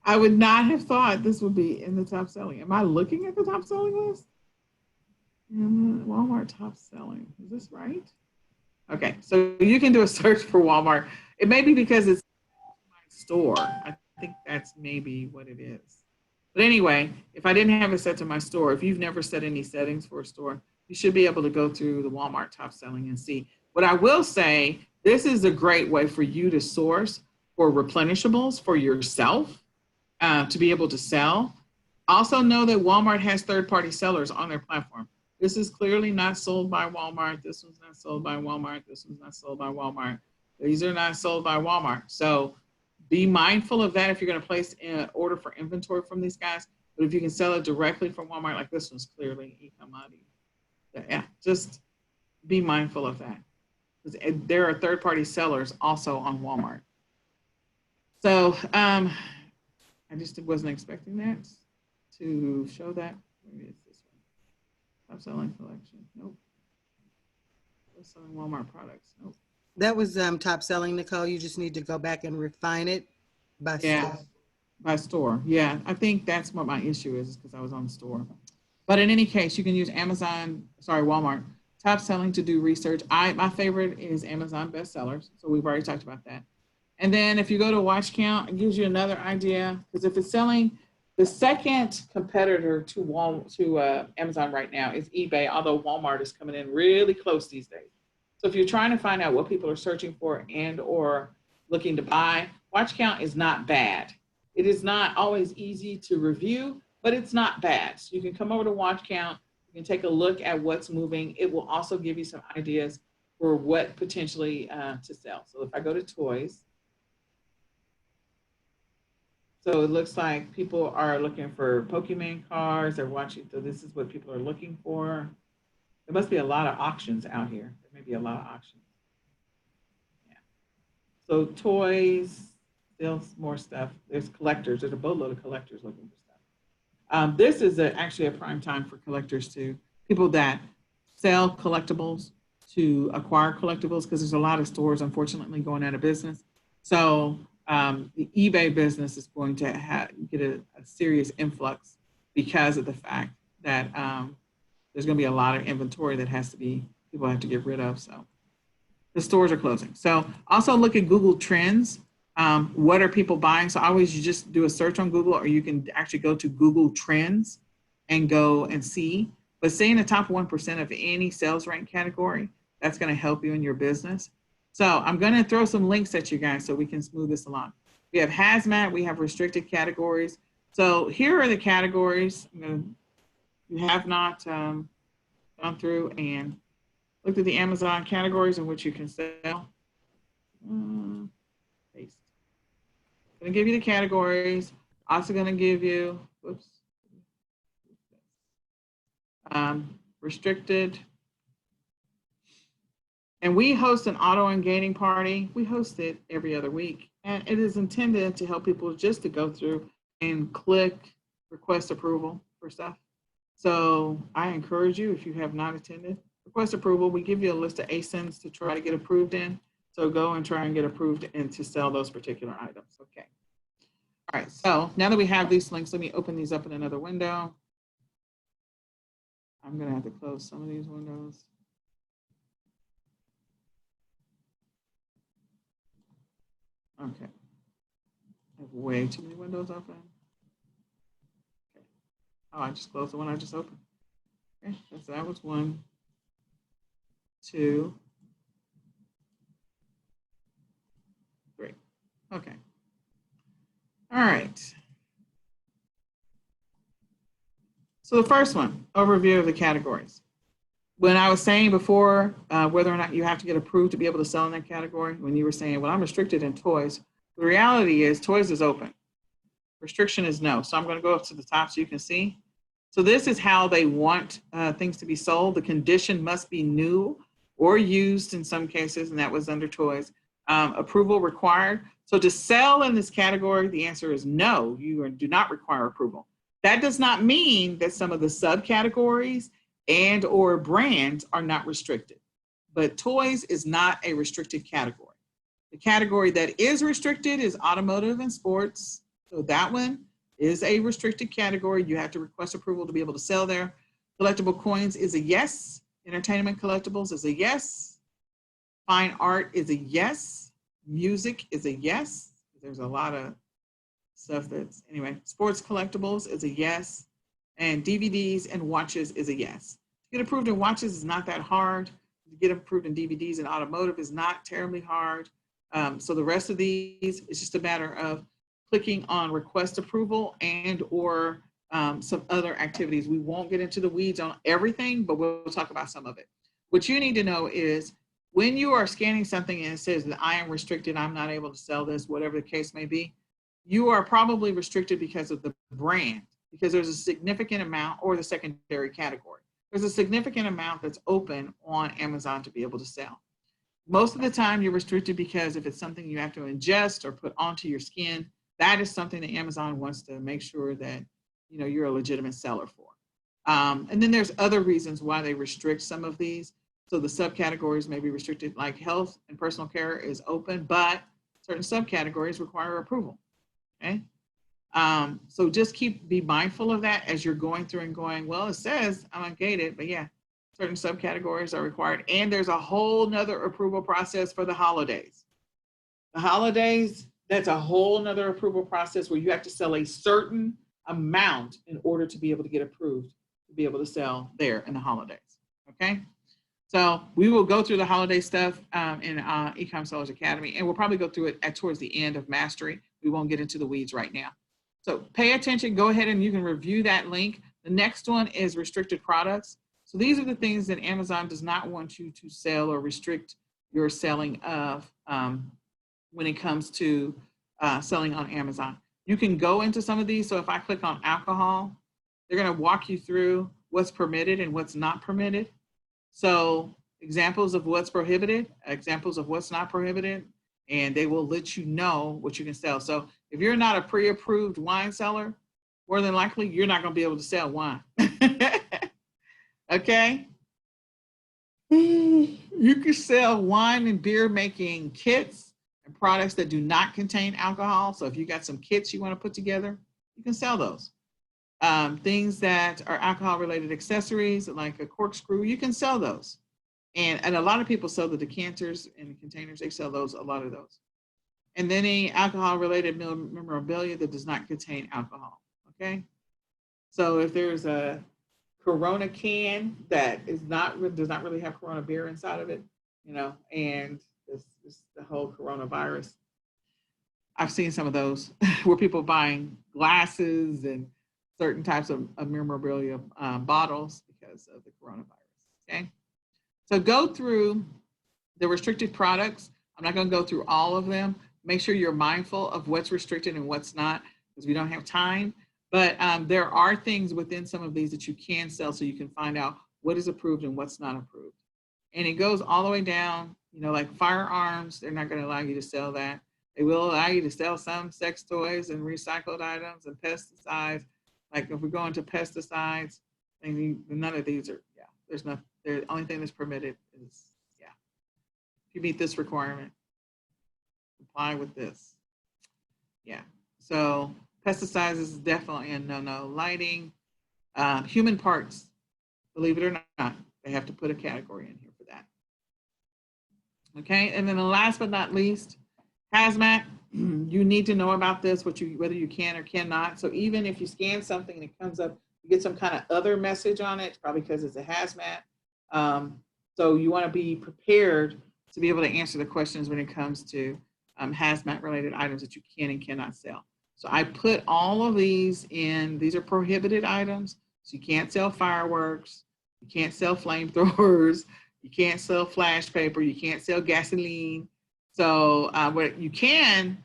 I would not have thought this would be in the top selling. Am I looking at the top selling list? Walmart top selling. Is this right? Okay, so you can do a search for Walmart. It may be because it's my store. I think that's maybe what it is. But anyway, if I didn't have it set to my store, if you've never set any settings for a store, you should be able to go through the Walmart top selling and see. What I will say, this is a great way for you to source for replenishables for yourself to be able to sell. Also know that Walmart has third-party sellers on their platform. This is clearly not sold by Walmart. This one's not sold by Walmart. This one's not sold by Walmart. These are not sold by Walmart. So be mindful of that if you're going to place an order for inventory from these guys. But if you can sell it directly from Walmart, like this one's clearly eCom. Yeah, just be mindful of that. There are third-party sellers also on Walmart. So I just wasn't expecting that to show that. Maybe it's this one. Top selling collection. Nope. Top selling Walmart products. Nope. That was top selling, Nicole. You just need to go back and refine it by store. By store. Yeah, I think that's what my issue is because I was on the store. But in any case, you can use Walmart top selling to do research. My favorite is Amazon bestsellers. So we've already talked about that. And then if you go to watch count, it gives you another idea because if it's selling, the second competitor to Amazon right now is eBay, although Walmart is coming in really close these days. So if you're trying to find out what people are searching for and or looking to buy, watch count is not bad. It is not always easy to review, but it's not bad. So you can come over to watch count. You can take a look at what's moving. It will also give you some ideas for what potentially to sell. So if I go to toys, so it looks like people are looking for Pokemon cards. They're watching. So this is what people are looking for. There must be a lot of auctions out here. There may be a lot of auctions. Yeah. So toys, still more stuff. There's collectors. There's a boatload of collectors looking for stuff. This is actually a prime time for collectors too. People that sell collectibles to acquire collectibles because there's a lot of stores, unfortunately, going out of business. So the eBay business is going to get a serious influx because of the fact that there's going to be a lot of inventory that people have to get rid of. So the stores are closing. So also look at Google Trends. What are people buying? So always you just do a search on Google, or you can actually go to Google Trends and go and see. But stay in the top 1% of any sales rank category. That's going to help you in your business. So I'm going to throw some links at you guys so we can smooth this along. We have hazmat, we have restricted categories. So here are the categories. You have not gone through and looked at the Amazon categories in which you can sell. Paste. Going to give you the categories. Also going to give you, restricted. And we host an auto engaging party. We host it every other week. And it is intended to help people just to go through and click request approval for stuff. So I encourage you, if you have not attended, request approval. We give you a list of ASINs to try to get approved in. So go and try and get approved and to sell those particular items. Okay. All right. So now that we have these links, let me open these up in another window. I'm going to have to close some of these windows. Okay. I have way too many windows open. Okay. Oh, I just closed the one I just opened. Okay, so that was 1, 2, 3. Okay. All right. So the first one, overview of the categories. When I was saying before whether or not you have to get approved to be able to sell in that category, when you were saying, well, I'm restricted in toys, the reality is toys is open. Restriction is no. So I'm going to go up to the top so you can see. So this is how they want things to be sold. The condition must be new or used in some cases, and that was under toys. Approval required. So to sell in this category, the answer is no, you do not require approval. That does not mean that some of the subcategories and or brands are not restricted. But toys is not a restricted category. The category that is restricted is automotive and sports. So that one is a restricted category. You have to request approval to be able to sell there. Collectible coins is a yes. Entertainment collectibles is a yes. Fine art is a yes. Music is a yes. There's a lot of stuff that's, anyway, sports collectibles is a yes. And DVDs and watches is a yes. To get approved in watches is not that hard. To get approved in DVDs and automotive is not terribly hard. So the rest of these, it's just a matter of clicking on request approval and or some other activities. We won't get into the weeds on everything, but we'll talk about some of it. What you need to know is when you are scanning something and it says that I am restricted, I'm not able to sell this, whatever the case may be, you are probably restricted because of the brand, because there's a significant amount, or the secondary category. There's a significant amount that's open on Amazon to be able to sell. Most of the time you're restricted because if it's something you have to ingest or put onto your skin, that is something that Amazon wants to make sure that you're a legitimate seller for. And then there's other reasons why they restrict some of these. So the subcategories may be restricted, like health and personal care is open, but certain subcategories require approval. Okay. So just be mindful of that as you're going through and going, well, it says I'm ungated, but yeah, certain subcategories are required. And there's a whole nother approval process for the holidays. The holidays, that's a whole nother approval process where you have to sell a certain amount in order to be able to get approved to be able to sell there in the holidays. Okay. So we will go through the holiday stuff in eCom Sellers Academy, and we'll probably go through it towards the end of mastery. We won't get into the weeds right now. So pay attention, go ahead and you can review that link. The next one is restricted products. So these are the things that Amazon does not want you to sell or restrict your selling of when it comes to selling on Amazon. You can go into some of these. So if I click on alcohol, they're going to walk you through what's permitted and what's not permitted. So examples of what's prohibited, examples of what's not prohibited, and they will let you know what you can sell. So if you're not a pre-approved wine seller, more than likely you're not going to be able to sell wine. Okay? You can sell wine and beer making kits and products that do not contain alcohol. So if you got some kits you want to put together, you can sell those. Things that are alcohol related accessories like a corkscrew, you can sell those. And a lot of people sell the decanters and the containers. They sell those, a lot of those. And then any alcohol related memorabilia that does not contain alcohol. Okay. So if there's a Corona can that does not really have Corona beer inside of it, you know, and this the whole coronavirus, I've seen some of those where people buying glasses and certain types of memorabilia bottles because of the coronavirus. Okay. So go through the restricted products. I'm not going to go through all of them. Make sure you're mindful of what's restricted and what's not, because we don't have time. But there are things within some of these that you can sell, so you can find out what is approved and what's not approved. And it goes all the way down, you know, like firearms, they're not going to allow you to sell that. They will allow you to sell some sex toys and recycled items and pesticides. Like if we go into pesticides, and none of these are, yeah, there's not, the only thing that's permitted is, yeah, if you meet this requirement, comply with this. Yeah, so pesticides is definitely a no-no. Lighting, human parts, believe it or not, they have to put a category in here for that. Okay, and then the last but not least, hazmat. You need to know about this, whether you can or cannot. So even if you scan something and it comes up, you get some kind of other message on it, probably because it's a hazmat. So you want to be prepared to be able to answer the questions when it comes to hazmat related items that you can and cannot sell. So I put all of these in, these are prohibited items. So you can't sell fireworks, you can't sell flamethrowers, you can't sell flash paper, you can't sell gasoline. So what you can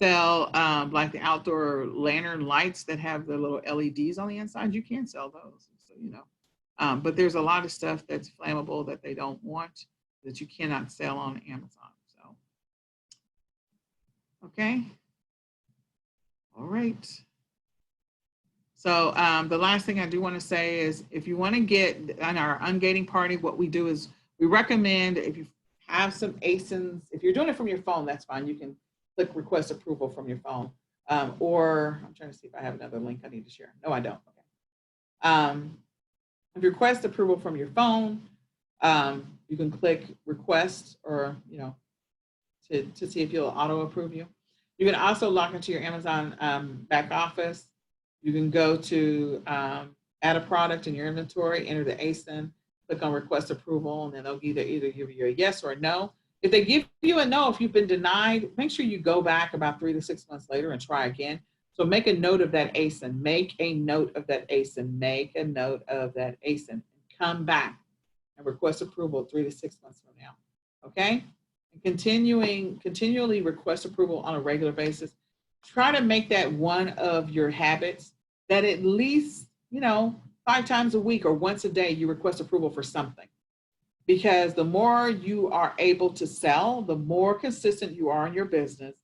sell, like the outdoor lantern lights that have the little LEDs on the inside, you can sell those. So, you know, but there's a lot of stuff that's flammable that they don't want, that you cannot sell on Amazon. So, okay. All right. So the last thing I do want to say is, if you want to get on our ungating party, what we do is we recommend, if you have some ASINs, if you're doing it from your phone, that's fine. You can click request approval from your phone. Or I'm trying to see if I have another link I need to share. No, I don't. Okay. If you request approval from your phone, you can click request, or, you know, to see if you'll auto approve you. You can also log into your Amazon back office. You can go to add a product in your inventory, enter the ASIN, click on request approval, and then they'll either give you a yes or a no. If they give you a no, if you've been denied, make sure you go back about 3 to 6 months later and try again. So make a note of that ASIN. Make a note of that ASIN. Make a note of that ASIN. Come back and request approval 3 to 6 months from now. Okay? And continually request approval on a regular basis. Try to make that one of your habits, that at least, you know, 5 times a week or once a day, you request approval for something. Because the more you are able to sell, the more consistent you are in your business,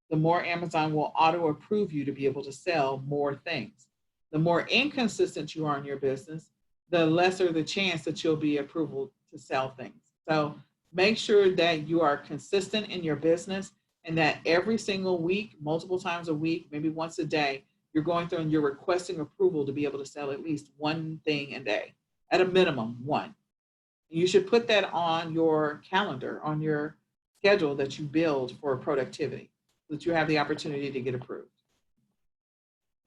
the more Amazon will auto approve you to be able to sell more things. The more inconsistent you are in your business, the lesser the chance that you'll be approved to sell things. So make sure that you are consistent in your business, and that every single week, multiple times a week, maybe once a day, you're going through and you're requesting approval to be able to sell at least one thing a day, at a minimum, one. You should put that on your calendar, on your schedule that you build for productivity, so that you have the opportunity to get approved.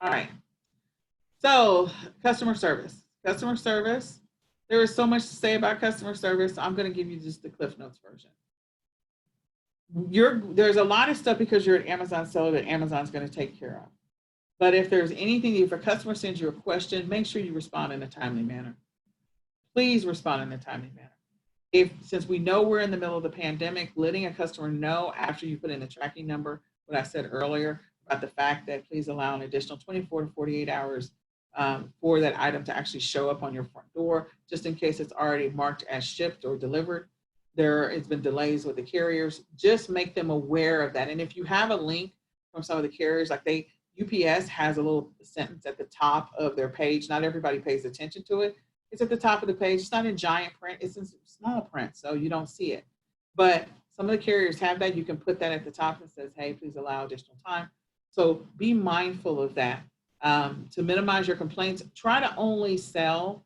All right. So customer service. Customer service. There is so much to say about customer service. I'm going to give you just the Cliff Notes version. There's a lot of stuff, because you're an Amazon seller, that Amazon's going to take care of. But if there's anything, if a customer sends you a question, make sure you respond in a timely manner. Please respond in a timely manner. Since we know we're in the middle of the pandemic, letting a customer know after you put in the tracking number, what I said earlier about the fact that please allow an additional 24 to 48 hours for that item to actually show up on your front door, just in case it's already marked as shipped or delivered. It's been delays with the carriers. Just make them aware of that. And if you have a link from some of the carriers, like UPS has a little sentence at the top of their page. Not everybody pays attention to it. It's at the top of the page. It's not in giant print. It's in small print, so you don't see it. But some of the carriers have that. You can put that at the top that says, hey, please allow additional time. So be mindful of that. To minimize your complaints, try to only sell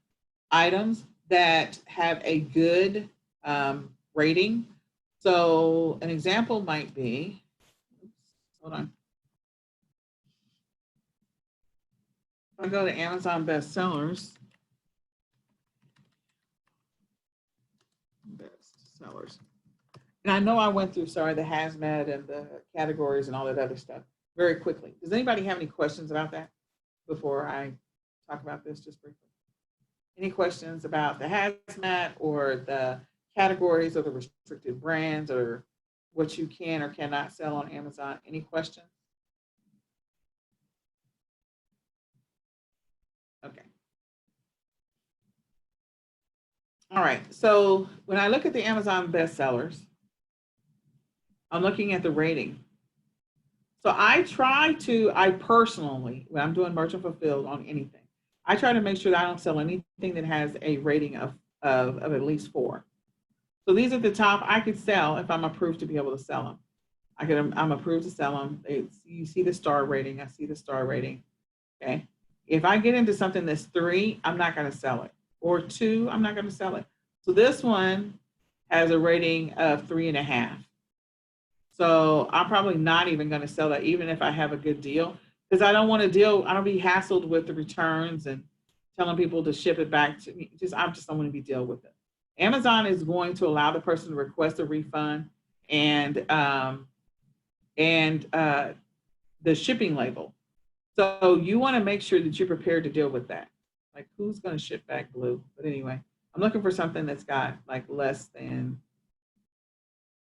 items that have a good rating. So an example might be, oops, hold on. If I go to Amazon bestsellers, and I know I went through, sorry, the hazmat and the categories and all that other stuff very quickly. Does anybody have any questions about that before I talk about this just briefly? Any questions about the hazmat or the categories or the restricted brands or what you can or cannot sell on Amazon? Any questions? Okay. All right, so when I look at the Amazon bestsellers, I'm looking at the rating. So I personally, when I'm doing merchant fulfilled on anything, I try to make sure that I don't sell anything that has a rating of at least 4. So these at the top, I could sell if I'm approved to be able to sell them. I'm approved to sell them. You see the star rating, I see the star rating, okay? If I get into something that's 3, I'm not gonna sell it. Or 2, I'm not gonna sell it. So this one has a rating of 3.5. So I'm probably not even going to sell that, even if I have a good deal, because I don't want to I don't be hassled with the returns and telling people to ship it back to me. I just don't want to be dealt with it. Amazon is going to allow the person to request a refund and the shipping label. So you want to make sure that you're prepared to deal with that. Like, who's going to ship back blue? But anyway, I'm looking for something that's got like less than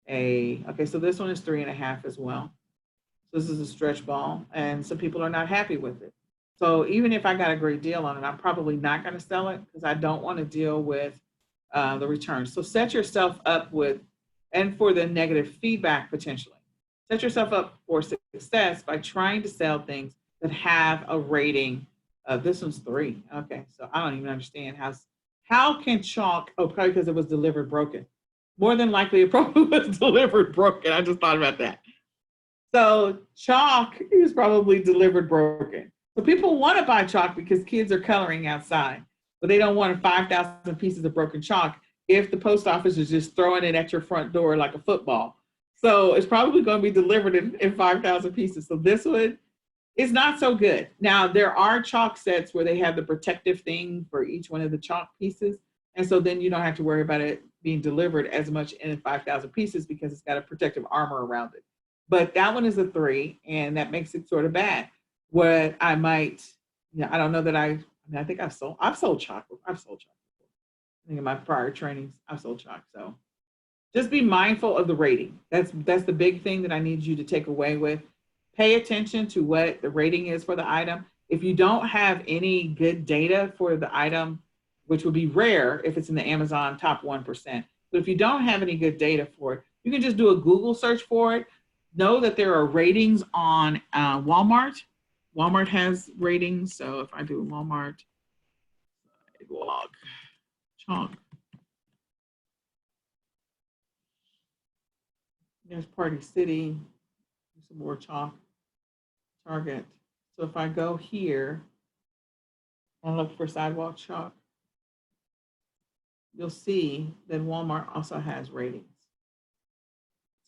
okay, so this one is 3.5 as well. So this is a stretch ball, and some people are not happy with it. So even if I got a great deal on it, I'm probably not going to sell it because I don't want to deal with the returns. So set yourself up and for the negative feedback potentially. Set yourself up for success by trying to sell things that have a rating of, this one's 3. Okay, so I don't even understand how can chalk, oh, probably because it was delivered broken. More than likely, it probably was delivered broken. I just thought about that. So chalk is probably delivered broken. So people want to buy chalk because kids are coloring outside, but they don't want 5,000 pieces of broken chalk if the post office is just throwing it at your front door like a football. So it's probably going to be delivered in 5,000 pieces. So this one is not so good. Now, there are chalk sets where they have the protective thing for each one of the chalk pieces. And so then you don't have to worry about it being delivered as much in 5,000 pieces because it's got a protective armor around it. But that one is a 3, and that makes it sort of bad. What I might, I don't know that I think I've sold chalk. I've sold chalk before. I think in my prior trainings, I've sold chalk. So just be mindful of the rating. That's the big thing that I need you to take away with. Pay attention to what the rating is for the item. If you don't have any good data for the item, which would be rare if it's in the Amazon top 1%. But if you don't have any good data for it, you can just do a Google search for it. Know that there are ratings on Walmart. Walmart has ratings. So if I do Walmart log chalk, there's Party City, some more chalk, Target. So if I go here and look for sidewalk chalk, you'll see that Walmart also has ratings.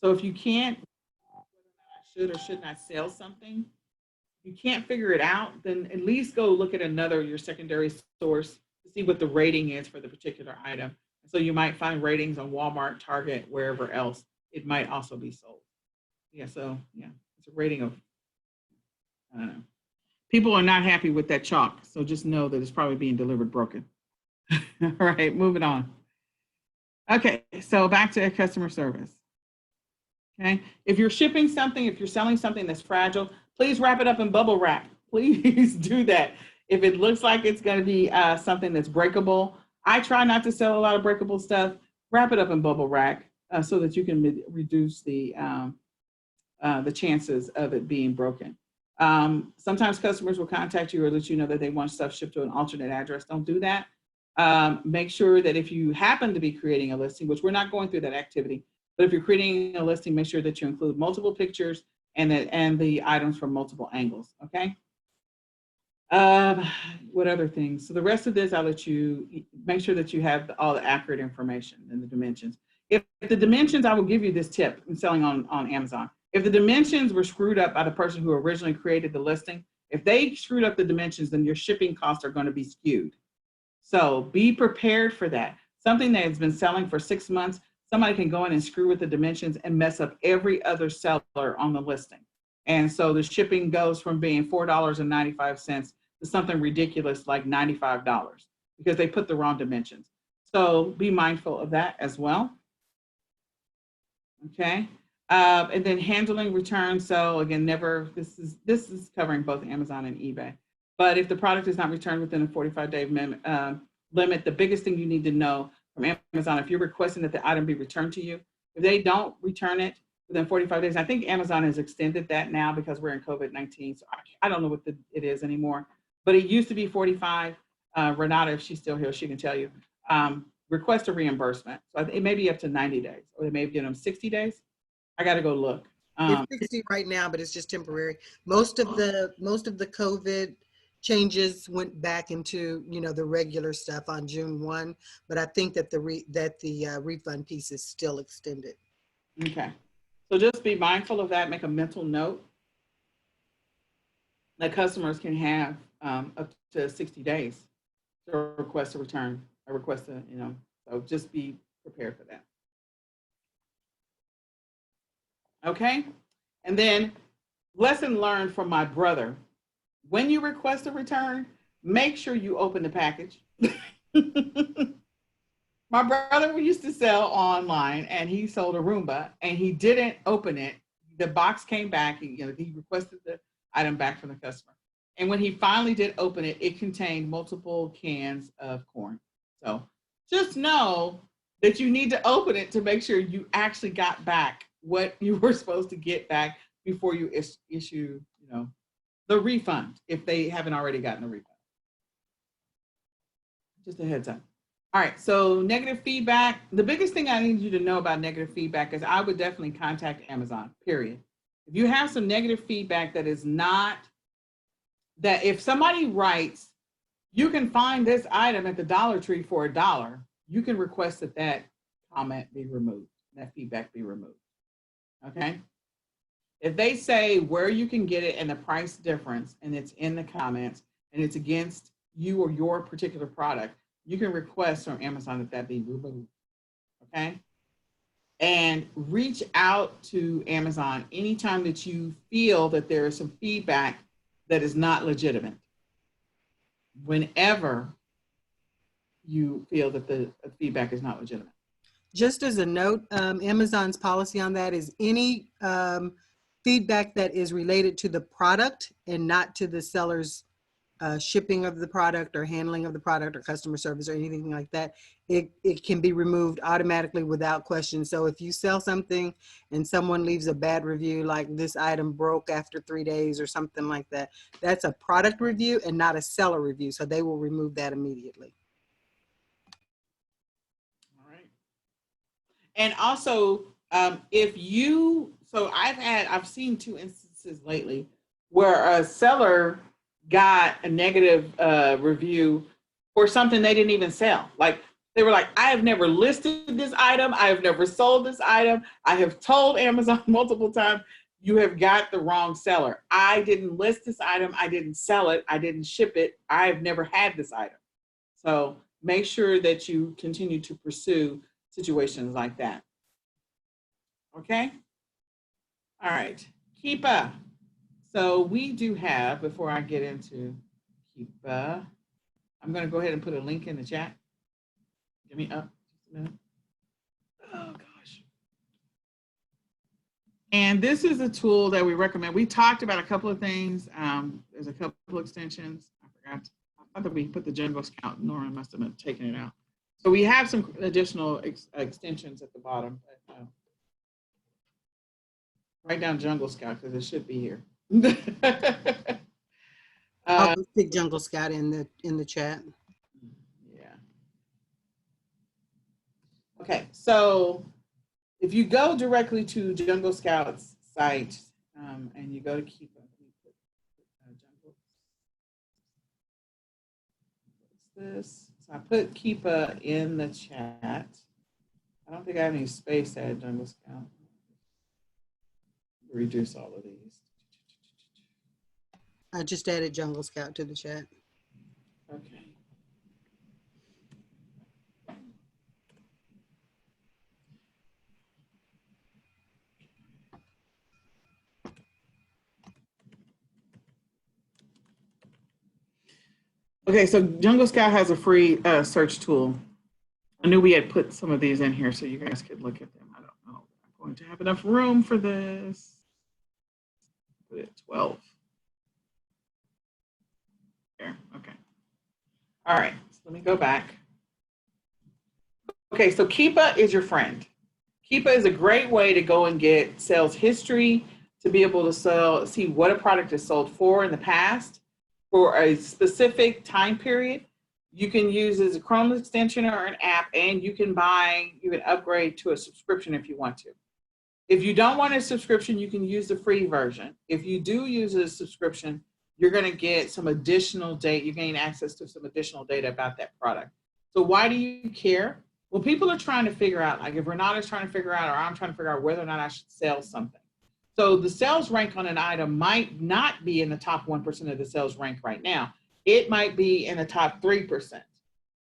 So if you can't, whether or not I should or should not sell something, you can't figure it out, then at least go look at your secondary source to see what the rating is for the particular item. So you might find ratings on Walmart, Target, wherever else it might also be sold. It's a rating of, I don't know. People are not happy with that chalk, so just know that it's probably being delivered broken. All right, moving on. Okay, so back to customer service. Okay, if you're shipping something, if you're selling something that's fragile, please wrap it up in bubble wrap. Please do that. If it looks like it's going to be something that's breakable, I try not to sell a lot of breakable stuff. Wrap it up in bubble wrap so that you can reduce the chances of it being broken. Sometimes customers will contact you or let you know that they want stuff shipped to an alternate address. Don't do that. Make sure that if you happen to be creating a listing, which we're not going through that activity, But if you're creating a listing, make sure that you include multiple pictures and the items from multiple angles, okay? What other things? So the rest of this, I'll let you make sure that you have all the accurate information and the dimensions. If the dimensions, I will give you this tip in selling on Amazon. If the dimensions were screwed up by the person who originally created the listing, if they screwed up the dimensions, then your shipping costs are going to be skewed. So be prepared for that. Something that has been selling for 6 months, somebody can go in and screw with the dimensions and mess up every other seller on the listing. And so the shipping goes from being $4.95 to something ridiculous like $95 because they put the wrong dimensions. So be mindful of that as well. Okay. And then handling returns. So again, this is covering both Amazon and eBay. But if the product is not returned within a 45-day limit, the biggest thing you need to know from Amazon, if you're requesting that the item be returned to you, if they don't return it within 45 days, I think Amazon has extended that now because we're in COVID-19. So I don't know what it is anymore, but it used to be 45. Renata, if she's still here, she can tell you. Request a rereimbursement. So it may be up to 90 days, or they may give them 60 days. I got to go look. It's 60 right now, but it's just temporary. Most of the COVID changes went back into, you know, the regular stuff on June 1, but I think that the refund piece is still extended. Okay. So just be mindful of that. Make a mental note that customers can have up to 60 days to request a return, so just be prepared for that. Okay. And then lesson learned from my brother. When you request a return, make sure you open the package. My brother used to sell online and he sold a Roomba and he didn't open it. The box came back and he requested the item back from the customer. And when he finally did open it, it contained multiple cans of corn. So just know that you need to open it to make sure you actually got back what you were supposed to get back before you issue, the refund if they haven't already gotten a refund. Just a heads up. All right, so negative feedback. The biggest thing I need you to know about negative feedback is I would definitely contact Amazon, period. If you have some negative feedback that is not, that if somebody writes, you can find this item at the Dollar Tree for $1, you can request that comment be removed, that feedback be removed, okay? If they say where you can get it and the price difference and it's in the comments and it's against you or your particular product, you can request from Amazon that be removed, okay? And reach out to Amazon anytime that you feel that there is some feedback that is not legitimate. Whenever you feel that the feedback is not legitimate. Just as a note, Amazon's policy on that is any feedback that is related to the product and not to the seller's shipping of the product or handling of the product or customer service or anything like that, it can be removed automatically without question. So if you sell something and someone leaves a bad review, like this item broke after 3 days or something like that, that's a product review and not a seller review. So they will remove that immediately. All right. And also, I've seen 2 instances lately where a seller got a negative review for something they didn't even sell. Like they were like, I have never listed this item. I have never sold this item. I have told Amazon multiple times, you have got the wrong seller. I didn't list this item. I didn't sell it. I didn't ship it. I've never had this item. So make sure that you continue to pursue situations like that. Okay. All right. Keepa. So we do have, before I get into Keepa, I'm going to go ahead and put a link in the chat. Give me up just a minute. Oh, gosh. And this is a tool that we recommend. We talked about a couple of things. There's a couple extensions. I forgot. I thought we put the Jungle Scout. Nora must have been taking it out. So we have some additional extensions at the bottom. But, write down Jungle Scout because it should be here. I'll stick Jungle Scout in the chat. Yeah. Okay, so if you go directly to Jungle Scout's site and you go to Keepa, this. So I put Keepa in the chat. I don't think I have any space at Jungle Scout. Reduce all of these. I just added Jungle Scout to the chat. Okay. Okay, so Jungle Scout has a free search tool. I knew we had put some of these in here so you guys could look at them. I don't know. I'm going to have enough room for this. Put it 12. There, okay. All right, so let me go back. Okay, so Keepa is your friend. Keepa is a great way to go and get sales history, to be able to see what a product is sold for in the past, for a specific time period. You can use it as a Chrome extension or an app, and you can upgrade to a subscription if you want to. If you don't want a subscription, you can use the free version. If you do use a subscription, you're going to get some additional data. You gain access to some additional data about that product. So why do you care? Well, people are trying to figure out, like if Renata's trying to figure out, or I'm trying to figure out whether or not I should sell something. So the sales rank on an item might not be in the top 1% of the sales rank right now. It might be in the top 3%.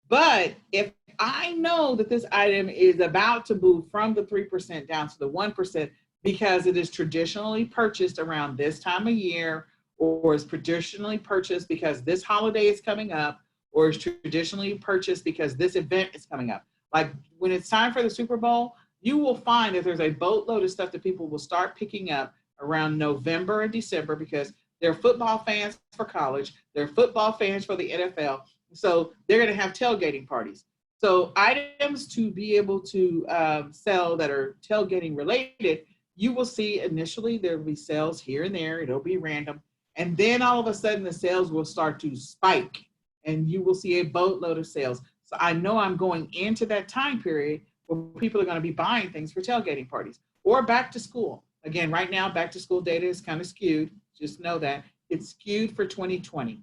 But if I know that this item is about to move from the 3% down to the 1% because it is traditionally purchased around this time of year, or is traditionally purchased because this holiday is coming up, or is traditionally purchased because this event is coming up. Like when it's time for the Super Bowl, you will find that there's a boatload of stuff that people will start picking up around November and December because they're football fans for college, they're football fans for the NFL. So they're going to have tailgating parties. So items to be able to sell that are tailgating related, you will see initially there will be sales here and there. It'll be random. And then all of a sudden the sales will start to spike and you will see a boatload of sales. So I know I'm going into that time period where people are going to be buying things for tailgating parties or back to school. Again, right now, back to school data is kind of skewed. Just know that it's skewed for 2020.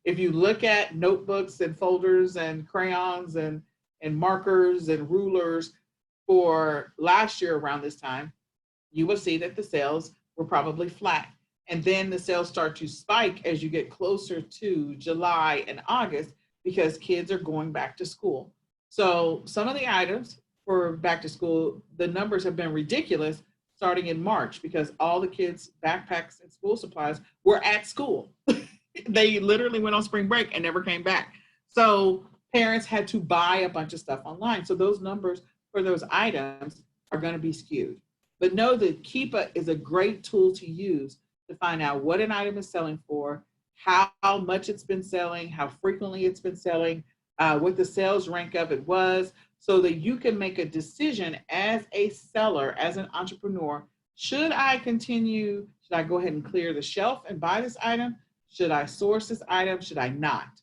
If you look at notebooks and folders and crayons and markers and rulers for last year around this time, you will see that the sales were probably flat. And then the sales start to spike as you get closer to July and August because kids are going back to school. So some of the items for back to school, the numbers have been ridiculous starting in March because all the kids' backpacks and school supplies were at school. They literally went on spring break and never came back. So parents had to buy a bunch of stuff online. So those numbers for those items are going to be skewed. But know that Keepa is a great tool to use to find out what an item is selling for, how much it's been selling, how frequently it's been selling, what the sales rank of it was, so that you can make a decision as a seller, as an entrepreneur. Should I continue? Should I go ahead and clear the shelf and buy this item? Should I source this item? Should I not?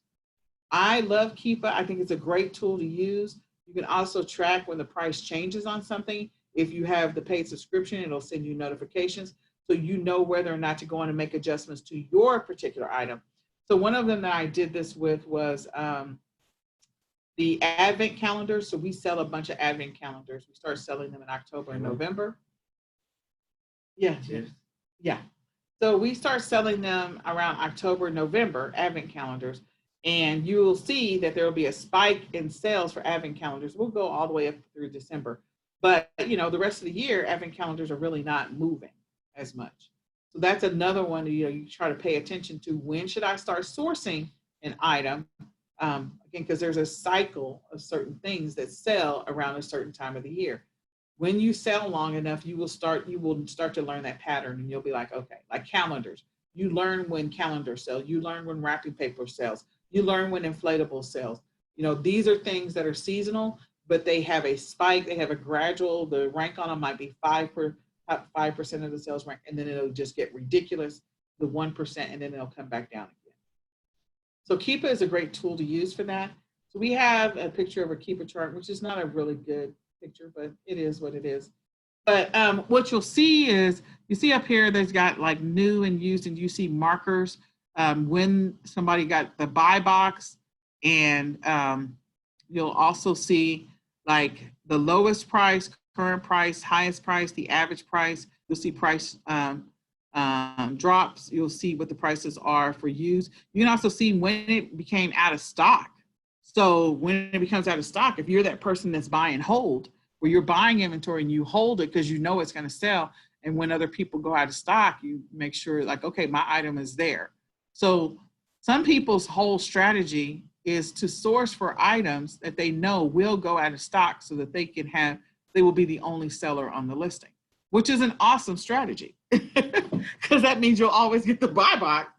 I love Keepa. I think it's a great tool to use. You can also track when the price changes on something. If you have the paid subscription, it'll send you notifications so you know whether or not to go on and make adjustments to your particular item. So one of them that I did this with was the Advent calendars. So we sell a bunch of Advent calendars. We start selling them in October and November. Yeah. So we start selling them around October, November, Advent calendars. And you will see that there will be a spike in sales for Advent calendars. We'll go all the way up through December. But, you know, the rest of the year, Advent calendars are really not moving as much. So that's another one, you try to pay attention to. When should I start sourcing an item? Again, because there's a cycle of certain things that sell around a certain time of the year. When you sell long enough, you will start to learn that pattern, and you'll be like, okay, like calendars. You learn when calendars sell. You learn when wrapping paper sells. You learn when inflatable sells. You know, these are things that are seasonal, but they have a spike. They have a gradual. The rank on them might be 5% of the sales rank, and then it'll just get ridiculous, the 1%, and then it'll come back down again. So Keepa is a great tool to use for that. So we have a picture of a Keepa chart, which is not a really good picture, but it is what it is. But what you'll see is, you see up here, there's got like new and used, and you see markers when somebody got the buy box. And you'll also see like the lowest price, current price, highest price, the average price. You'll see price drops. You'll see what the prices are for used. You can also see when it became out of stock. So when it becomes out of stock, if you're that person that's buy and hold, where you're buying inventory and you hold it because you know it's going to sell, and when other people go out of stock, you make sure like, okay, my item is there. So some people's whole strategy is to source for items that they know will go out of stock so that they will be the only seller on the listing, which is an awesome strategy because that means you'll always get the buy box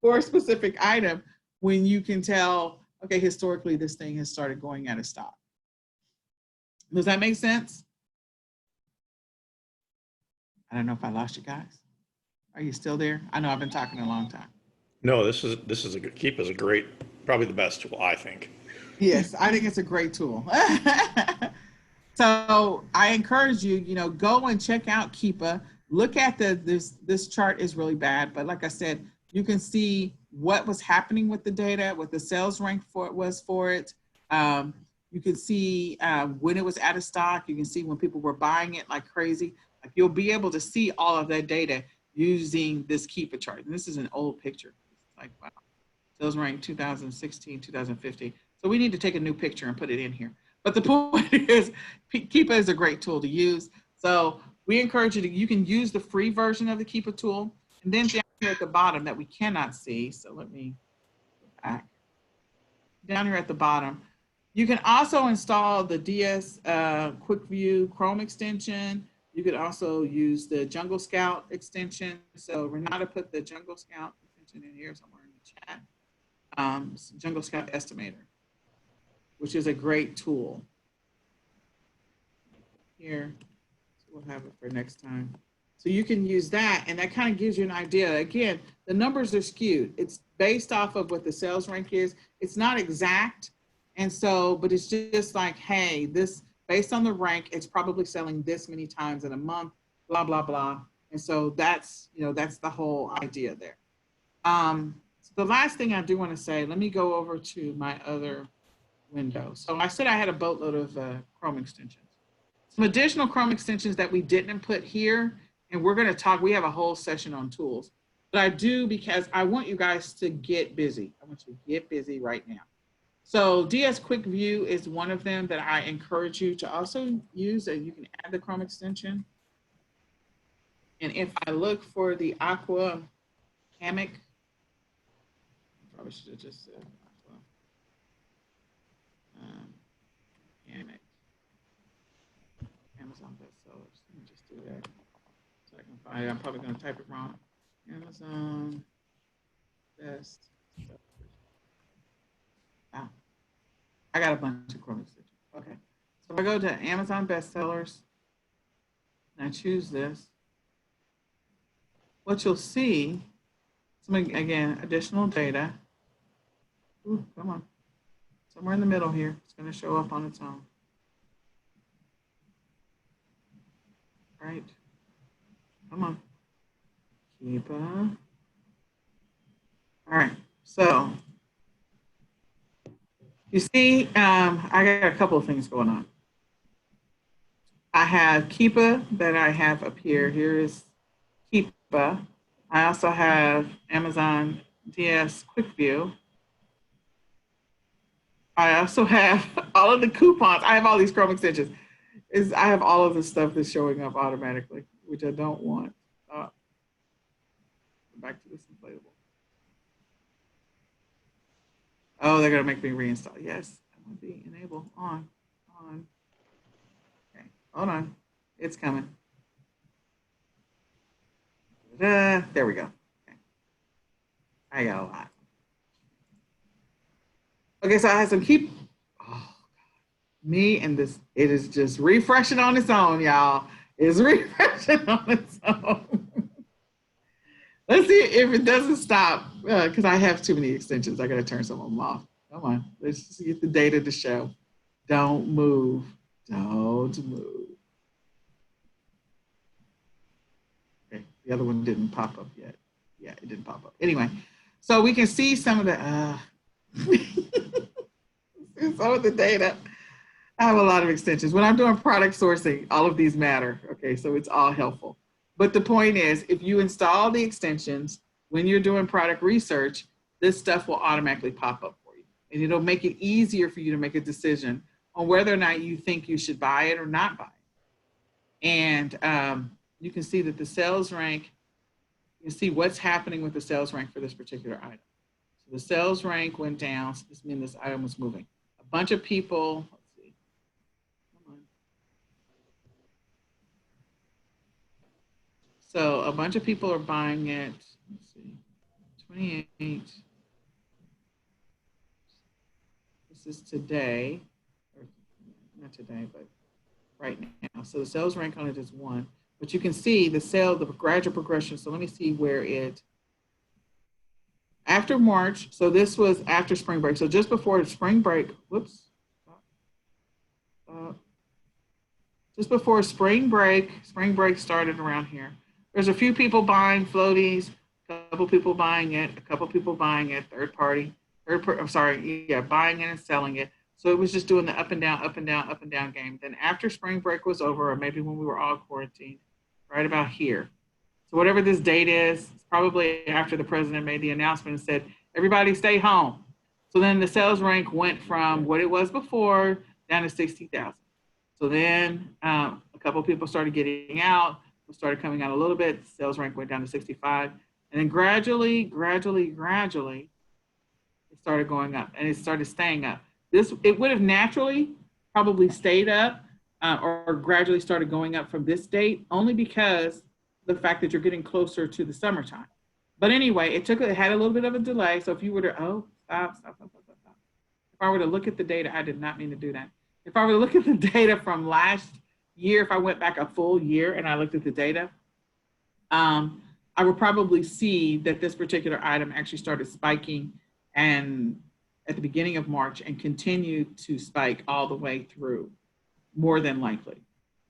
for a specific item when you can tell, okay, historically this thing has started going out of stock. Does that make sense? I don't know if I lost you guys. Are you still there? I know I've been talking a long time. No, this is a good, Keep is a great, probably the best tool, I think. Yes, I think it's a great tool. So I encourage you, go and check out Keepa. Look at this chart is really bad, but like I said, you can see what was happening with the data, what the sales rank was for it. You can see when it was out of stock. You can see when people were buying it like crazy. Like you'll be able to see all of that data using this Keepa chart. And this is an old picture. It's like, wow. Sales rank 2016, 2015. So we need to take a new picture and put it in here. But the point is, Keepa is a great tool to use. So we encourage you can use the free version of the Keepa tool. And then down here at the bottom that we cannot see, so let me go back. Down here at the bottom, you can also install the DS Quick View Chrome extension. You could also use the Jungle Scout extension. So Renata put the Jungle Scout extension in here somewhere in the chat. Jungle Scout Estimator, which is a great tool. Here, so we'll have it for next time. So you can use that, and that kind of gives you an idea. Again, the numbers are skewed. It's based off of what the sales rank is. It's not exact, and so, but it's just like, hey, this, based on the rank, it's probably selling this many times in a month, blah, blah, blah. And so that's, that's the whole idea there. So the last thing I do want to say, let me go over to my other window. So I said I had a boatload of Chrome extensions. Some additional Chrome extensions that we didn't put here, and we're going to talk, we have a whole session on tools, but I do because I want you guys to get busy. I want you to get busy right now. So DS Quick View is one of them that I encourage you to also use. You can add the Chrome extension. And if I look for the Aqua Hammock, I probably should have just said Aqua Hammock, Amazon bestsellers. Let me just do that so I can find it. I'm probably going to type it wrong. Amazon best. Wow. I got a bunch of Chrome extensions. Okay. So if I go to Amazon bestsellers and I choose this, what you'll see, again, additional data. Ooh, come on. Somewhere in the middle here. It's going to show up on its own. Right. Come on. Keep on. All right. So you see, I got a couple of things going on. I have Keepa that I have up here. Here is Keepa. I also have Amazon DS Quick View. I also have all of the coupons. I have all these Chrome extensions. I have all of the stuff that's showing up automatically, which I don't want. Back to this inflatable. Oh, they're gonna make me reinstall. Yes, I want the enable on. Okay, hold on. It's coming. There we go. Okay. I got a lot. Okay, so I have some keep. Oh, God. Me and this, it is just refreshing on its own, y'all. It's refreshing on its own. Let's see if it doesn't stop, because I have too many extensions. I got to turn some of them off. Come on, let's just get the data to show. Don't move. Don't move. The other one didn't pop up yet. Yeah, it didn't pop up. Anyway, so we can see some of the some of the data. I have a lot of extensions. When I'm doing product sourcing, all of these matter. Okay, so it's all helpful. But the point is, if you install the extensions when you're doing product research, this stuff will automatically pop up for you. And it'll make it easier for you to make a decision on whether or not you think you should buy it or not buy it. And you can see that the sales rank, you can see what's happening with the sales rank for this particular item. So the sales rank went down, so this means this item was moving. A bunch of people, let's see, come on. So a bunch of people are buying it, let's see, 28. This is today, or not today, but right now. So the sales rank on it is 1, but you can see the gradual progression. So let me see where after March, so this was after spring break. So just before spring break, whoops. Just before spring break started around here. There's a few people buying floaties, a couple people buying it, a couple people buying it, buying it and selling it. So it was just doing the up and down, up and down, up and down game. Then after spring break was over, or maybe when we were all quarantined, right about here. So whatever this date is, it's probably after the president made the announcement and said, everybody stay home. So then the sales rank went from what it was before down to 60,000. So then a couple of people started getting out, started coming out a little bit, sales rank went down to 65. And then gradually, it started going up and it started staying up. It would have naturally probably stayed up or gradually started going up from this date, only because the fact that you're getting closer to the summertime. But anyway, it had a little bit of a delay. So if you were to, stop. If I were to look at the data, I did not mean to do that. If I were to look at the data from last year, if I went back a full year and I looked at the data, I would probably see that this particular item actually started spiking and at the beginning of March and continued to spike all the way through, more than likely,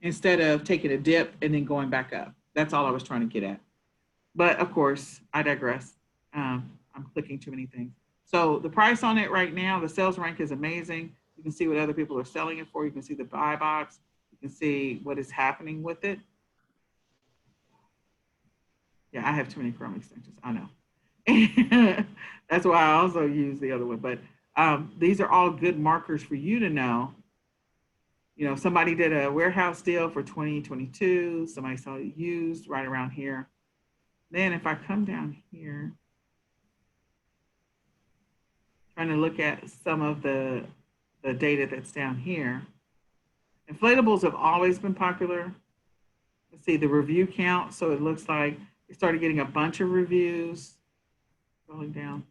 instead of taking a dip and then going back up. That's all I was trying to get at. But of course, I digress. I'm clicking too many things. So the price on it right now, the sales rank is amazing. You can see what other people are selling it for. You can see the buy box. You can see what is happening with it. Yeah, I have too many Chrome extensions, I know. That's why I also use the other one. But these are all good markers for you to know. You know, somebody did a warehouse deal for 2022. Somebody saw it used right around here. Then if I come down here, trying to look at some of the data that's down here. Inflatables have always been popular. Let's see the review count. So it looks like it started getting a bunch of reviews. Scrolling down.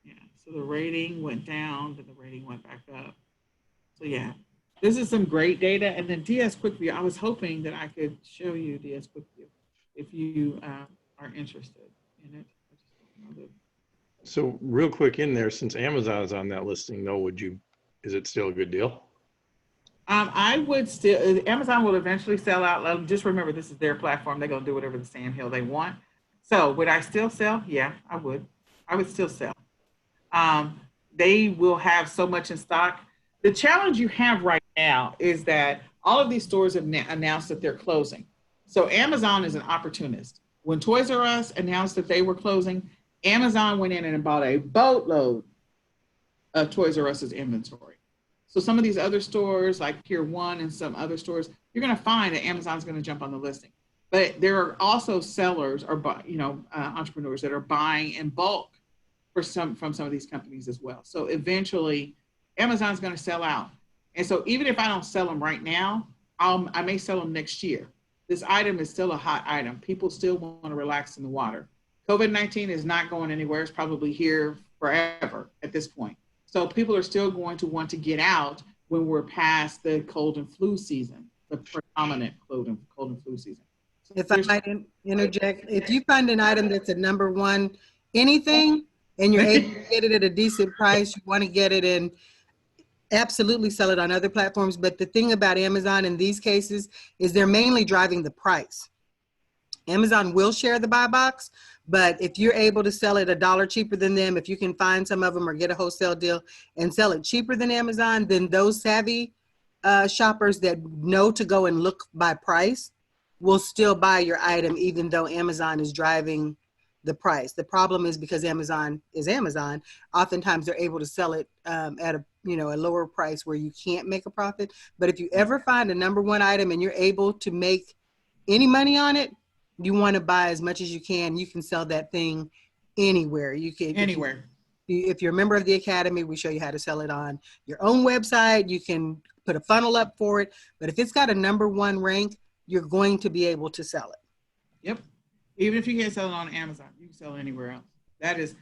Yeah, so the rating went down, then the rating went back up. So yeah, this is some great data. And then DS Quick View, I was hoping that I could show you DS Quick View if you are interested in it. I just don't know that. So real quick in there, since Amazon is on that listing, though, is it still a good deal? I would still, Amazon will eventually sell out. Just remember, this is their platform. They're going to do whatever the sandhill they want. So would I still sell? Yeah, I would. I would still sell. They will have so much in stock. The challenge you have right now is that all of these stores have announced that they're closing. So Amazon is an opportunist. When Toys R Us announced that they were closing, Amazon went in and bought a boatload of Toys R Us's inventory. So some of these other stores like Pier 1 and some other stores, you're going to find that Amazon's going to jump on the listing. But there are also sellers or entrepreneurs that are buying in bulk from some of these companies as well. So eventually Amazon's going to sell out. And so even if I don't sell them right now, I may sell them next year. This item is still a hot item. People still want to relax in the water. COVID-19 is not going anywhere. It's probably here forever at this point. So people are still going to want to get out when we're past the cold and flu season, the predominant cold and flu season. So if I might interject, if you find an item that's a number one anything and you're able to get it at a decent price, you want to get it in Absolutely sell it on other platforms. But the thing about Amazon in these cases is they're mainly driving the price. Amazon will share the buy box, but if you're able to sell it $1 cheaper than them, if you can find some of them or get a wholesale deal and sell it cheaper than Amazon, then those savvy shoppers that know to go and look by price will still buy your item, even though Amazon is driving the price. The problem is because Amazon is Amazon, oftentimes they're able to sell it at a a lower price where you can't make a profit. But if you ever find a #1 item and you're able to make any money on it, you want to buy as much as you can. You can sell that thing anywhere. You can Anywhere. if you're a member of the Academy, we show you how to sell it on your own website. You can put a funnel up for it. But if it's got a #1 rank, you're going to be able to sell it. Yep. Even if you can't sell it on Amazon, you can sell it anywhere else. That is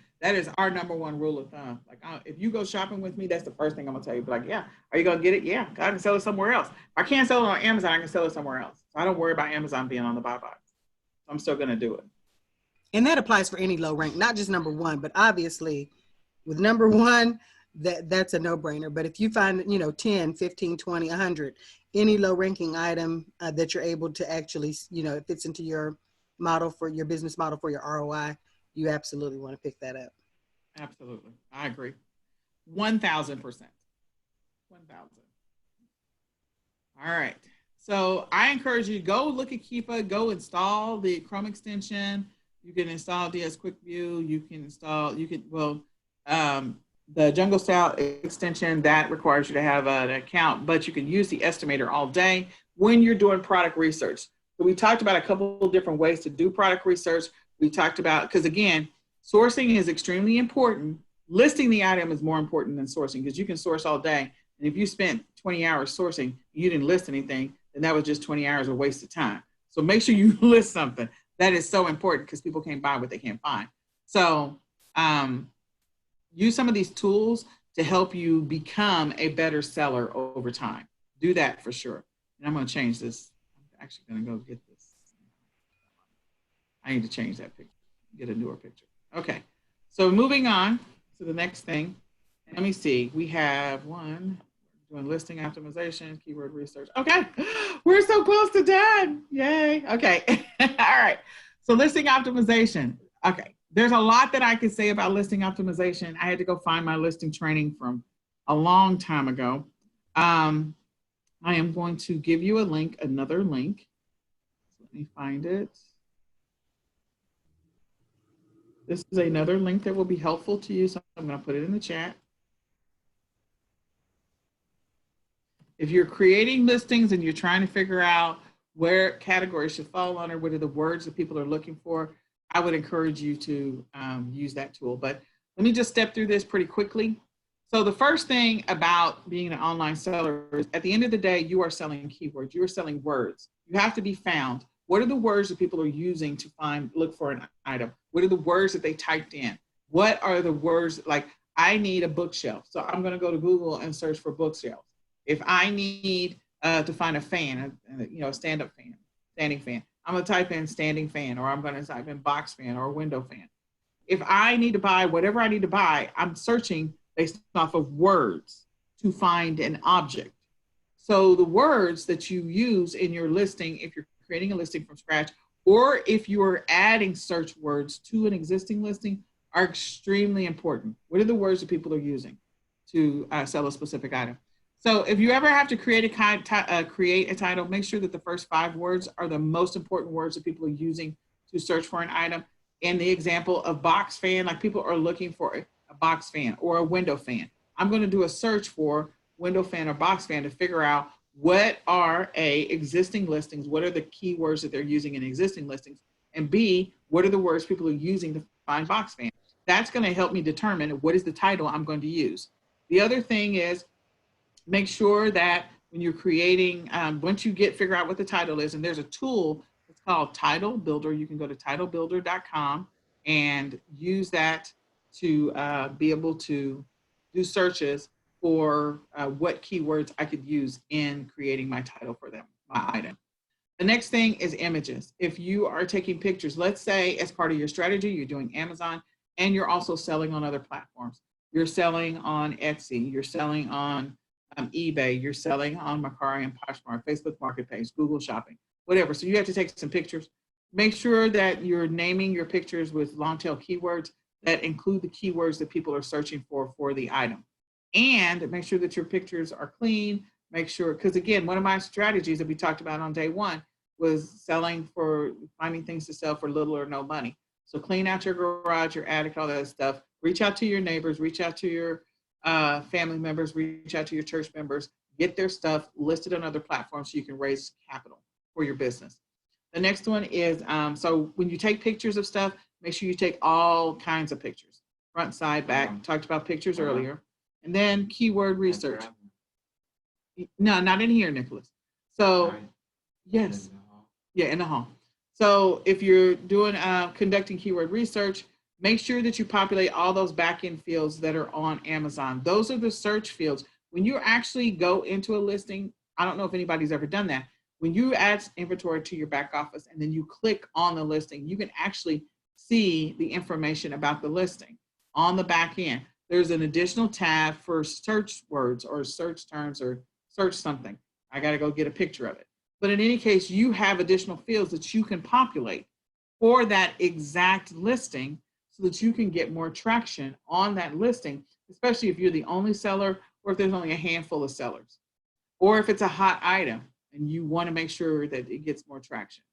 our #1 rule of thumb. Like, if you go shopping with me, that's the first thing I'm gonna tell you. Be like, yeah, are you gonna get it? Yeah, I can sell it somewhere else. If I can't sell it on Amazon, I can sell it somewhere else. So I don't worry about Amazon being on the buy box. I'm still gonna do it. And that applies for any low rank, not just #1, but obviously with #1, that's a no-brainer. But if you find 10, 15, 20, 100, any low ranking item that you're able to actually it fits into your model for your business model for your ROI, you absolutely want to pick that up. Absolutely, I agree, 1,000%. 1,000. All right. So I encourage you to go look at Keepa, go install the Chrome extension. You can install DS Quick View. You can install, the Jungle Style extension that requires you to have an account, but you can use the estimator all day when you're doing product research. So we talked about a couple of different ways to do product research. We talked about, because again, sourcing is extremely important. Listing the item is more important than sourcing, because you can source all day. And if you spent 20 hours sourcing and you didn't list anything, then that was just 20 hours of wasted time. So make sure you list something. That is so important because people can't buy what they can't find. So use some of these tools to help you become a better seller over time. Do that for sure. And I'm going to change this. I'm actually going to go get this. I need to change that picture, get a newer picture. Okay. So moving on to the next thing. Let me see. We have one. Doing listing optimization, keyword research. Okay, we're so close to done. Yay. Okay. All right. So listing optimization. Okay. There's a lot that I could say about listing optimization. I had to go find my listing training from a long time ago. I am going to give you a link, another link. Let me find it. This is another link that will be helpful to you. So I'm going to put it in the chat. If you're creating listings and you're trying to figure out where categories should fall under, what are the words that people are looking for, I would encourage you to use that tool. But let me just step through this pretty quickly. So the first thing about being an online seller is, at the end of the day, you are selling keywords. You are selling words. You have to be found. What are the words that people are using to look for an item? What are the words that they typed in? What are the words, like, I need a bookshelf. So I'm going to go to Google and search for bookshelf. If I need to find a fan, a stand-up fan, standing fan, I'm going to type in standing fan, or I'm going to type in box fan or window fan. If I need to buy whatever I need to buy, I'm searching based off of words to find an object. So the words that you use in your listing, if you're creating a listing from scratch, or if you're adding search words to an existing listing, are extremely important. What are the words that people are using to sell a specific item? So if you ever have to create a title, make sure that the first 5 words are the most important words that people are using to search for an item. In the example of box fan, like, people are looking for a box fan or a window fan. I'm going to do a search for window fan or box fan to figure out what are existing listings, what are the keywords that they're using in existing listings, and B, what are the words people are using to find box fan. That's going to help me determine what is the title I'm going to use. The other thing is, make sure that when you're creating, once you figure out what the title is, and there's a tool, it's called Title Builder. You can go to titlebuilder.com and use that to be able to do searches for what keywords I could use in creating my title for my item. The next thing is images. If you are taking pictures, let's say as part of your strategy, you're doing Amazon and you're also selling on other platforms. You're selling on Etsy, you're selling on eBay, you're selling on Mercari and Poshmark, Facebook Marketplace, Google Shopping, whatever. So you have to take some pictures. Make sure that you're naming your pictures with long tail keywords that include the keywords that people are searching for the item. And make sure that your pictures are clean. Make sure, because again, one of my strategies that we talked about on day one was finding things to sell for little or no money. So clean out your garage, your attic, all that stuff. Reach out to your neighbors, reach out to your family members, reach out to your church members, get their stuff listed on other platforms so you can raise capital for your business. The next one is, so when you take pictures of stuff, make sure you take all kinds of pictures, front, side, back. Talked about pictures earlier. And then keyword research. No, not in here, Nicholas. So, yes. Yeah, in the hall. So if you're doing conducting keyword research, make sure that you populate all those back-end fields that are on Amazon. Those are the search fields. When you actually go into a listing, I don't know if anybody's ever done that. When you add inventory to your back office and then you click on the listing, you can actually see the information about the listing on the back end. There's an additional tab for search words or search terms or search something. I got to go get a picture of it. But in any case, you have additional fields that you can populate for that exact listing so that you can get more traction on that listing, especially if you're the only seller or if there's only a handful of sellers, or if it's a hot item and you want to make sure that it gets more traction.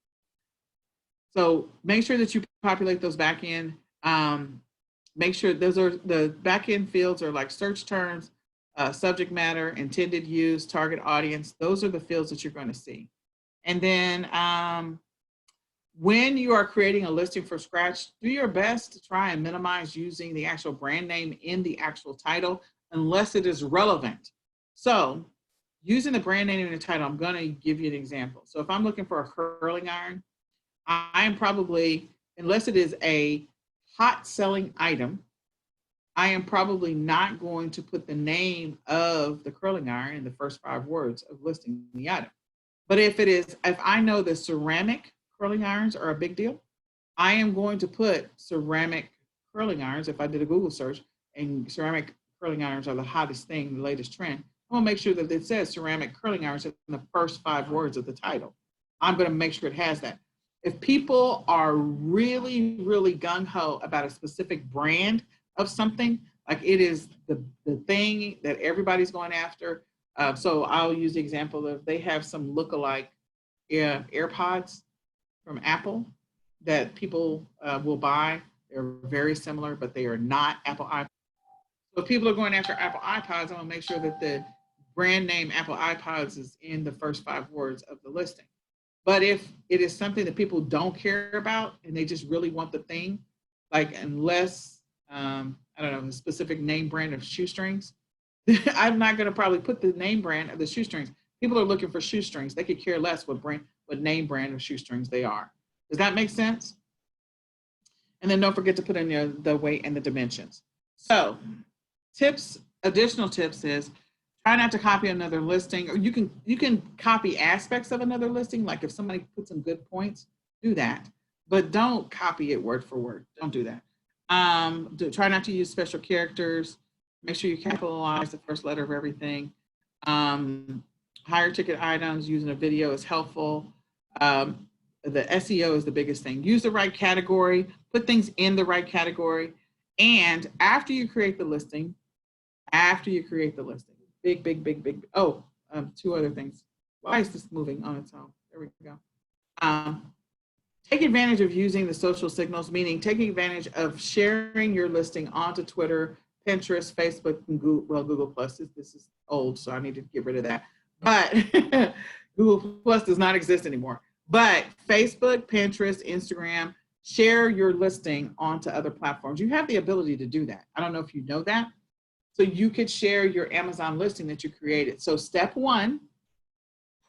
So make sure that you populate those back end. Make sure those are the back end fields are like search terms, subject matter, intended use, target audience. Those are the fields that you're going to see. And then when you are creating a listing from scratch, do your best to try and minimize using the actual brand name in the actual title unless it is relevant. So using the brand name in the title, I'm going to give you an example. So if I'm looking for a curling iron, I'm probably, unless it is a hot selling item, I am probably not going to put the name of the curling iron in the first 5 words of listing the item. But if I know the ceramic curling irons are a big deal, I am going to put ceramic curling irons. If I did a Google search and ceramic curling irons are the hottest thing, the latest trend, I'm gonna make sure that it says ceramic curling irons in the first 5 words of the title. I'm gonna make sure it has that. If people are really, really gung-ho about a specific brand of something, like it is the thing that everybody's going after. So I'll use the example of they have some look-alike AirPods from Apple that people will buy. They're very similar, but they are not Apple iPods. So if people are going after Apple iPods, I want to make sure that the brand name Apple iPods is in the first 5 words of the listing. But if it is something that people don't care about and they just really want the thing, like unless, I don't know, a specific name brand of shoestrings, I'm not going to probably put the name brand of the shoestrings. People are looking for shoestrings. They could care less what name brand of shoestrings they are. Does that make sense? And then don't forget to put in the weight and the dimensions. So additional tips is try not to copy another listing, or you can copy aspects of another listing. Like if somebody puts some good points, do that, but don't copy it word for word. Don't do that. Try not to use special characters. Make sure you capitalize the first letter of everything. Higher ticket items, using a video is helpful. The SEO is the biggest thing. Use the right category, put things in the right category. And after you create the listing, big. Oh, 2 other things. Why is this moving on its own? There we go. Take advantage of using the social signals, meaning taking advantage of sharing your listing onto Twitter, Pinterest, Facebook, and Google Plus. This is old, so I need to get rid of that. But Google Plus does not exist anymore. But Facebook, Pinterest, Instagram, share your listing onto other platforms. You have the ability to do that. I don't know if you know that. So you could share your Amazon listing that you created. So step 1,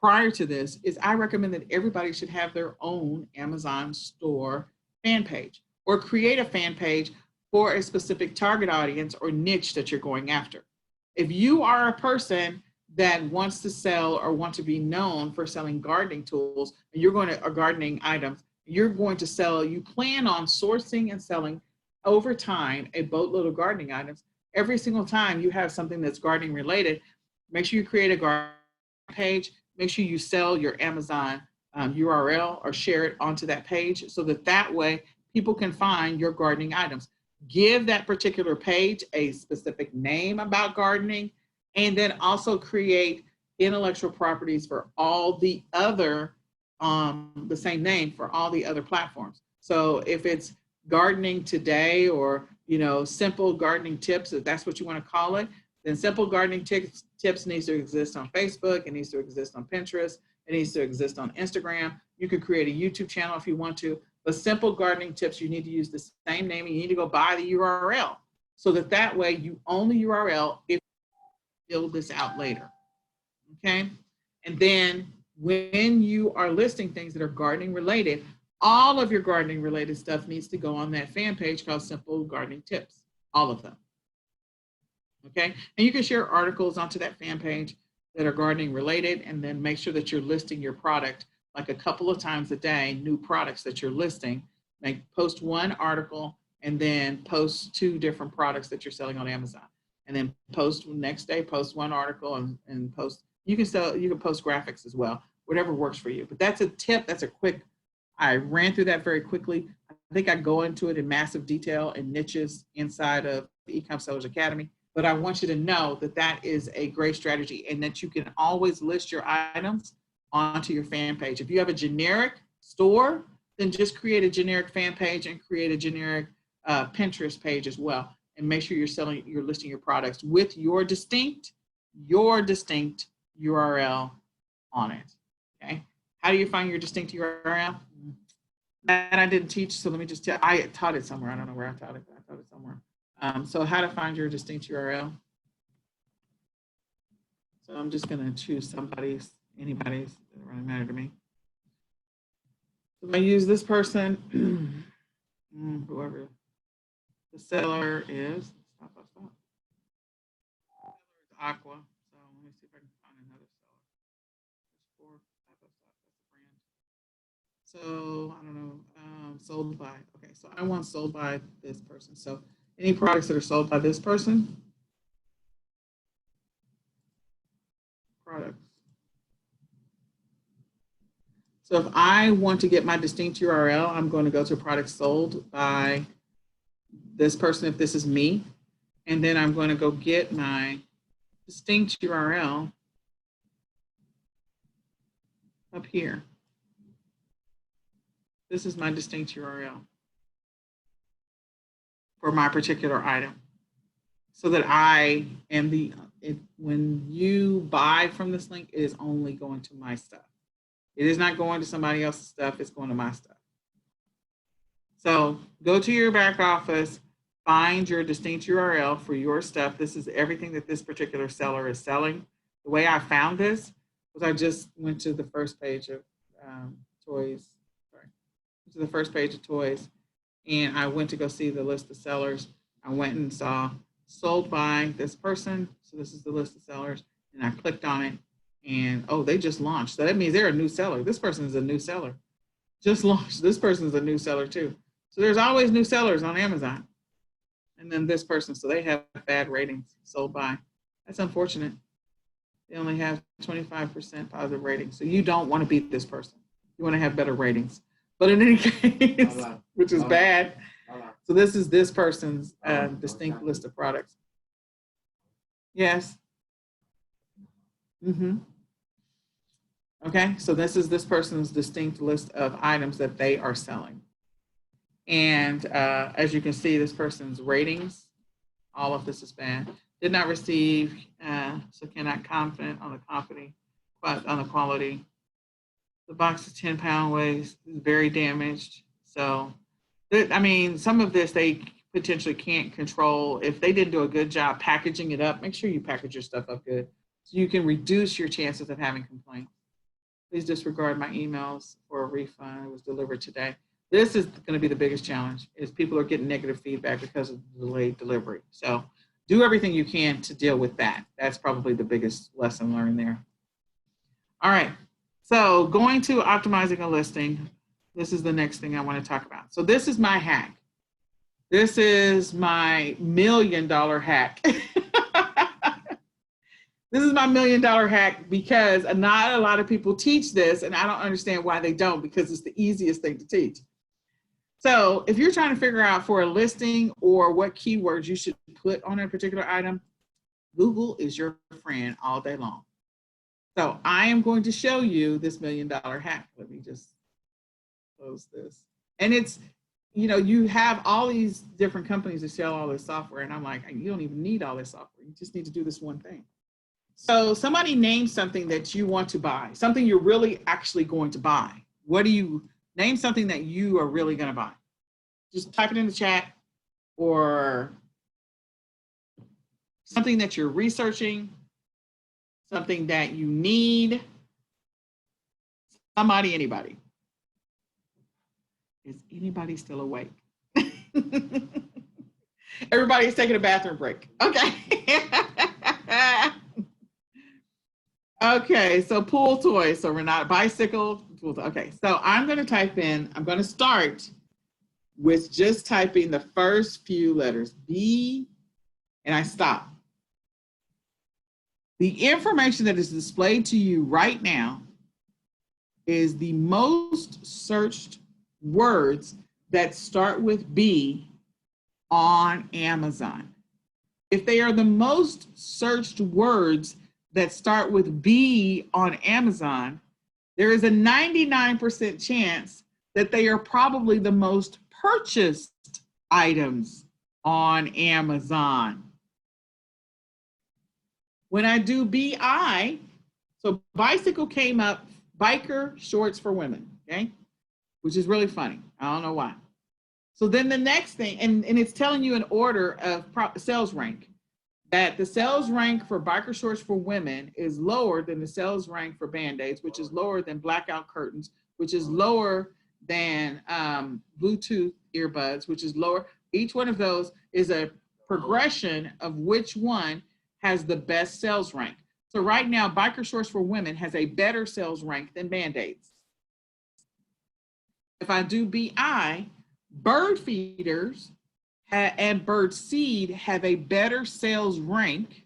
prior to this, is I recommend that everybody should have their own Amazon store fan page, or create a fan page for a specific target audience or niche that you're going after. If you are a person that wants to sell or want to be known for selling gardening tools, and you're going to, or gardening items, you're going to sell, you plan on sourcing and selling over time a boatload of gardening items. Every single time you have something that's gardening related, Make sure you create a garden page. Make sure you sell your Amazon URL or share it onto that page so that way people can find your gardening items. Give that particular page a specific name about gardening, and then also create intellectual properties for all the other, the same name for all the other platforms. So if it's gardening today, or, simple gardening tips, if that's what you want to call it, then simple gardening tips needs to exist on Facebook. It needs to exist on Pinterest. It needs to exist on Instagram. You could create a YouTube channel if you want to, but simple gardening tips, you need to use the same name, and you need to go buy the URL so that way you own the URL if you build this out later, okay? And then when you are listing things that are gardening related, all of your gardening related stuff needs to go on that fan page called Simple Gardening Tips, all of them, okay? And you can share articles onto that fan page that are gardening related, and then make sure that you're listing your product like a couple of times a day, new products that you're listing. Post one article and then post 2 different products that you're selling on Amazon. And then next day, post 1 article and post, you can post graphics as well, whatever works for you. But that's a tip, that's a quick, I ran through that very quickly. I think I go into it in massive detail and niches inside of the eCom Sellers Academy. But I want you to know that that is a great strategy, and that you can always list your items onto your fan page. If you have a generic store, then just create a generic fan page and create a generic Pinterest page as well. And make sure you're listing your products with your distinct URL on it, okay? How do you find your distinct URL? That I didn't teach, so let me just tell, I taught it somewhere. I don't know where I taught it, but I taught it somewhere. So how to find your distinct URL. So I'm just gonna choose anybody's, it doesn't really matter to me. So I'm gonna use this person, whoever the seller is. Stop. Aqua. So let me see if I can find another seller. That's a brand. So I don't know, sold by. Okay, so I want sold by this person. So any products that are sold by this person, products. So if I want to get my distinct URL, I'm going to go to products sold by this person, if this is me, and then I'm going to go get my distinct URL up here. This is my distinct URL for my particular item, so that I am when you buy from this link, it is only going to my stuff. It is not going to somebody else's stuff, it's going to my stuff. So go to your back office, find your distinct URL for your stuff. This is everything that this particular seller is selling. The way I found this was I just went to the first page of toys, to the first page of toys, and I went to go see the list of sellers. I went and saw sold by this person. So this is the list of sellers, and I clicked on it, and oh, they just launched. So that means they're a new seller. This person is a new seller. Just launched. This person is a new seller too. So there's always new sellers on Amazon. And then this person, so they have bad ratings, sold by. That's unfortunate. They only have 25% positive ratings. So you don't want to beat this person. You want to have better ratings. But in any case, which is bad. So this is this person's distinct list of products. Yes. Okay, so this is this person's distinct list of items that they are selling. And as you can see, this person's ratings, all of this is bad. Did not receive, so cannot confident on the quality. The box is 10 pound weighs, is very damaged. So, I mean, some of this they potentially can't control. If they didn't do a good job packaging it up, make sure you package your stuff up good so you can reduce your chances of having complaints. Please disregard my emails for a refund. It was delivered today. This is going to be the biggest challenge, is people are getting negative feedback because of delayed delivery. So do everything you can to deal with that. That's probably the biggest lesson learned there. All right. So going to optimizing a listing, this is the next thing I want to talk about. So this is my hack. This is my $1 million hack. This is my $1 million hack because not a lot of people teach this, and I don't understand why they don't, because it's the easiest thing to teach. So if you're trying to figure out for a listing or what keywords you should put on a particular item, Google is your friend all day long. So I am going to show you this $1 million hack. Let me just close this. And it's, you know, you have all these different companies that sell all this software, and I'm like, you don't even need all this software. You just need to do this one thing. So somebody name something that you want to buy, something you're really actually going to buy. What do you name something that you are really going to buy? Just type it in the chat, or something that you're researching, something that you need. Somebody, anybody. Is anybody still awake? Everybody's taking a bathroom break. Okay. Okay, so pool toys. So we're not bicycle. Okay, so I'm going to type in, I'm going to start with just typing the first few letters, B, and I stop. The information that is displayed to you right now is the most searched words that start with B on Amazon. If they are the most searched words that start with B on Amazon, there is a 99% chance that they are probably the most purchased items on Amazon. When I do BI, so bicycle came up, biker shorts for women, okay? Which is really funny. I don't know why. So then the next thing, and it's telling you an order of sales rank, that the sales rank for biker shorts for women is lower than the sales rank for Band-Aids, which is lower than blackout curtains, which is lower than Bluetooth earbuds, which is lower. Each one of those is a progression of which one has the best sales rank. So right now, biker shorts for women has a better sales rank than Band-Aids. If I do BI, bird feeders and bird seed have a better sales rank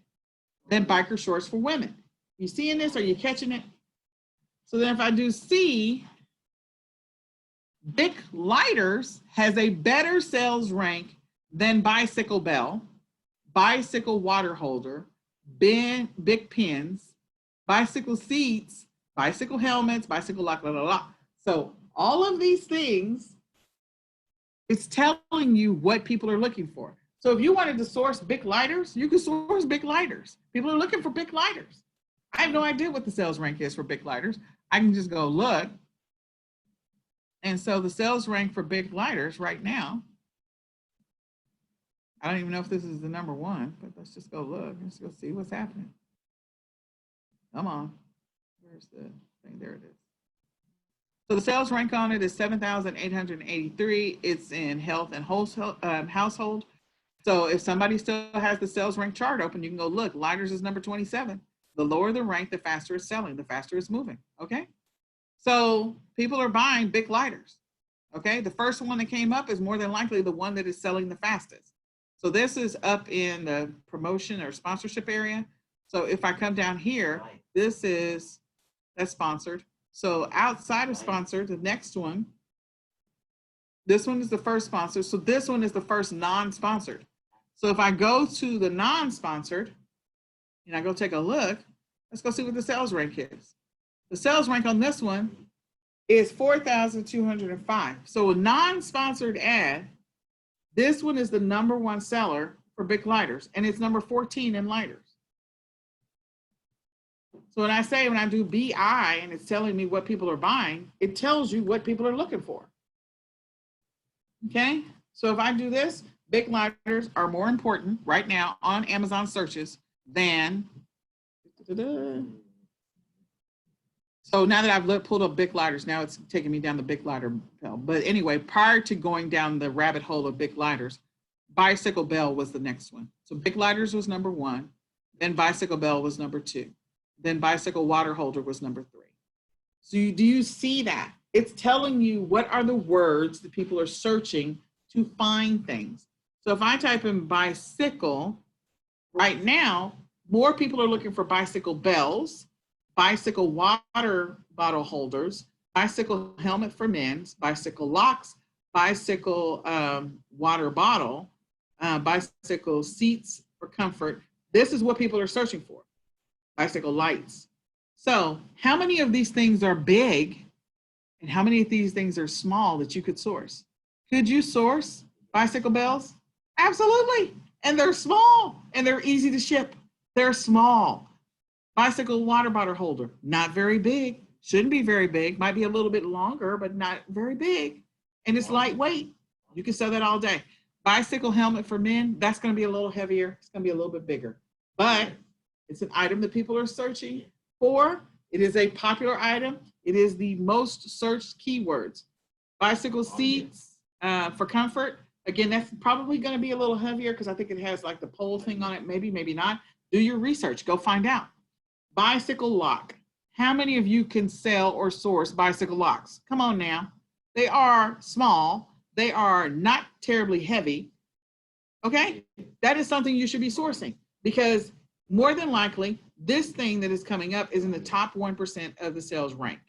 than biker shorts for women. You seeing this? Are you catching it? So then if I do C, Bic lighters has a better sales rank than bicycle bell, bicycle water holder, Bic pins, bicycle seats, bicycle helmets, bicycle lock, blah, blah, blah. So all of these things, it's telling you what people are looking for. So if you wanted to source Bic lighters, you can source Bic lighters. People are looking for Bic lighters. I have no idea what the sales rank is for Bic lighters. I can just go look. And so the sales rank for Bic lighters right now, I don't even know if this is the number one, but let's just go look. Let's go see what's happening. Come on. Where's the thing? There it is. So the sales rank on it is 7,883. It's in health and household. So if somebody still has the sales rank chart open, you can go look. Lighters is number 27. The lower the rank, the faster it's selling, the faster it's moving. Okay. So people are buying Bic lighters. Okay. The first one that came up is more than likely the one that is selling the fastest. So this is up in the promotion or sponsorship area. So if I come down here, that's sponsored. So outside of sponsored, the next one, this one is the first sponsor. So this one is the first non-sponsored. So if I go to the non-sponsored and I go take a look, let's go see what the sales rank is. The sales rank on this one is 4,205. So a non-sponsored ad, this one is the number one seller for Bic lighters, and it's number 14 in lighters. So when I do BI and it's telling me what people are buying, it tells you what people are looking for. Okay, so if I do this, Bic lighters are more important right now on Amazon searches than, so now that I've pulled up Bic lighters, now it's taking me down the Bic lighter bell. But anyway, prior to going down the rabbit hole of Bic lighters, bicycle bell was the next one. So Bic lighters was number one, then bicycle bell was number two. Then bicycle water holder was number three. So do you see that? It's telling you what are the words that people are searching to find things. So if I type in bicycle, right now, more people are looking for bicycle bells, bicycle water bottle holders, bicycle helmet for men, bicycle locks, bicycle water bottle, bicycle seats for comfort. This is what people are searching for, bicycle lights. So how many of these things are big and how many of these things are small that you could source? Could you source bicycle bells? Absolutely. And they're small and they're easy to ship. They're small. Bicycle water bottle holder, not very big. Shouldn't be very big. Might be a little bit longer, but not very big. And it's lightweight. You can sell that all day. Bicycle helmet for men, that's going to be a little heavier. It's going to be a little bit bigger. But it's an item that people are searching for. It is a popular item. It is the most searched keywords. Bicycle seats for comfort. Again, that's probably going to be a little heavier because I think it has like the pole thing on it. Maybe, maybe not. Do your research. Go find out. Bicycle lock. How many of you can sell or source bicycle locks? Come on now. They are small. They are not terribly heavy. Okay? That is something you should be sourcing because more than likely, this thing that is coming up is in the top 1% of the sales rank.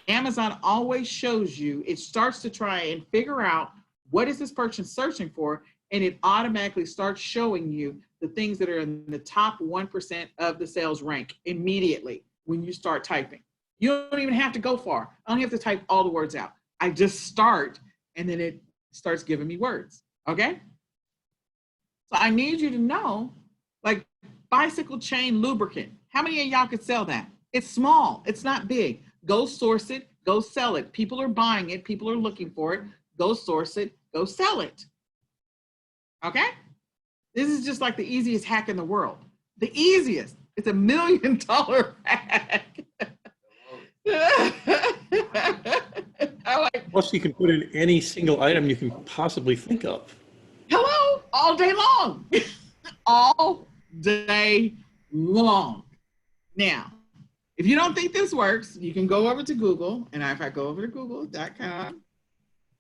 Amazon always shows you, it starts to try and figure out what is this person searching for, and it automatically starts showing you the things that are in the top 1% of the sales rank immediately when you start typing. You don't even have to go far. I don't have to type all the words out. I just start, and then it starts giving me words, okay? So I need you to know, like bicycle chain lubricant. How many of y'all could sell that? It's small, it's not big. Go source it, go sell it. People are buying it, people are looking for it. Go source it, go sell it. Okay? This is just like the easiest hack in the world. The easiest. It's $1 million hack. Plus, you can put in any single item you can possibly think of. Hello, all day long. All day long. Now, if you don't think this works, you can go over to Google. And if I go over to google.com,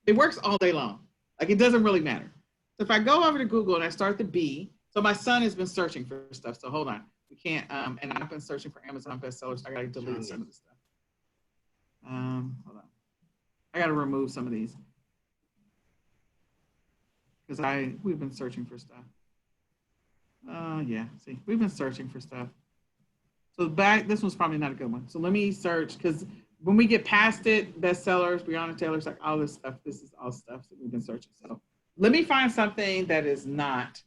it works all day long. Like it doesn't really matter. So if I go over to Google and I start the B, so my son has been searching for stuff. So hold on. We can't, and I've been searching for Amazon bestsellers. So I got to delete some of the stuff. Hold on. I got to remove some of these because we've been searching for stuff. Yeah, see, we've been searching for stuff. So this one's probably not a good one. So let me search because when we get past it, bestsellers, Breonna Taylor's, like all this stuff, this is all stuff that we've been searching. So let me find something that is not.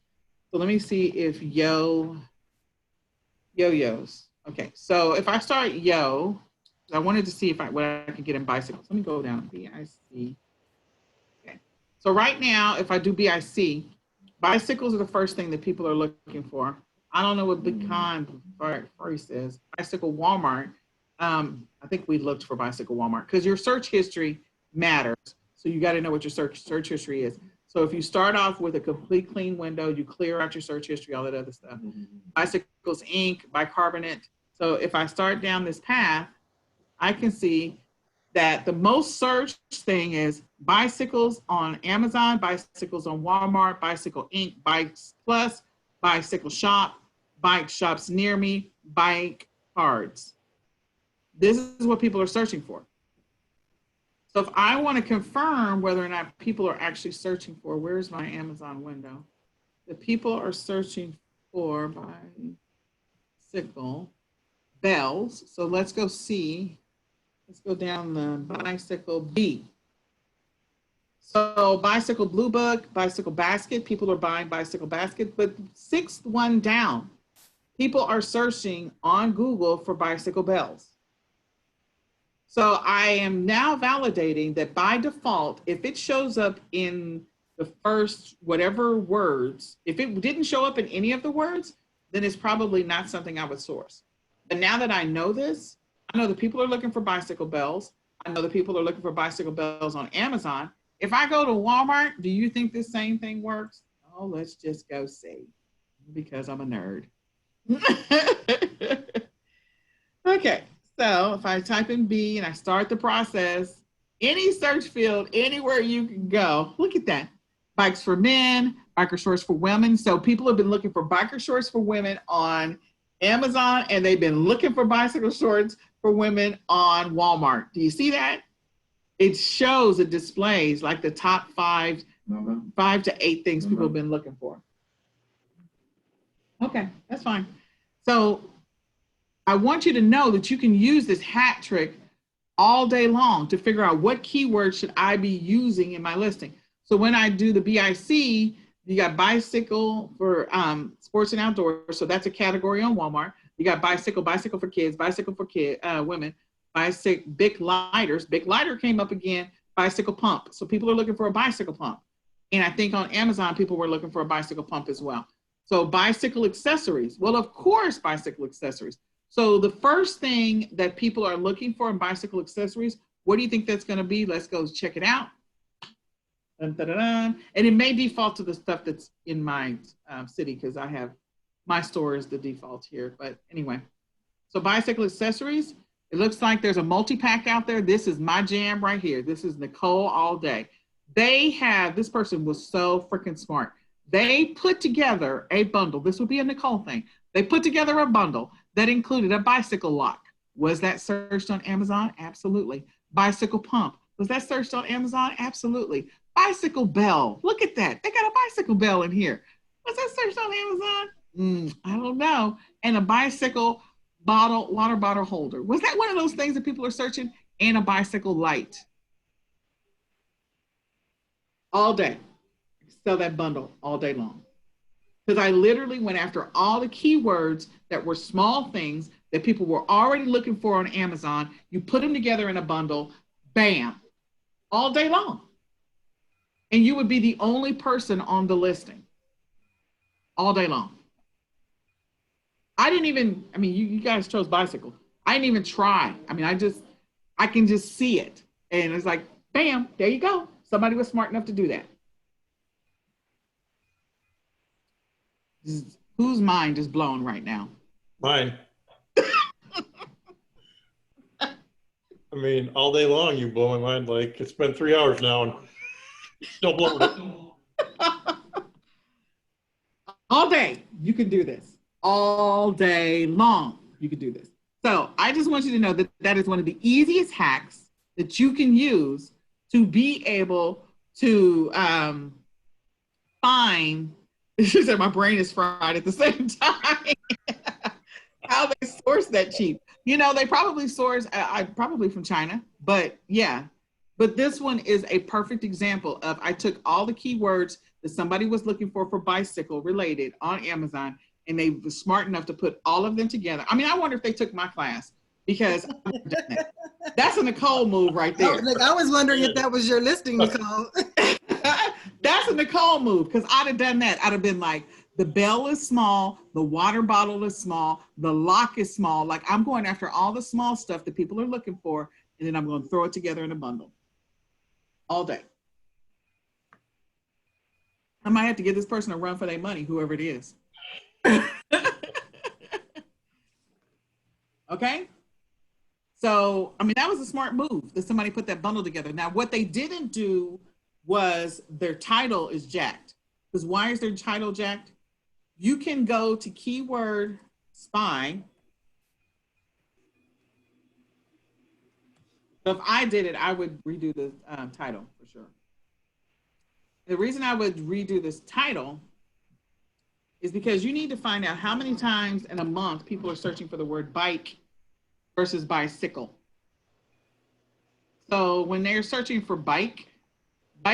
So let me see if yo-yos. Okay, so if I start yo, I wanted to see what I can get in bicycles. Let me go down, BIC. Okay, so right now, if I do BIC, bicycles are the first thing that people are looking for. I don't know what Big Con first is. Bicycle Walmart. I think we looked for bicycle Walmart because your search history matters. So you got to know what your search history is. So if you start off with a complete clean window, you clear out your search history, all that other stuff. Bicycles Inc., bicarbonate. So if I start down this path, I can see that the most searched thing is bicycles on Amazon, bicycles on Walmart, Bicycle Inc., Bikes Plus, Bicycle Shop, Bike Shops Near Me, Bike Cards. This is what people are searching for. So if I want to confirm whether or not people are actually searching for, where's my Amazon window? The people are searching for bicycle bells. So let's go see. Let's go down the bicycle B. So bicycle blue book, bicycle basket, people are buying bicycle basket, but sixth one down, people are searching on Google for bicycle bells. So I am now validating that by default, if it shows up in the first whatever words, if it didn't show up in any of the words, then it's probably not something I would source. But now that I know this, I know that people are looking for bicycle bells. I know that people are looking for bicycle bells on Amazon. If I go to Walmart, do you think the same thing works? Oh, let's just go see, because I'm a nerd. Okay, so if I type in B and I start the process, any search field, anywhere you can go, look at that. Bikes for men, biker shorts for women. So people have been looking for biker shorts for women on Amazon, and they've been looking for bicycle shorts for women on Walmart. Do you see that? It shows, it displays like the top 5 to 8 things people have been looking for. Okay, that's fine. So I want you to know that you can use this hat trick all day long to figure out what keywords should I be using in my listing. So when I do the BIC, you got bicycle for sports and outdoors. So that's a category on Walmart. You got bicycle for kids, bicycle for women, bicycle, Bic lighters. Bic lighter came up again, bicycle pump. So people are looking for a bicycle pump. And I think on Amazon, people were looking for a bicycle pump as well. So bicycle accessories. Well, of course, bicycle accessories. So the first thing that people are looking for in bicycle accessories, what do you think that's going to be? Let's go check it out. Dun, dun, dun, dun. And it may default to the stuff that's in my city because I have my store is the default here. But anyway, so bicycle accessories, it looks like there's a multi-pack out there. This is my jam right here. This is Nicole all day. This person was so freaking smart. They put together a bundle. This would be a Nicole thing. They put together a bundle that included a bicycle lock. Was that searched on Amazon? Absolutely. Bicycle pump. Was that searched on Amazon? Absolutely. Bicycle bell. Look at that. They got a bicycle bell in here. Was that searched on Amazon? I don't know. And a bicycle water bottle holder. Was that one of those things that people are searching? And a bicycle light. All day. Sell that bundle all day long. Because I literally went after all the keywords that were small things that people were already looking for on Amazon. You put them together in a bundle, bam, all day long. And you would be the only person on the listing all day long. You guys chose bicycle. I didn't even try. I can just see it. And it's like, bam, there you go. Somebody was smart enough to do that. Whose mind is blown right now? Mine. All day long you blow my mind. Like it's been 3 hours now and still blowing it. All day you can do this. All day long you can do this. So I just want you to know that that is one of the easiest hacks that you can use to be able to find. She said my brain is fried at the same time. How they source that cheap. They probably source, probably from China, but yeah. But this one is a perfect example of I took all the keywords that somebody was looking for bicycle related on Amazon, and they were smart enough to put all of them together. I wonder if they took my class because that's a Nicole move right there. I was wondering if that was your listing, Nicole. That's a Nicole move because I'd have done that. I'd have been like, the bell is small, the water bottle is small, the lock is small. Like I'm going after all the small stuff that people are looking for, and then I'm going to throw it together in a bundle all day. I might have to give this person a run for their money, whoever it is. Okay? So, that was a smart move that somebody put that bundle together. Now, what they didn't do was their title is jacked. Because why is their title jacked? You can go to Keyword Spy. So if I did it, I would redo the title for sure. The reason I would redo this title is because you need to find out how many times in a month people are searching for the word bike versus bicycle. So when they're searching for bike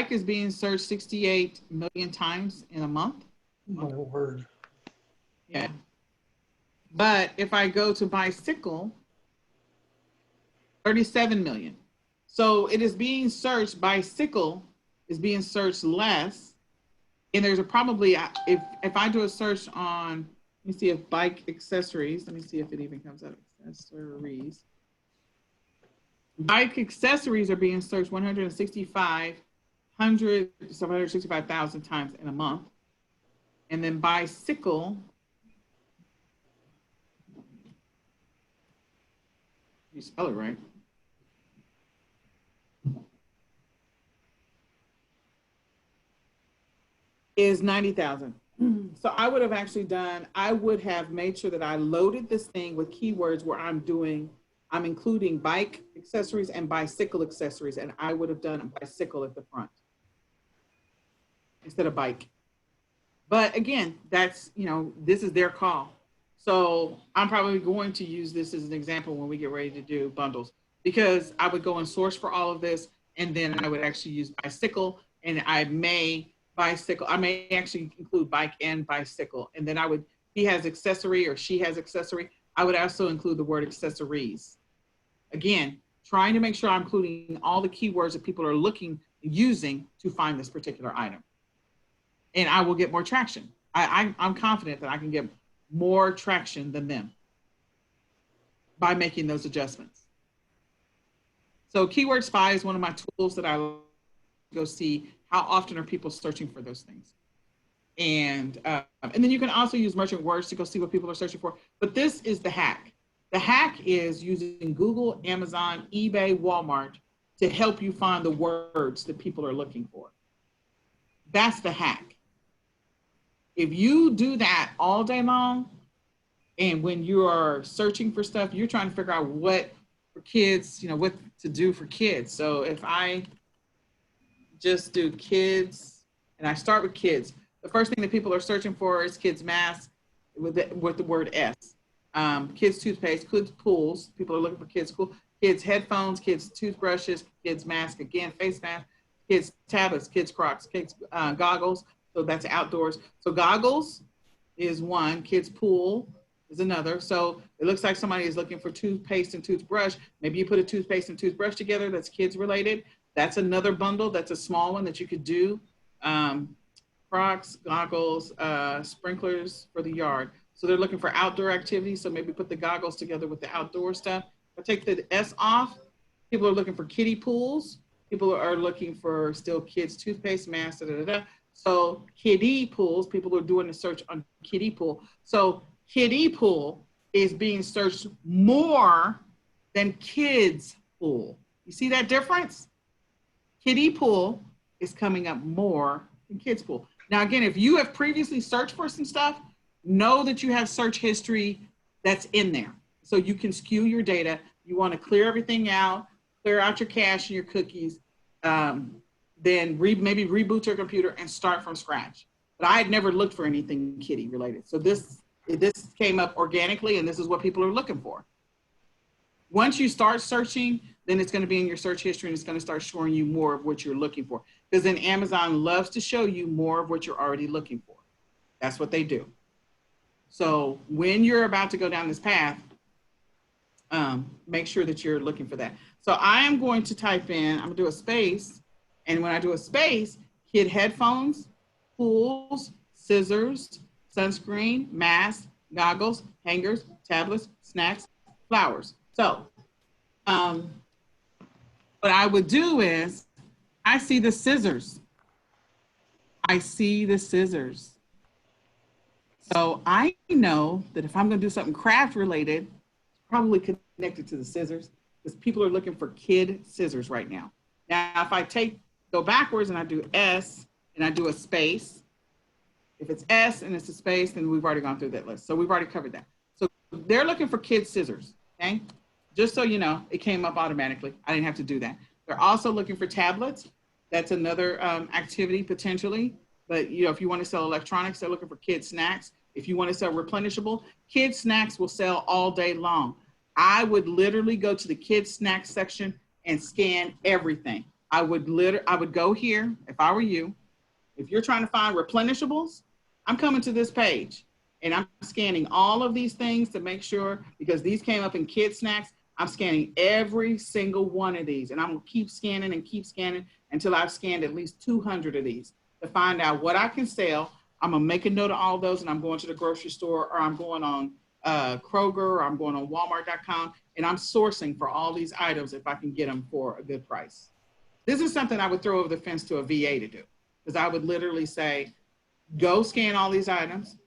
is being searched 68 million times in a month. My word. Yeah. But if I go to bicycle, 37 million. So it is being searched, bicycle is being searched less. And there's probably, if I do a search on, let me see if bike accessories, let me see if it even comes up, accessories. Bike accessories are being searched 165,000 times in a month. And then bicycle, you spell it right, is 90,000. So I would have actually done, I would have made sure that I loaded this thing with keywords where I'm including bike accessories and bicycle accessories, and I would have done a bicycle at the front instead of bike. But again, that's, this is their call. So I'm probably going to use this as an example when we get ready to do bundles, because I would go and source for all of this, and then I would actually use bicycle, and I may actually include bike and bicycle. And then he has accessory or she has accessory. I would also include the word accessories. Again, trying to make sure I'm including all the keywords that people are using to find this particular item. And I will get more traction. I'm confident that I can get more traction than them by making those adjustments. So Keyword Spy is one of my tools that I go see how often are people searching for those things. And then you can also use merchant words to go see what people are searching for. But this is the hack. The hack is using Google, Amazon, eBay, Walmart to help you find the words that people are looking for. That's the hack. If you do that all day long, and when you are searching for stuff, you're trying to figure out what for kids, what to do for kids. So if I just do kids, and I start with kids, the first thing that people are searching for is kids masks with the word S. Kids toothpaste, kids pools. People are looking for kids headphones, kids toothbrushes, kids mask, again, face mask, kids tablets, kids Crocs, kids goggles. So that's outdoors. So goggles is one, kids pool is another. So it looks like somebody is looking for toothpaste and toothbrush. Maybe you put a toothpaste and toothbrush together that's kids related. That's another bundle. That's a small one that you could do. Crocs, goggles, sprinklers for the yard. So they're looking for outdoor activities. So maybe put the goggles together with the outdoor stuff. If I take the S off, people are looking for kiddie pools. People are looking for still kids toothpaste, masks, da, da, da. So kiddie pools, people are doing a search on kiddie pool. So kiddie pool is being searched more than kids pool. You see that difference? Kiddie pool is coming up more than kids pool. Now, again, if you have previously searched for some stuff, know that you have search history that's in there. So you can skew your data. You want to clear everything out, clear out your cache and your cookies, then maybe reboot your computer and start from scratch. But I had never looked for anything kitty related. So this came up organically, and this is what people are looking for. Once you start searching, then it's going to be in your search history, and it's going to start showing you more of what you're looking for. Because then Amazon loves to show you more of what you're already looking for. That's what they do. So when you're about to go down this path, make sure that you're looking for that. So I am going to type in, I'm going to do a space. And when I do a space, kid headphones, pools, scissors, sunscreen, masks, goggles, hangers, tablets, snacks, flowers. So what I would do is, I see the scissors. I see the scissors. So I know that if I'm going to do something craft related, it's probably connected to the scissors, because people are looking for kid scissors right now. Now, if I go backwards and I do S and I do a space, if it's S and it's a space, then we've already gone through that list. So we've already covered that. So they're looking for kid scissors, okay? Just so you know, it came up automatically. I didn't have to do that. They're also looking for tablets. That's another activity potentially. But if you want to sell electronics, they're looking for kids snacks. If you want to sell replenishable, kids snacks will sell all day long. I would literally go to the kids snacks section and scan everything. I would go here if I were you. If you're trying to find replenishables, I'm coming to this page and I'm scanning all of these things to make sure, because these came up in kids snacks. I'm scanning every single one of these, and I'm gonna keep scanning until I've scanned at least 200 of these to find out what I can sell. I'm gonna make a note of all of those, and I'm going to the grocery store, or I'm going on Kroger, or I'm going on Walmart.com, and I'm sourcing for all these items if I can get them for a good price. This is something I would throw over the fence to a VA to do, because I would literally say, go scan all these items,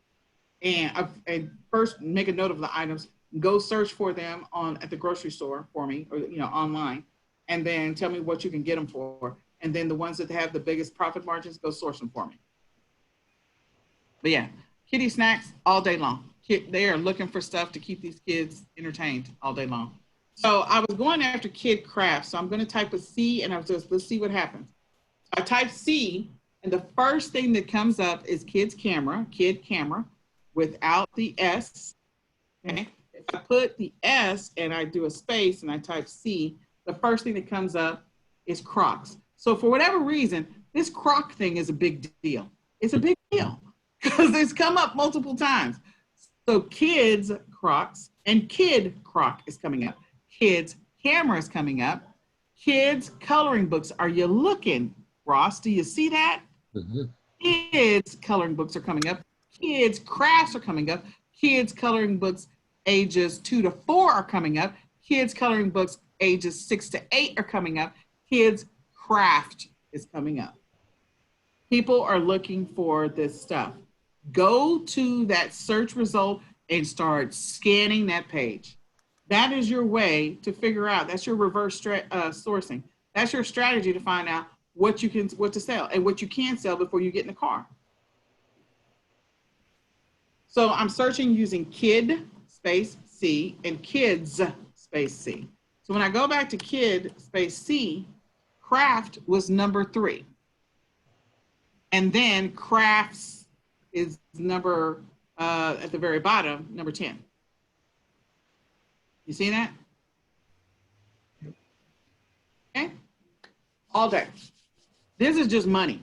and first make a note of the items. Go search for them at the grocery store for me, or online, and then tell me what you can get them for. And then the ones that have the biggest profit margins, go source them for me. But yeah, kiddie snacks all day long. They are looking for stuff to keep these kids entertained all day long. So I was going after kid crafts. So I'm going to type a C and I was just, let's see what happens. So I type C and the first thing that comes up is kid camera without the S. Okay. If I put the S and I do a space and I type C, the first thing that comes up is Crocs. So for whatever reason, this Croc thing is a big deal. It's a big deal because it's come up multiple times. So kids Crocs and kid Croc is coming up. Kids camera is coming up. Kids coloring books. Are you looking, Ross? Do you see that? Mm-hmm. Kids coloring books are coming up. Kids crafts are coming up. Kids coloring books ages 2 to 4 are coming up. Kids coloring books ages 6 to 8 are coming up. Kids craft is coming up. People are looking for this stuff. Go to that search result and start scanning that page. That is your way to figure out. That's your reverse sourcing. That's your strategy to find out what to sell and what you can sell before you get in the car. So I'm searching using kid space C and kids space C. So when I go back to kid space C, craft was number 3. And then crafts is number, at the very bottom, number 10. You see that? Okay. All day. This is just money.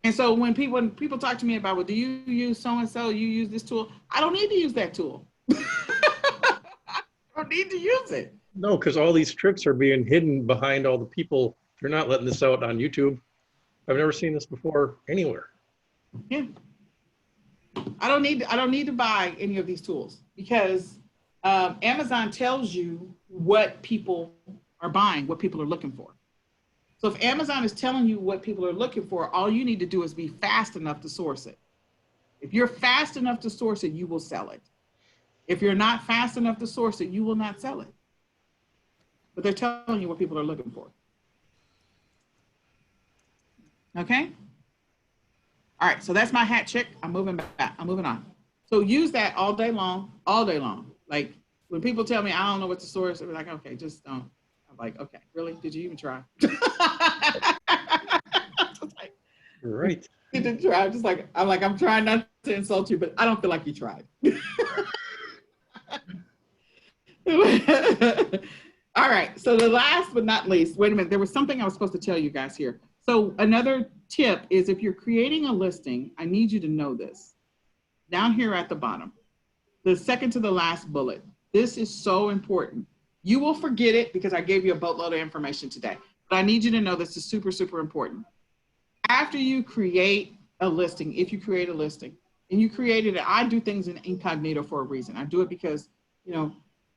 And so when people talk to me about, well, do you use so-and-so, you use this tool? I don't need to use that tool. I don't need to use it. No, because all these tricks are being hidden behind all the people. They're not letting this out on YouTube. I've never seen this before anywhere. Yeah. I don't need to buy any of these tools because Amazon tells you what people are buying, what people are looking for. So if Amazon is telling you what people are looking for, all you need to do is be fast enough to source it. If you're fast enough to source it, you will sell it. If you're not fast enough to source it, you will not sell it. But they're telling you what people are looking for. Okay? All right, so that's my hat trick. I'm moving back. I'm moving on. So use that all day long, all day long. Like when people tell me I don't know what to source, they're like, okay, just don't. I'm like, okay, really? Did you even try? Like, Right. you didn't try. I'm trying not to insult you, but I don't feel like you tried. All right, so the last but not least, wait a minute, there was something I was supposed to tell you guys here. So another tip is if you're creating a listing, I need you to know this. Down here at the bottom, the second to the last bullet, this is so important. You will forget it because I gave you a boatload of information today, but I need you to know this is super, super important. After you create a listing, if you create a listing and you created it, I do things in incognito for a reason. I do it because, you know,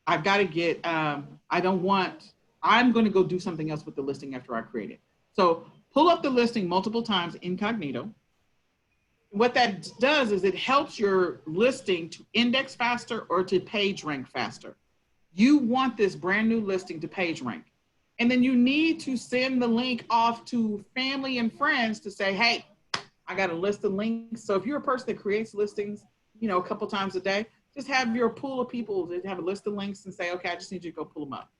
I've got to get, I'm going to go do something else with the listing after I create it. So pull up the listing multiple times incognito. What that does is it helps your listing to index faster or to page rank faster. You want this brand new listing to page rank. And then you need to send the link off to family and friends to say, hey, I got a list of links. So if you're a person that creates listings, you know, a couple times a day, just have your pool of people that have a list of links and say, okay, I just need you to go pull them up.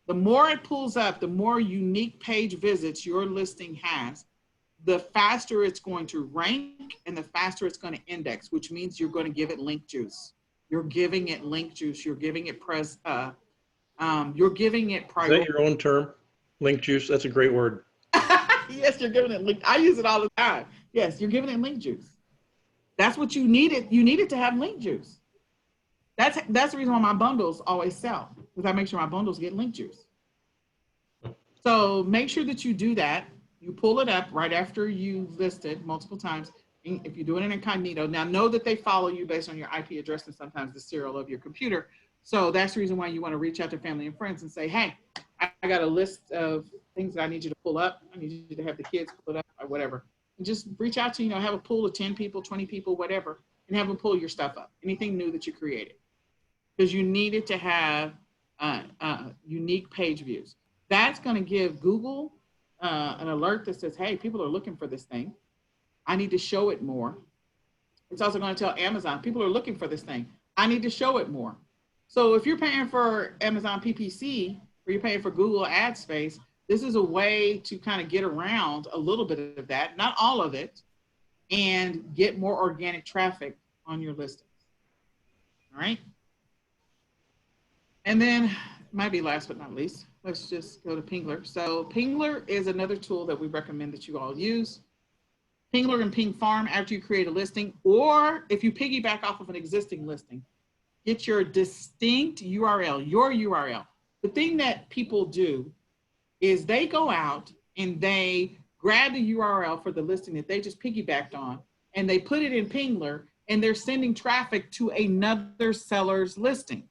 The more it pulls up, the more unique page visits your listing has, the faster it's going to rank and the faster it's going to index, which means you're going to give it link juice. You're giving it link juice. You're giving it you're giving it priority. Is that your own term? Link juice? That's a great word. Yes, you're giving it link. I use it all the time. Yes, you're giving it link juice. That's what you needed. You needed to have link juice. That's the reason why my bundles always sell, because I make sure my bundles get link juice. So make sure that you do that. You pull it up right after you list it multiple times. And if you do it in incognito, now know that they follow you based on your IP address and sometimes the serial of your computer. So that's the reason why you want to reach out to family and friends and say, hey, I got a list of things that I need you to pull up. I need you to have the kids pull it up or whatever. And just reach out to, have a pool of 10 people, 20 people, whatever, and have them pull your stuff up, anything new that you created. Because you needed to have unique page views. That's going to give Google an alert that says, hey, people are looking for this thing. I need to show it more. It's also going to tell Amazon, people are looking for this thing. I need to show it more. So if you're paying for Amazon PPC or you're paying for Google ad space, this is a way to kind of get around a little bit of that, not all of it, and get more organic traffic on your listings. All right. And then, might be last but not least, let's just go to Pingler. So Pingler is another tool that we recommend that you all use. Pingler and Ping Farm after you create a listing, or if you piggyback off of an existing listing, get your distinct URL, your URL. The thing that people do is they go out and they grab the URL for the listing that they just piggybacked on, and they put it in Pingler, and they're sending traffic to another seller's listing.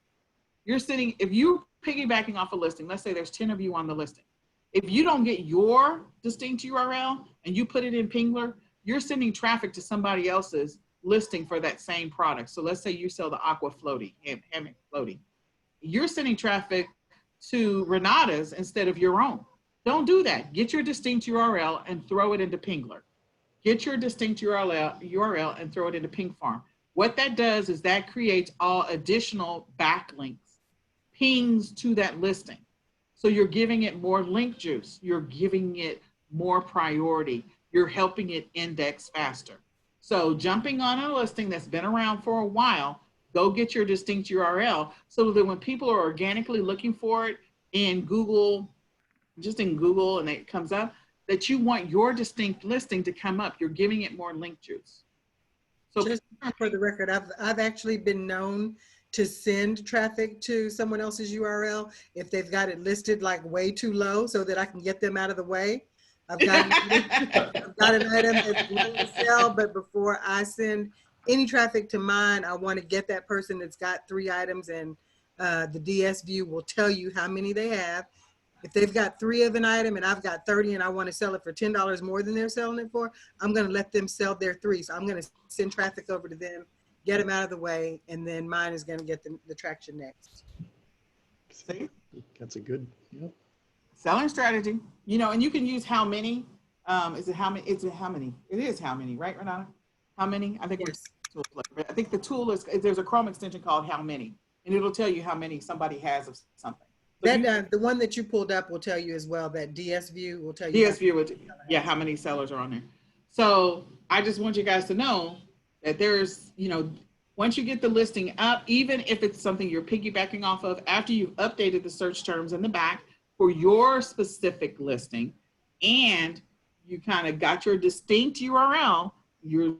You're sitting, if you're piggybacking off a listing, let's say there's 10 of you on the listing. If you don't get your distinct URL and you put it in Pingler, you're sending traffic to somebody else's listing for that same product. So let's say you sell the aqua floaty, hammock floaty. You're sending traffic to Renata's instead of your own. Don't do that. Get your distinct URL and throw it into Pingler. Get your distinct URL and throw it into Ping Farm. What that does is that creates all additional backlinks, pings to that listing. So you're giving it more link juice. You're giving it more priority. You're helping it index faster. So jumping on a listing that's been around for a while, go get your distinct URL so that when people are organically looking for it in Google, just in Google, and it comes up, that you want your distinct listing to come up. You're giving it more link juice. So just for the record, I've actually been known to send traffic to someone else's URL if they've got it listed like way too low so that I can get them out of the way. I've got an item that's willing to sell, but before I send any traffic to mine, I want to get that person that's got 3 items, and the DS view will tell you how many they have. If they've got 3 of an item and I've got 30 and I want to sell it for $10 more than they're selling it for, I'm going to let them sell their 3. So I'm going to send traffic over to them, get them out of the way, and then mine is going to get the traction next. see? That's a good, yep. Selling strategy, you know, and you can use how many. Is it how many? Is it how many? It is how many, right, Renata? How many? I think Yes. I think the tool is, there's a Chrome extension called How Many, and it'll tell you how many somebody has of something. So That the one that you pulled up will tell you as well. That DS view will tell you. DS view would, yeah, how many sellers are on there. So I just want you guys to know that there's, you know, once you get the listing up, even if it's something you're piggybacking off of, after you've updated the search terms in the back for your specific listing, and you kind of got your distinct URL, you're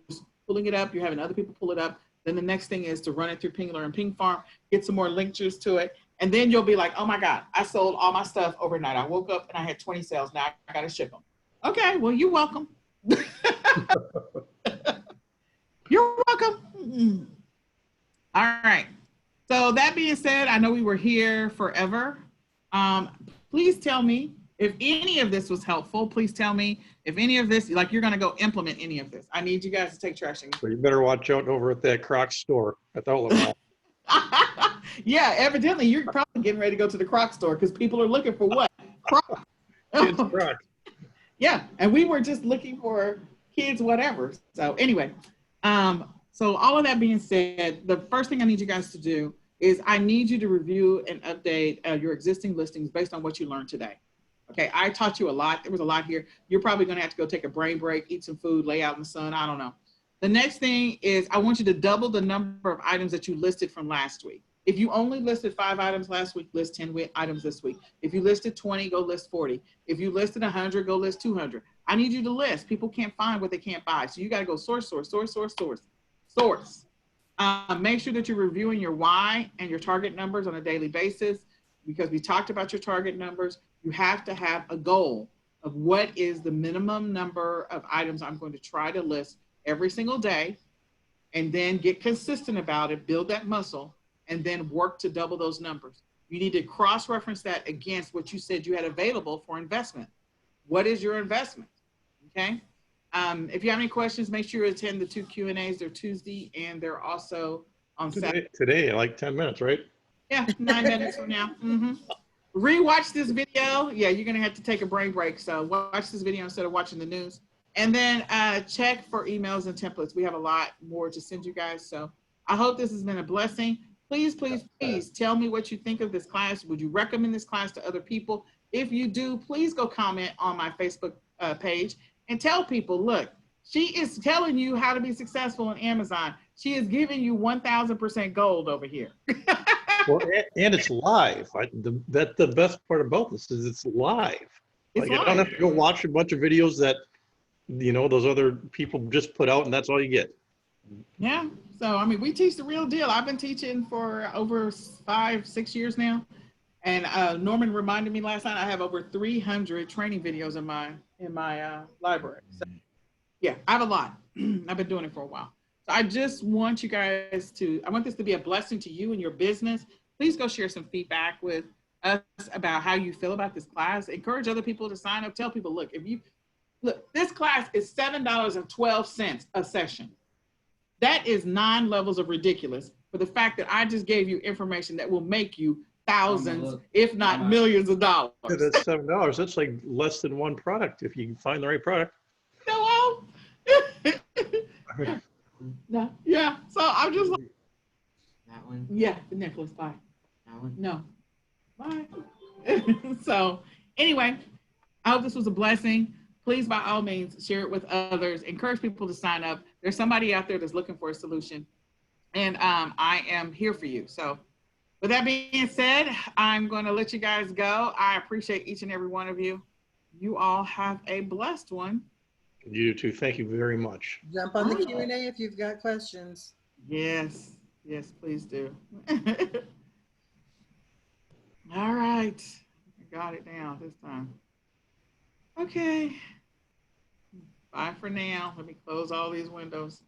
pulling it up, you're having other people pull it up. Then the next thing is to run it through Pingler and Ping Farm, get some more link juice to it. And then you'll be like, oh my God, I sold all my stuff overnight. I woke up and I had 20 sales. Now I got to ship them. Okay, well, you're welcome. You're welcome. All right. So that being said, I know we were here forever. Please tell me if any of this was helpful. Please tell me if any of this, like you're going to go implement any of this. I need you guys to take traction. So you better watch out over at that Crocs store at the Outlet Mall. Yeah, evidently you're probably getting ready to go to the Crocs store because people are looking for what? Crocs. Kids Crocs. Yeah, and we were just looking for kids, whatever. So anyway, so all of that being said, the first thing I need you guys to do is I need you to review and update your existing listings based on what you learned today. Okay, I taught you a lot. There was a lot here. You're probably going to have to go take a brain break, eat some food, lay out in the sun. I don't know. The next thing is I want you to double the number of items that you listed from last week. If you only listed 5 items last week, list 10 items this week. If you listed 20, go list 40. If you listed 100, go list 200. I need you to list. People can't find what they can't buy. So you got to go source. Make sure that you're reviewing your why and your target numbers on a daily basis, because we talked about your target numbers. You have to have a goal of what is the minimum number of items I'm going to try to list every single day, and then get consistent about it, build that muscle, and then work to double those numbers. You need to cross-reference that against what you said you had available for investment. What is your investment? Okay. If you have any questions, make sure you attend the 2 Q&As. They're Tuesday, and they're also on Saturday. Today, like 10 minutes, right? Yeah, 9 minutes from now. Rewatch this video. Yeah, you're going to have to take a brain break. So watch this video instead of watching the news. And then check for emails and templates. We have a lot more to send you guys. So I hope this has been a blessing. Please, please, please tell me what you think of this class. Would you recommend this class to other people? If you do, please go comment on my Facebook page and tell people, look, she is telling you how to be successful on Amazon. She is giving you 1000% gold over here. Well, and it's live. That's the best part about this is it's live. It's Like I don't live. have to go watch a bunch of videos that, those other people just put out and that's all you get. Yeah. So, I mean, we teach the real deal. I've been teaching for over 5-6 years now. And Norman reminded me last night, I have over 300 training videos in my library. So, yeah, I have a lot. I've been doing it for a while. So I just want you guys I want this to be a blessing to you and your business. Please go share some feedback with us about how you feel about this class. Encourage other people to sign up. Tell people, look, this class is $7.12 a session. That is 9 levels of ridiculous for the fact that I just gave you information that will make you thousands, if not millions of dollars. Yeah, that's $7. That's like less than one product if you can find the right product. No, no, yeah. So I'm just like, That one? yeah, the necklace. Bye. That one? No, bye. So anyway, I hope this was a blessing. Please, by all means, share it with others. Encourage people to sign up. There's somebody out there that's looking for a solution, and I am here for you. So with that being said, I'm going to let you guys go. I appreciate each and every one of you. You all have a blessed one. You too. Thank you very much. Jump on the Q&A if you've got questions. Yes, yes, please do. All right, I got it now this time. Okay, bye for now. Let me close all these windows.